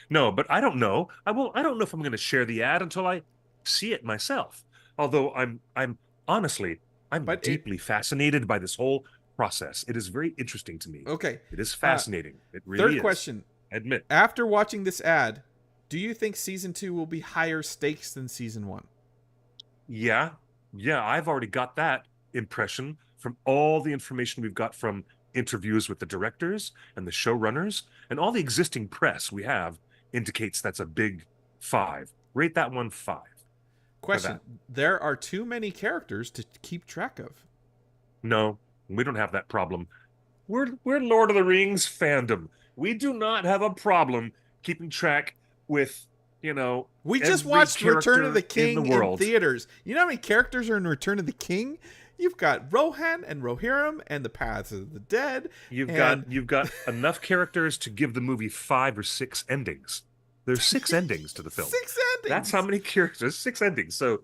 [SPEAKER 2] No, but I don't know. I don't know if I'm going to share the ad until I see it myself. Although I'm honestly, I'm deeply fascinated by this whole process. It is very interesting to me.
[SPEAKER 1] Okay.
[SPEAKER 2] It is fascinating. It really is.
[SPEAKER 1] Third question.
[SPEAKER 2] Admit.
[SPEAKER 1] After watching this ad, do you think season 2 will be higher stakes than season 1?
[SPEAKER 2] Yeah. I've already got that impression from all the information we've got from interviews with the directors and the showrunners, and all the existing press we have indicates that's a big 5. Rate that one 5.
[SPEAKER 1] Question. There are too many characters to keep track of.
[SPEAKER 2] No, we don't have that problem. We're Lord of the Rings fandom. We do not have a problem keeping track with,
[SPEAKER 1] we just watched Return of the King in theaters. You know how many characters are in Return of the King? You've got Rohan and Rohirrim and the Paths of the Dead.
[SPEAKER 2] You've got enough characters to give the movie 5 or 6 endings. There's 6 endings to the film.
[SPEAKER 1] 6 endings.
[SPEAKER 2] That's how many characters. 6 endings. So,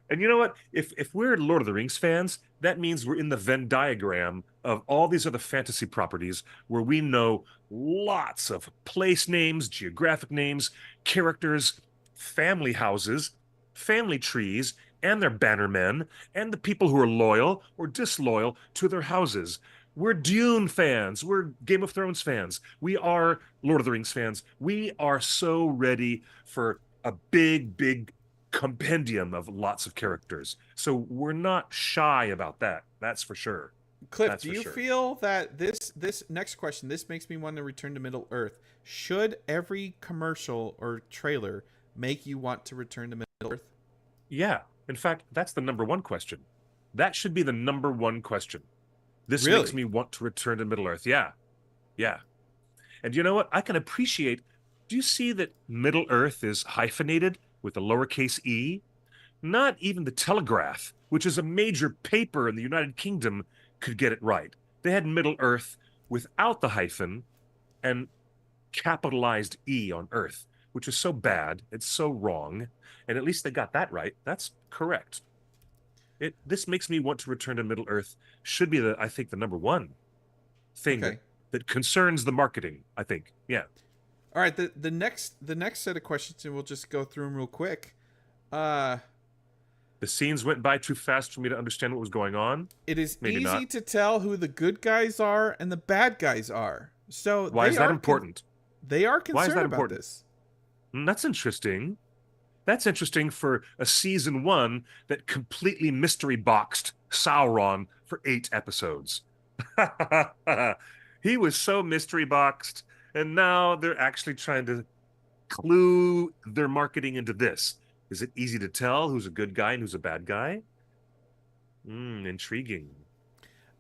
[SPEAKER 2] and you know what? If we're Lord of the Rings fans, that means we're in the Venn diagram of all these other fantasy properties where we know lots of place names, geographic names, characters, family houses, family trees, and their bannermen and the people who are loyal or disloyal to their houses. We're Dune fans. We're Game of Thrones fans. We are Lord of the Rings fans. We are so ready for a big, big compendium of lots of characters. So we're not shy about that. That's for sure.
[SPEAKER 1] Cliff,
[SPEAKER 2] That's
[SPEAKER 1] do
[SPEAKER 2] for
[SPEAKER 1] you
[SPEAKER 2] sure.
[SPEAKER 1] feel that this next question, this makes me want to return to Middle Earth? Should every commercial or trailer make you want to return to Middle Earth?
[SPEAKER 2] Yeah. In fact, that's the number one question. That should be the number one question. This makes
[SPEAKER 1] Really?
[SPEAKER 2] me want to return to Middle Earth. Yeah. Yeah. And you know what? I can appreciate. Do you see that Middle Earth is hyphenated with a lowercase e? Not even the Telegraph, which is a major paper in the United Kingdom, could get it right. They had Middle Earth without the hyphen and capitalized E on Earth, which is so bad. It's so wrong. And at least they got that right. That's correct. This makes me want to return to Middle Earth. Should be I think the number one thing
[SPEAKER 1] Okay.
[SPEAKER 2] that concerns the marketing, I think. Yeah.
[SPEAKER 1] All right. The next set of questions, and we'll just go through them real quick. Uh,
[SPEAKER 2] The scenes went by too fast for me to understand what was going on.
[SPEAKER 1] it is
[SPEAKER 2] Maybe
[SPEAKER 1] easy
[SPEAKER 2] not.
[SPEAKER 1] to tell who the good guys are and the bad guys are. So
[SPEAKER 2] Why is that important?
[SPEAKER 1] They are
[SPEAKER 2] Why is
[SPEAKER 1] concerned
[SPEAKER 2] that
[SPEAKER 1] about
[SPEAKER 2] important?
[SPEAKER 1] this.
[SPEAKER 2] That's interesting. That's interesting for a season one that completely mystery boxed Sauron for 8 episodes. He was so mystery boxed, and now they're actually trying to clue their marketing into this. Is it easy to tell who's a good guy and who's a bad guy? Intriguing.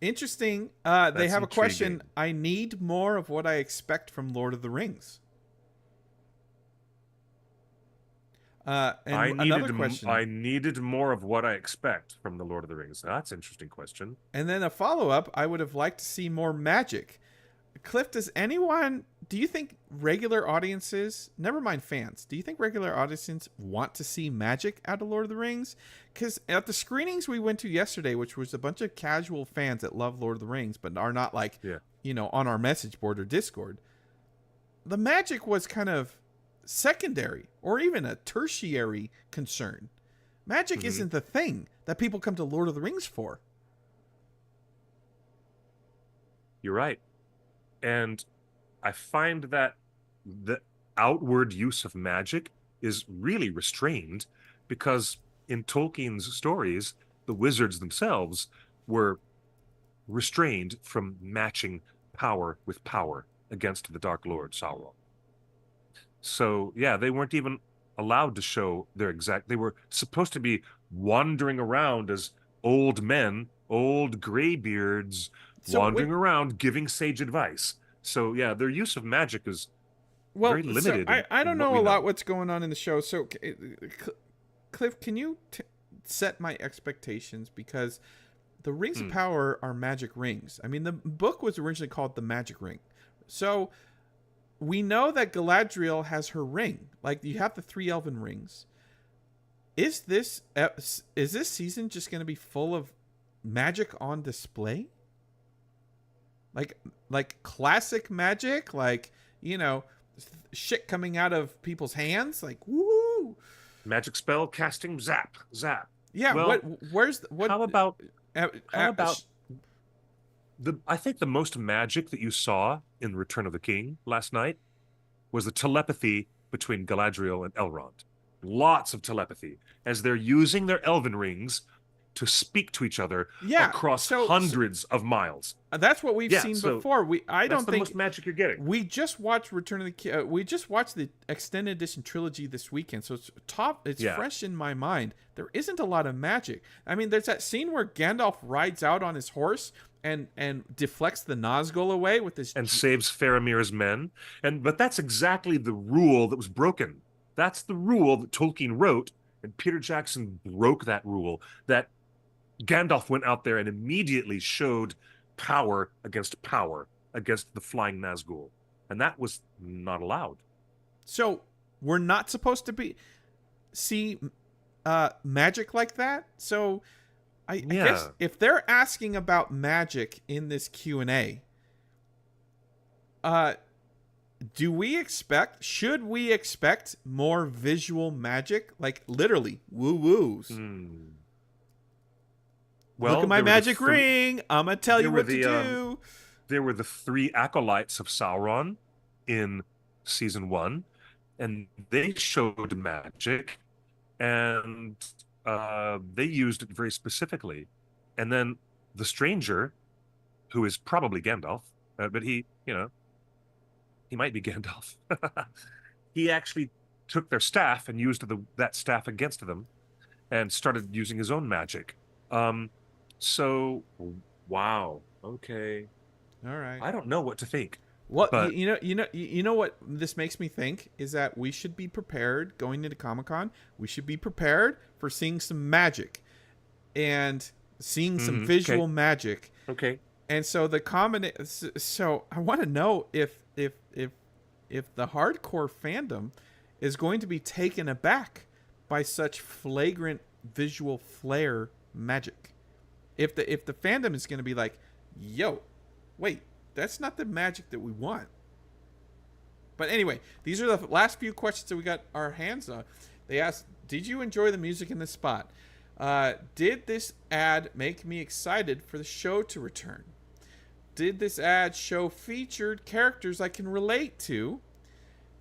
[SPEAKER 1] Interesting. They
[SPEAKER 2] That's
[SPEAKER 1] have a question.
[SPEAKER 2] intriguing.
[SPEAKER 1] I need more of what I expect from Lord of the Rings. And another question.
[SPEAKER 2] I needed more of what I expect from the Lord of the Rings. That's an interesting question.
[SPEAKER 1] And then a follow-up, I would have liked to see more magic. Cliff, do you think regular audiences, never mind fans, do you think regular audiences want to see magic out of Lord of the Rings? Because at the screenings we went to yesterday, which was a bunch of casual fans that love Lord of the Rings, but are not like,
[SPEAKER 2] Yeah.
[SPEAKER 1] on our message board or Discord, the magic was kind of secondary or even a tertiary concern. Magic isn't the thing that people come to Lord of the Rings for.
[SPEAKER 2] You're right. And I find that the outward use of magic is really restrained because in Tolkien's stories, the wizards themselves were restrained from matching power with power against the Dark Lord Sauron. So, yeah, they weren't even allowed to show they were supposed to be wandering around as old men, old graybeards, wandering around giving sage advice. So yeah, their use of magic is very limited.
[SPEAKER 1] I don't know a lot what's going on in the show. So Cliff, can you set my expectations? Because the Rings of Power are magic rings. I mean, the book was originally called The Magic Ring. So we know that Galadriel has her ring. Like, you have the 3 elven rings. Is this season just going to be full of magic on display? Like classic magic, like, shit coming out of people's hands, like, woo!
[SPEAKER 2] Magic spell casting, zap, zap.
[SPEAKER 1] Yeah.
[SPEAKER 2] Well,
[SPEAKER 1] what?
[SPEAKER 2] How about
[SPEAKER 1] the?
[SPEAKER 2] I think the most magic that you saw in Return of the King last night was the telepathy between Galadriel and Elrond. Lots of telepathy as they're using their elven rings to speak to each other across hundreds of miles.
[SPEAKER 1] That's what we've seen before.
[SPEAKER 2] That's the most magic you're getting.
[SPEAKER 1] We just watched we just watched the extended edition trilogy this weekend, so it's fresh in my mind. There isn't a lot of magic. I mean, there's that scene where Gandalf rides out on his horse and deflects the Nazgul away with his
[SPEAKER 2] and saves Faramir's men. But that's exactly the rule that was broken. That's the rule that Tolkien wrote, and Peter Jackson broke that rule. That Gandalf went out there and immediately showed power against the flying Nazgul. And that was not allowed.
[SPEAKER 1] So we're not supposed to see magic like that? So I guess if they're asking about magic in this Q&A, should we expect more visual magic? Like literally woo woos.
[SPEAKER 2] Hmm.
[SPEAKER 1] Look
[SPEAKER 2] Well,
[SPEAKER 1] at my magic ring. I'm gonna tell
[SPEAKER 2] there
[SPEAKER 1] you
[SPEAKER 2] were
[SPEAKER 1] what to
[SPEAKER 2] the
[SPEAKER 1] do.
[SPEAKER 2] there were the three acolytes of Sauron in season one, and they showed magic, and they used it very specifically. And then the stranger, who is probably Gandalf, but he might be Gandalf. He actually took their staff and used that staff against them and started using his own magic. Um, so wow, okay.
[SPEAKER 1] All right.
[SPEAKER 2] I don't know what to think,
[SPEAKER 1] Well,
[SPEAKER 2] but
[SPEAKER 1] you know what this makes me think is that we should be prepared going into Comic-Con. We should be prepared for seeing some magic and seeing some
[SPEAKER 2] okay,
[SPEAKER 1] visual magic.
[SPEAKER 2] okay.
[SPEAKER 1] And so the combination. So I want to know if the hardcore fandom is going to be taken aback by such flagrant visual flair magic. If the fandom is going to be like, yo, wait, that's not the magic that we want. But anyway, these are the last few questions that we got our hands on. They asked, did you enjoy the music in this spot? Did this ad make me excited for the show to return? Did this ad show featured characters I can relate to?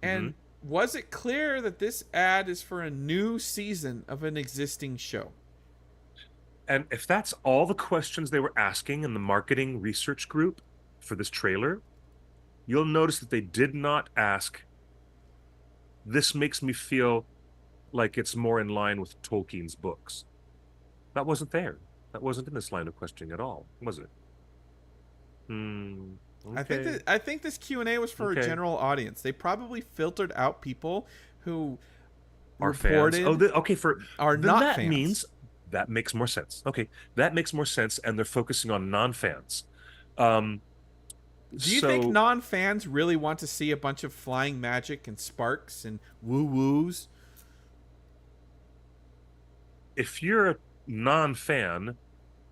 [SPEAKER 1] And was it clear that this ad is for a new season of an existing show?
[SPEAKER 2] And if that's all the questions they were asking in the marketing research group for this trailer, you'll notice that they did not ask, this makes me feel like it's more in line with Tolkien's books. That wasn't there. That wasn't in this line of questioning at all, was it? Okay.
[SPEAKER 1] I think this Q&A was for a general audience. They probably filtered out people who
[SPEAKER 2] Are fans.
[SPEAKER 1] reported
[SPEAKER 2] Oh, okay.
[SPEAKER 1] are
[SPEAKER 2] Then
[SPEAKER 1] not
[SPEAKER 2] that
[SPEAKER 1] fans.
[SPEAKER 2] means that makes more sense. Okay, that makes more sense, and they're focusing on non-fans. Um,
[SPEAKER 1] Do you think non-fans really want to see a bunch of flying magic and sparks and woo-woos?
[SPEAKER 2] if you're a non-fan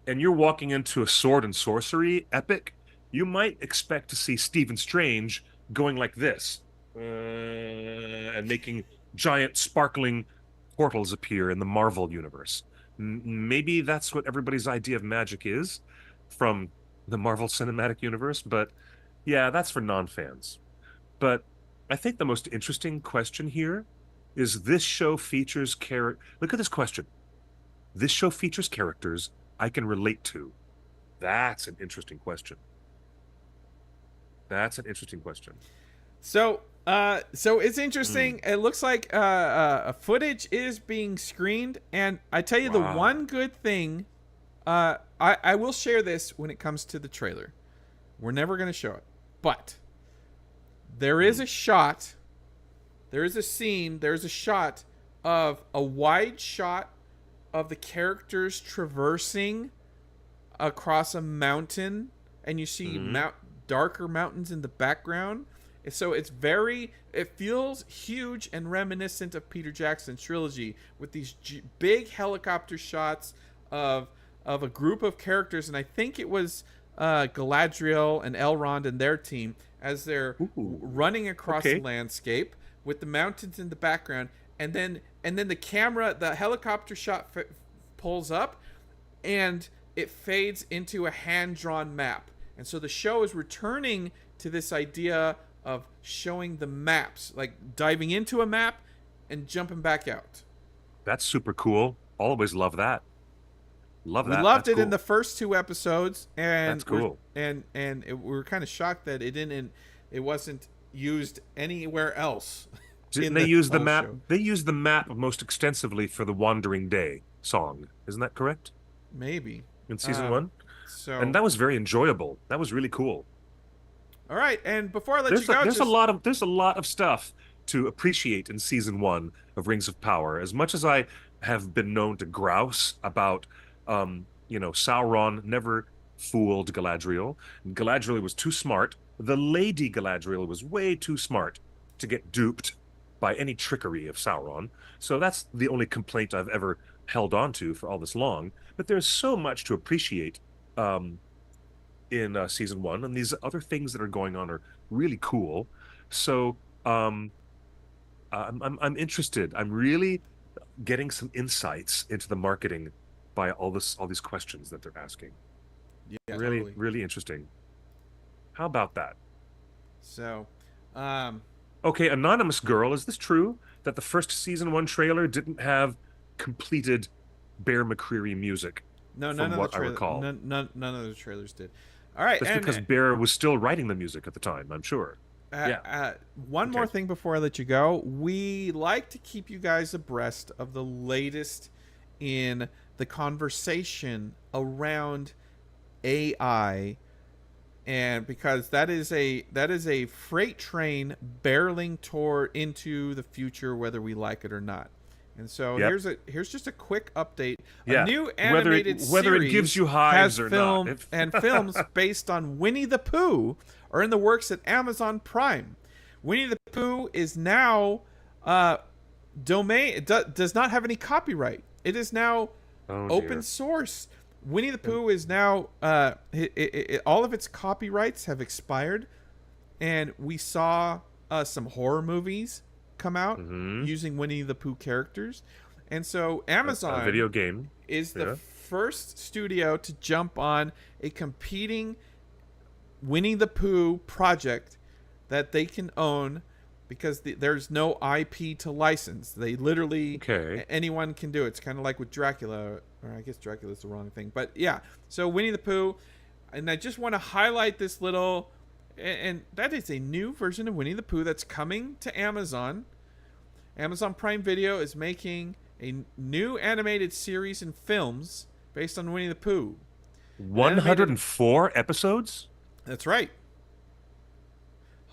[SPEAKER 2] and you're walking into a sword and sorcery epic, you might expect to see Stephen Strange going like this and making giant sparkling portals appear in the Marvel universe. Maybe that's what everybody's idea of magic is from the Marvel Cinematic Universe, but yeah, that's for non-fans. But I think the most interesting question here is this show features Look at this question. This show features characters I can relate to. That's an interesting question. That's an interesting question.
[SPEAKER 1] So it's interesting. It looks like footage is being screened, and I tell you the one good thing. I will share this when it comes to the trailer. We're never going to show it, but there is a shot. There is a scene. There's a shot of a wide shot of the characters traversing across a mountain, and you see darker mountains in the background. So it feels huge and reminiscent of Peter Jackson's trilogy with these big helicopter shots of a group of characters, and I think it was Galadriel and Elrond and their team as they're running across the landscape with the mountains in the background, and then the helicopter shot pulls up, and it fades into a hand-drawn map. And so the show is returning to this idea of showing the maps, like diving into a map and jumping back out.
[SPEAKER 2] That's super cool. Always love that. Love that.
[SPEAKER 1] We loved
[SPEAKER 2] That's
[SPEAKER 1] it
[SPEAKER 2] cool.
[SPEAKER 1] in the first two episodes, and
[SPEAKER 2] that's cool.
[SPEAKER 1] We were kind of shocked that it wasn't used anywhere else.
[SPEAKER 2] Didn't they use the map? Show. They used the map most extensively for the Wandering Day song. Isn't that correct?
[SPEAKER 1] Maybe.
[SPEAKER 2] In season one?
[SPEAKER 1] And
[SPEAKER 2] that was very enjoyable. That was really cool.
[SPEAKER 1] All right, and before I let you go,
[SPEAKER 2] there's a lot of stuff to appreciate in season one of Rings of Power. As much as I have been known to grouse about, Sauron never fooled Galadriel. Galadriel was too smart. The Lady Galadriel was way too smart to get duped by any trickery of Sauron. So that's the only complaint I've ever held on to for all this long. But there's so much to appreciate in season one, and these other things that are going on are really cool. So I'm interested. I'm really getting some insights into the marketing by all these questions that they're asking.
[SPEAKER 1] Yeah,
[SPEAKER 2] Really,
[SPEAKER 1] totally.
[SPEAKER 2] really interesting. How about that?
[SPEAKER 1] So, um,
[SPEAKER 2] Okay, anonymous girl, is this true that the first season one trailer didn't have completed Bear McCreary music,
[SPEAKER 1] no, none
[SPEAKER 2] from
[SPEAKER 1] of the
[SPEAKER 2] what I
[SPEAKER 1] trailer,
[SPEAKER 2] recall?
[SPEAKER 1] none of the trailers did. All right,
[SPEAKER 2] That's
[SPEAKER 1] and
[SPEAKER 2] because Bear was still writing the music at the time, I'm sure.
[SPEAKER 1] uh,
[SPEAKER 2] Yeah.
[SPEAKER 1] uh, one more
[SPEAKER 2] Okay.
[SPEAKER 1] thing before I let you go. We like to keep you guys abreast of the latest in the conversation around AI, and because that is a freight train barreling toward into the future, whether we like it or not. And so
[SPEAKER 2] Yep.
[SPEAKER 1] here's just a quick update. A
[SPEAKER 2] Yeah.
[SPEAKER 1] new animated
[SPEAKER 2] Whether it gives
[SPEAKER 1] series
[SPEAKER 2] you
[SPEAKER 1] has
[SPEAKER 2] hives or not.
[SPEAKER 1] film and films based on Winnie the Pooh are in the works at Amazon Prime. Winnie the Pooh is now uh, does not have any copyright. It is now
[SPEAKER 2] Oh
[SPEAKER 1] open
[SPEAKER 2] dear.
[SPEAKER 1] source. Winnie the
[SPEAKER 2] And
[SPEAKER 1] Pooh is now all of its copyrights have expired, and we saw some horror movies come out
[SPEAKER 2] mhm.
[SPEAKER 1] using Winnie the Pooh characters, and so
[SPEAKER 2] A
[SPEAKER 1] Amazon
[SPEAKER 2] video game.
[SPEAKER 1] is the
[SPEAKER 2] Yeah.
[SPEAKER 1] first studio to jump on a competing Winnie the Pooh project that they can own because there's no IP to license. They literally
[SPEAKER 2] Okay.
[SPEAKER 1] anyone can do it. It's kind of like with Dracula, or I guess Dracula's the wrong thing, but yeah. So Winnie the Pooh, and I just want to highlight this little, and that is a new version of Winnie the Pooh that's coming to Amazon. Amazon Prime Video is making a new animated series and films based on Winnie the Pooh. An animated
[SPEAKER 2] 104 episodes?
[SPEAKER 1] That's right.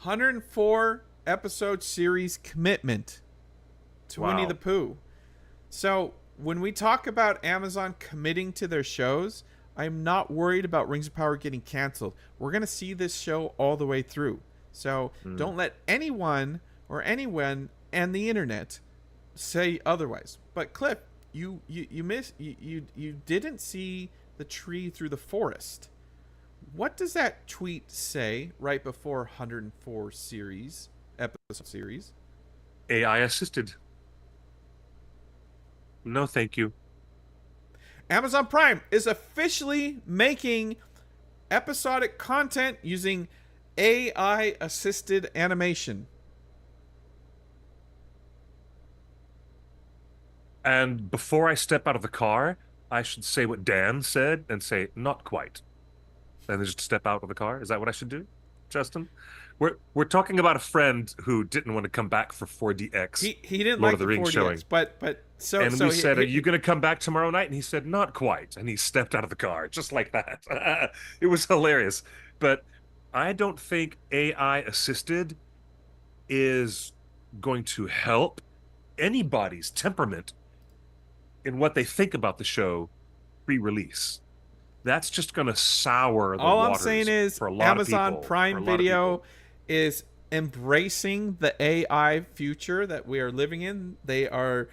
[SPEAKER 1] 104 episode series commitment to Winnie the
[SPEAKER 2] Wow.
[SPEAKER 1] Pooh. So, when we talk about Amazon committing to their shows, I'm not worried about Rings of Power getting canceled. We're going to see this show all the way through. So,
[SPEAKER 2] Mm.
[SPEAKER 1] don't let anyone and the internet say otherwise. But Cliff, you didn't see the tree through the forest. What does that tweet say right before 104 episode series?
[SPEAKER 2] AI assisted. No, thank you.
[SPEAKER 1] Amazon Prime is officially making episodic content using AI assisted animation.
[SPEAKER 2] And before I step out of the car, I should say what Dan said and say, not quite. And then just step out of the car. Is that what I should do, Justin? We're talking about a friend who didn't want to come back for 4DX
[SPEAKER 1] He didn't
[SPEAKER 2] Lord
[SPEAKER 1] like
[SPEAKER 2] of the
[SPEAKER 1] the
[SPEAKER 2] Rings
[SPEAKER 1] 4DX,
[SPEAKER 2] showing.
[SPEAKER 1] but so
[SPEAKER 2] And we
[SPEAKER 1] so
[SPEAKER 2] said, are you going to come back tomorrow night? And he said, not quite. And he stepped out of the car just like that. It was hilarious. But I don't think AI assisted is going to help anybody's temperament in what they think about the show pre-release. That's just going to sour the
[SPEAKER 1] all I'm saying
[SPEAKER 2] waters
[SPEAKER 1] is
[SPEAKER 2] for a lot of
[SPEAKER 1] Amazon
[SPEAKER 2] people. For a
[SPEAKER 1] Prime
[SPEAKER 2] lot of
[SPEAKER 1] Video
[SPEAKER 2] people.
[SPEAKER 1] is embracing the AI future that we are living in. They are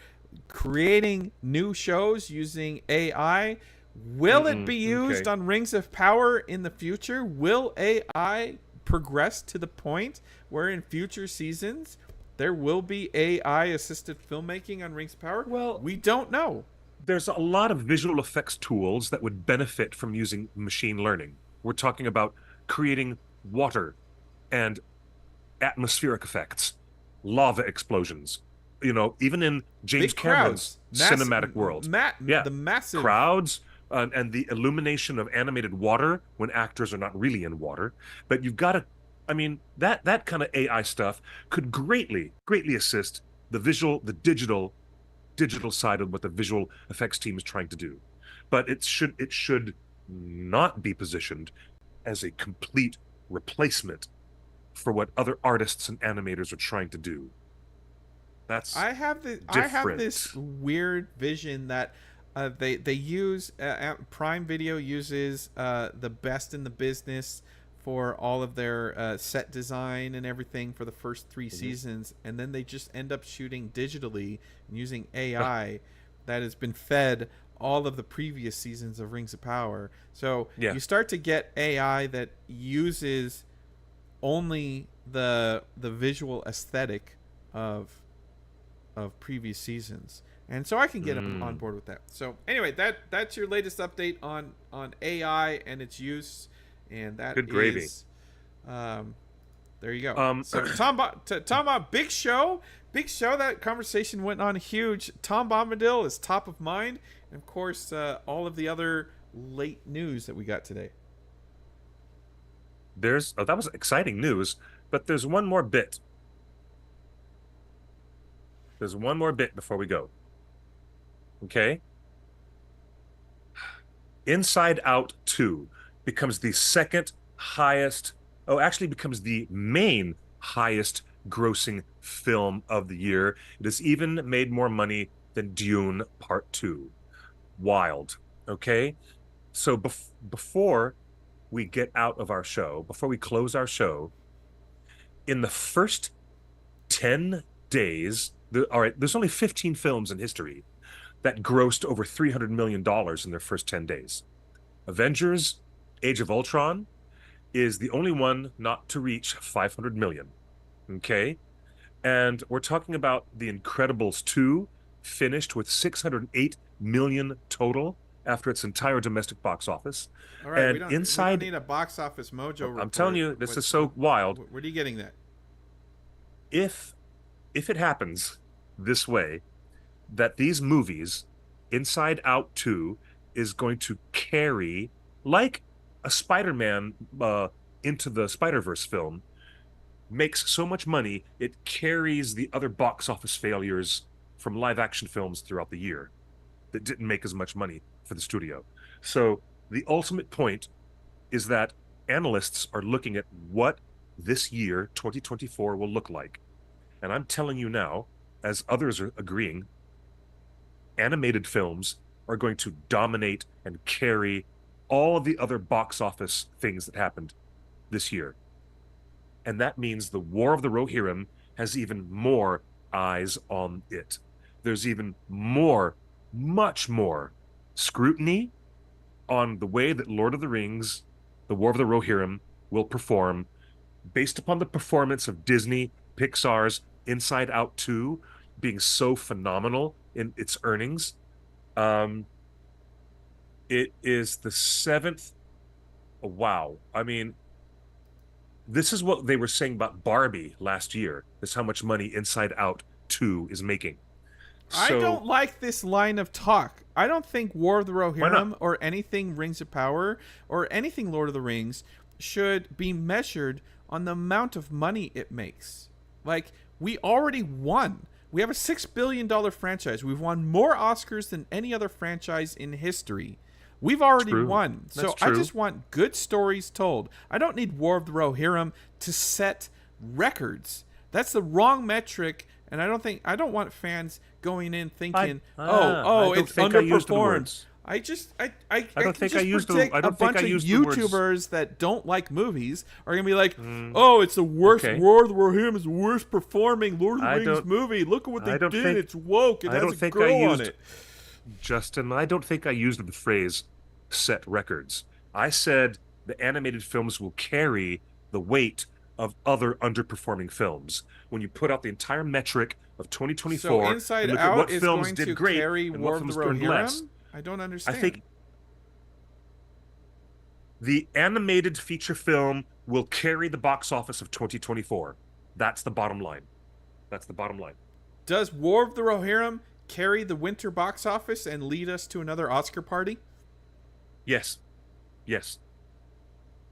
[SPEAKER 1] creating new shows using AI. Will it be used
[SPEAKER 2] Okay.
[SPEAKER 1] on Rings of Power in the future? Will AI progress to the point where in future seasons there will be AI assisted filmmaking on Rings of Power?
[SPEAKER 2] Well,
[SPEAKER 1] We don't know.
[SPEAKER 2] there's a lot of visual effects tools that would benefit from using machine learning. We're talking about creating water and atmospheric effects, lava explosions. Even in James
[SPEAKER 1] Big
[SPEAKER 2] Cameron's
[SPEAKER 1] crowds,
[SPEAKER 2] cinematic world. Yeah,
[SPEAKER 1] the massive.
[SPEAKER 2] crowds and the illumination of animated water when actors are not really in water. But you've got to, I mean, that kind of AI stuff could greatly assist the digital side of what the visual effects team is trying to do. But it should not be positioned as a complete replacement for what other artists and animators are trying to do. That's
[SPEAKER 1] I have
[SPEAKER 2] different.
[SPEAKER 1] this weird vision that they use Prime Video uses the best in the business for all of their set design and everything for the first 3
[SPEAKER 2] Mhm.
[SPEAKER 1] seasons, and then they just end up shooting digitally and using AI that has been fed all of the previous seasons of Rings of Power. So
[SPEAKER 2] Yeah.
[SPEAKER 1] you start to get AI that uses only the visual aesthetic of previous seasons, and so I can get on board with that. So anyway, that's your latest update on AI and its use, and that
[SPEAKER 2] Good gravy.
[SPEAKER 1] is, there you go. So Tom big show. That conversation went on huge. Tom Bombadil is top of mind, and of course, all of the other late news that we got today.
[SPEAKER 2] That was exciting news, but there's one more bit. There's one more bit before we go. Okay? Inside Out 2 becomes the second highest, actually becomes the main highest grossing film of the year. It has even made more money than Dune Part 2. Wild. Okay? So before we get out of our show, before we close our show, in the first 10 days, all right, there's only 15 films in history that grossed over $300 million in their first 10 days. Avengers: Age of Ultron is the only one not to reach 500 million. Okay? And we're talking about The Incredibles 2, finished with 608 million total after its entire domestic box office.
[SPEAKER 1] All right,
[SPEAKER 2] and
[SPEAKER 1] we don't need a box office mojo report.
[SPEAKER 2] I'm telling you, this is so wild.
[SPEAKER 1] Where are you getting that?
[SPEAKER 2] If it happens this way, that these movies, Inside Out 2, is going to carry, like a Spider-Man Into the Spider-Verse film, makes so much money, it carries the other box office failures from live-action films throughout the year that didn't make as much money for the studio. So the ultimate point is that analysts are looking at what this year, 2024, will look like. And I'm telling you now, as others are agreeing, animated films are going to dominate and carry all of the other box office things that happened this year. And that means the War of the Rohirrim has even more eyes on it. There's even more, much more scrutiny on the way that Lord of the Rings, the War of the Rohirrim, will perform based upon the performance of Disney, Pixar's Inside Out 2 being so phenomenal in its earnings. It is the seventh. Wow. I mean, this is what they were saying about Barbie last year. This is how much money Inside Out 2 is making.
[SPEAKER 1] I don't like this line of talk. I don't think War of the Rohirrim or anything Rings of Power or anything Lord of the Rings should be measured on the amount of money it makes. Like, we already won. We have a $6 billion franchise. We've won more Oscars than any other franchise in history. We've already won. So I just want good stories told. I don't need War of the Rohirrim to set records. That's the wrong metric, and I don't want fans going in thinking, it's underperformed. I don't think I used a bunch of YouTubers that don't like movies are gonna be like, it's the worst. Okay. War of the Rohirrim is the worst performing Lord of the Rings movie. Look at what they did. It's woke. It has a girl on it.
[SPEAKER 2] Justin, I don't think I used the phrase set records. I said the animated films will carry the weight of other underperforming films. When you put out the entire metric of 2024,
[SPEAKER 1] so Inside
[SPEAKER 2] look
[SPEAKER 1] Out
[SPEAKER 2] at what
[SPEAKER 1] is
[SPEAKER 2] films
[SPEAKER 1] going
[SPEAKER 2] did
[SPEAKER 1] to
[SPEAKER 2] great
[SPEAKER 1] carry
[SPEAKER 2] and
[SPEAKER 1] War
[SPEAKER 2] what
[SPEAKER 1] of the
[SPEAKER 2] films did less.
[SPEAKER 1] Rohirrim? I don't understand.
[SPEAKER 2] I think the animated feature film will carry the box office of 2024. That's the bottom line. That's the bottom line.
[SPEAKER 1] Does War of the Rohirrim carry the winter box office and lead us to another Oscar party?
[SPEAKER 2] Yes. Yes.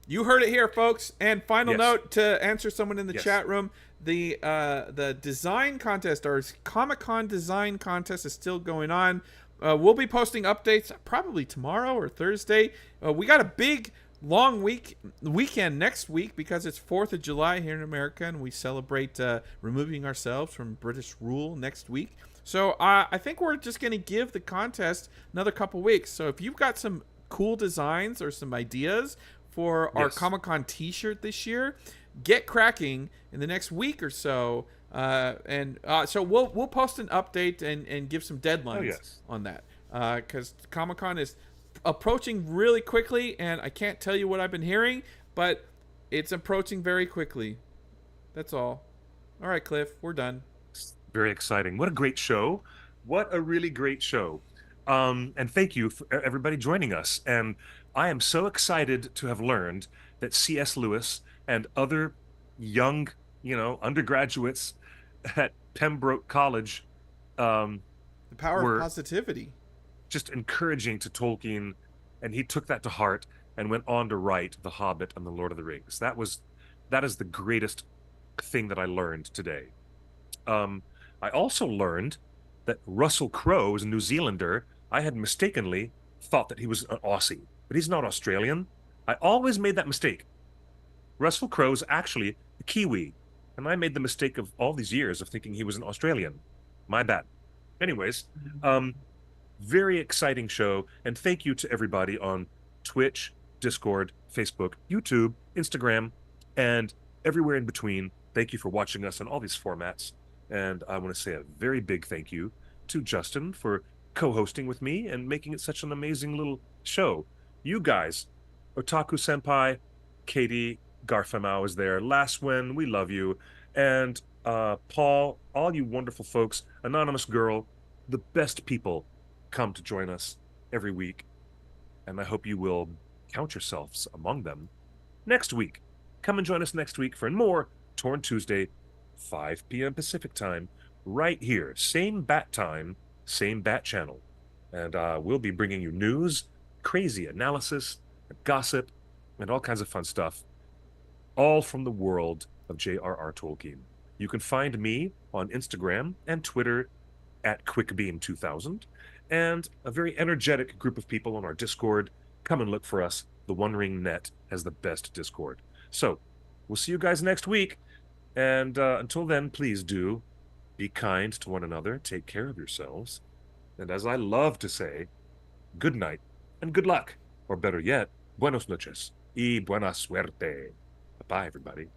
[SPEAKER 1] You heard it here, folks. And final note to answer someone in the chat room: the design contest, our Comic-Con design contest, is still going on. We'll be posting updates probably tomorrow or Thursday. We got a big long weekend next week because it's 4th of July here in America, and we celebrate removing ourselves from British rule next week. So I think we're just going to give the contest another couple weeks. So if you've got some cool designs or some ideas for our Comic-Con t-shirt this year, get cracking in the next week or so. So we'll post an update and give some deadlines on that, because Comic-Con is approaching really quickly, and I can't tell you what I've been hearing, but It's approaching very quickly. That's all. All right, Cliff, we're done.
[SPEAKER 2] Very exciting. What a great show. What a really great show. And thank you for everybody joining us. And I am so excited to have learned that C.S. Lewis and other young, undergraduates at Pembroke College um,
[SPEAKER 1] The power of
[SPEAKER 2] were
[SPEAKER 1] positivity.
[SPEAKER 2] just encouraging to Tolkien, and he took that to heart and went on to write The Hobbit and The Lord of the Rings. That is the greatest thing that I learned today. Um, I also learned that Russell Crowe is a New Zealander. I had mistakenly thought that he was an Aussie, but he's not Australian. I always made that mistake. Russell Crowe is actually a Kiwi, and I made the mistake of all these years of thinking he was an Australian. My bad. Anyways, um, very exciting show, and thank you to everybody on Twitch, Discord, Facebook, YouTube, Instagram, and everywhere in between. Thank you for watching us on all these formats. And I want to say a very big thank you to Justin for co-hosting with me and making it such an amazing little show. You guys, Otaku Senpai, Katie, Garfamau is there, Laswin, we love you, and Paul, all you wonderful folks, Anonymous Girl, the best people come to join us every week, and I hope you will count yourselves among them next week. Come and join us next week for more Torn Tuesday, 5 p.m. Pacific time, right here. Same bat time, same bat channel. And we'll be bringing you news, crazy analysis, gossip, and all kinds of fun stuff, all from the world of J.R.R. Tolkien. You can find me on Instagram and Twitter at QuickBeam2000, and a very energetic group of people on our Discord. Come and look for us. The One Ring Net has the best Discord. So we'll see you guys next week. And until then, please do be kind to one another, take care of yourselves, and as I love to say, good night and good luck, or better yet, buenos noches y buena suerte. Bye, everybody.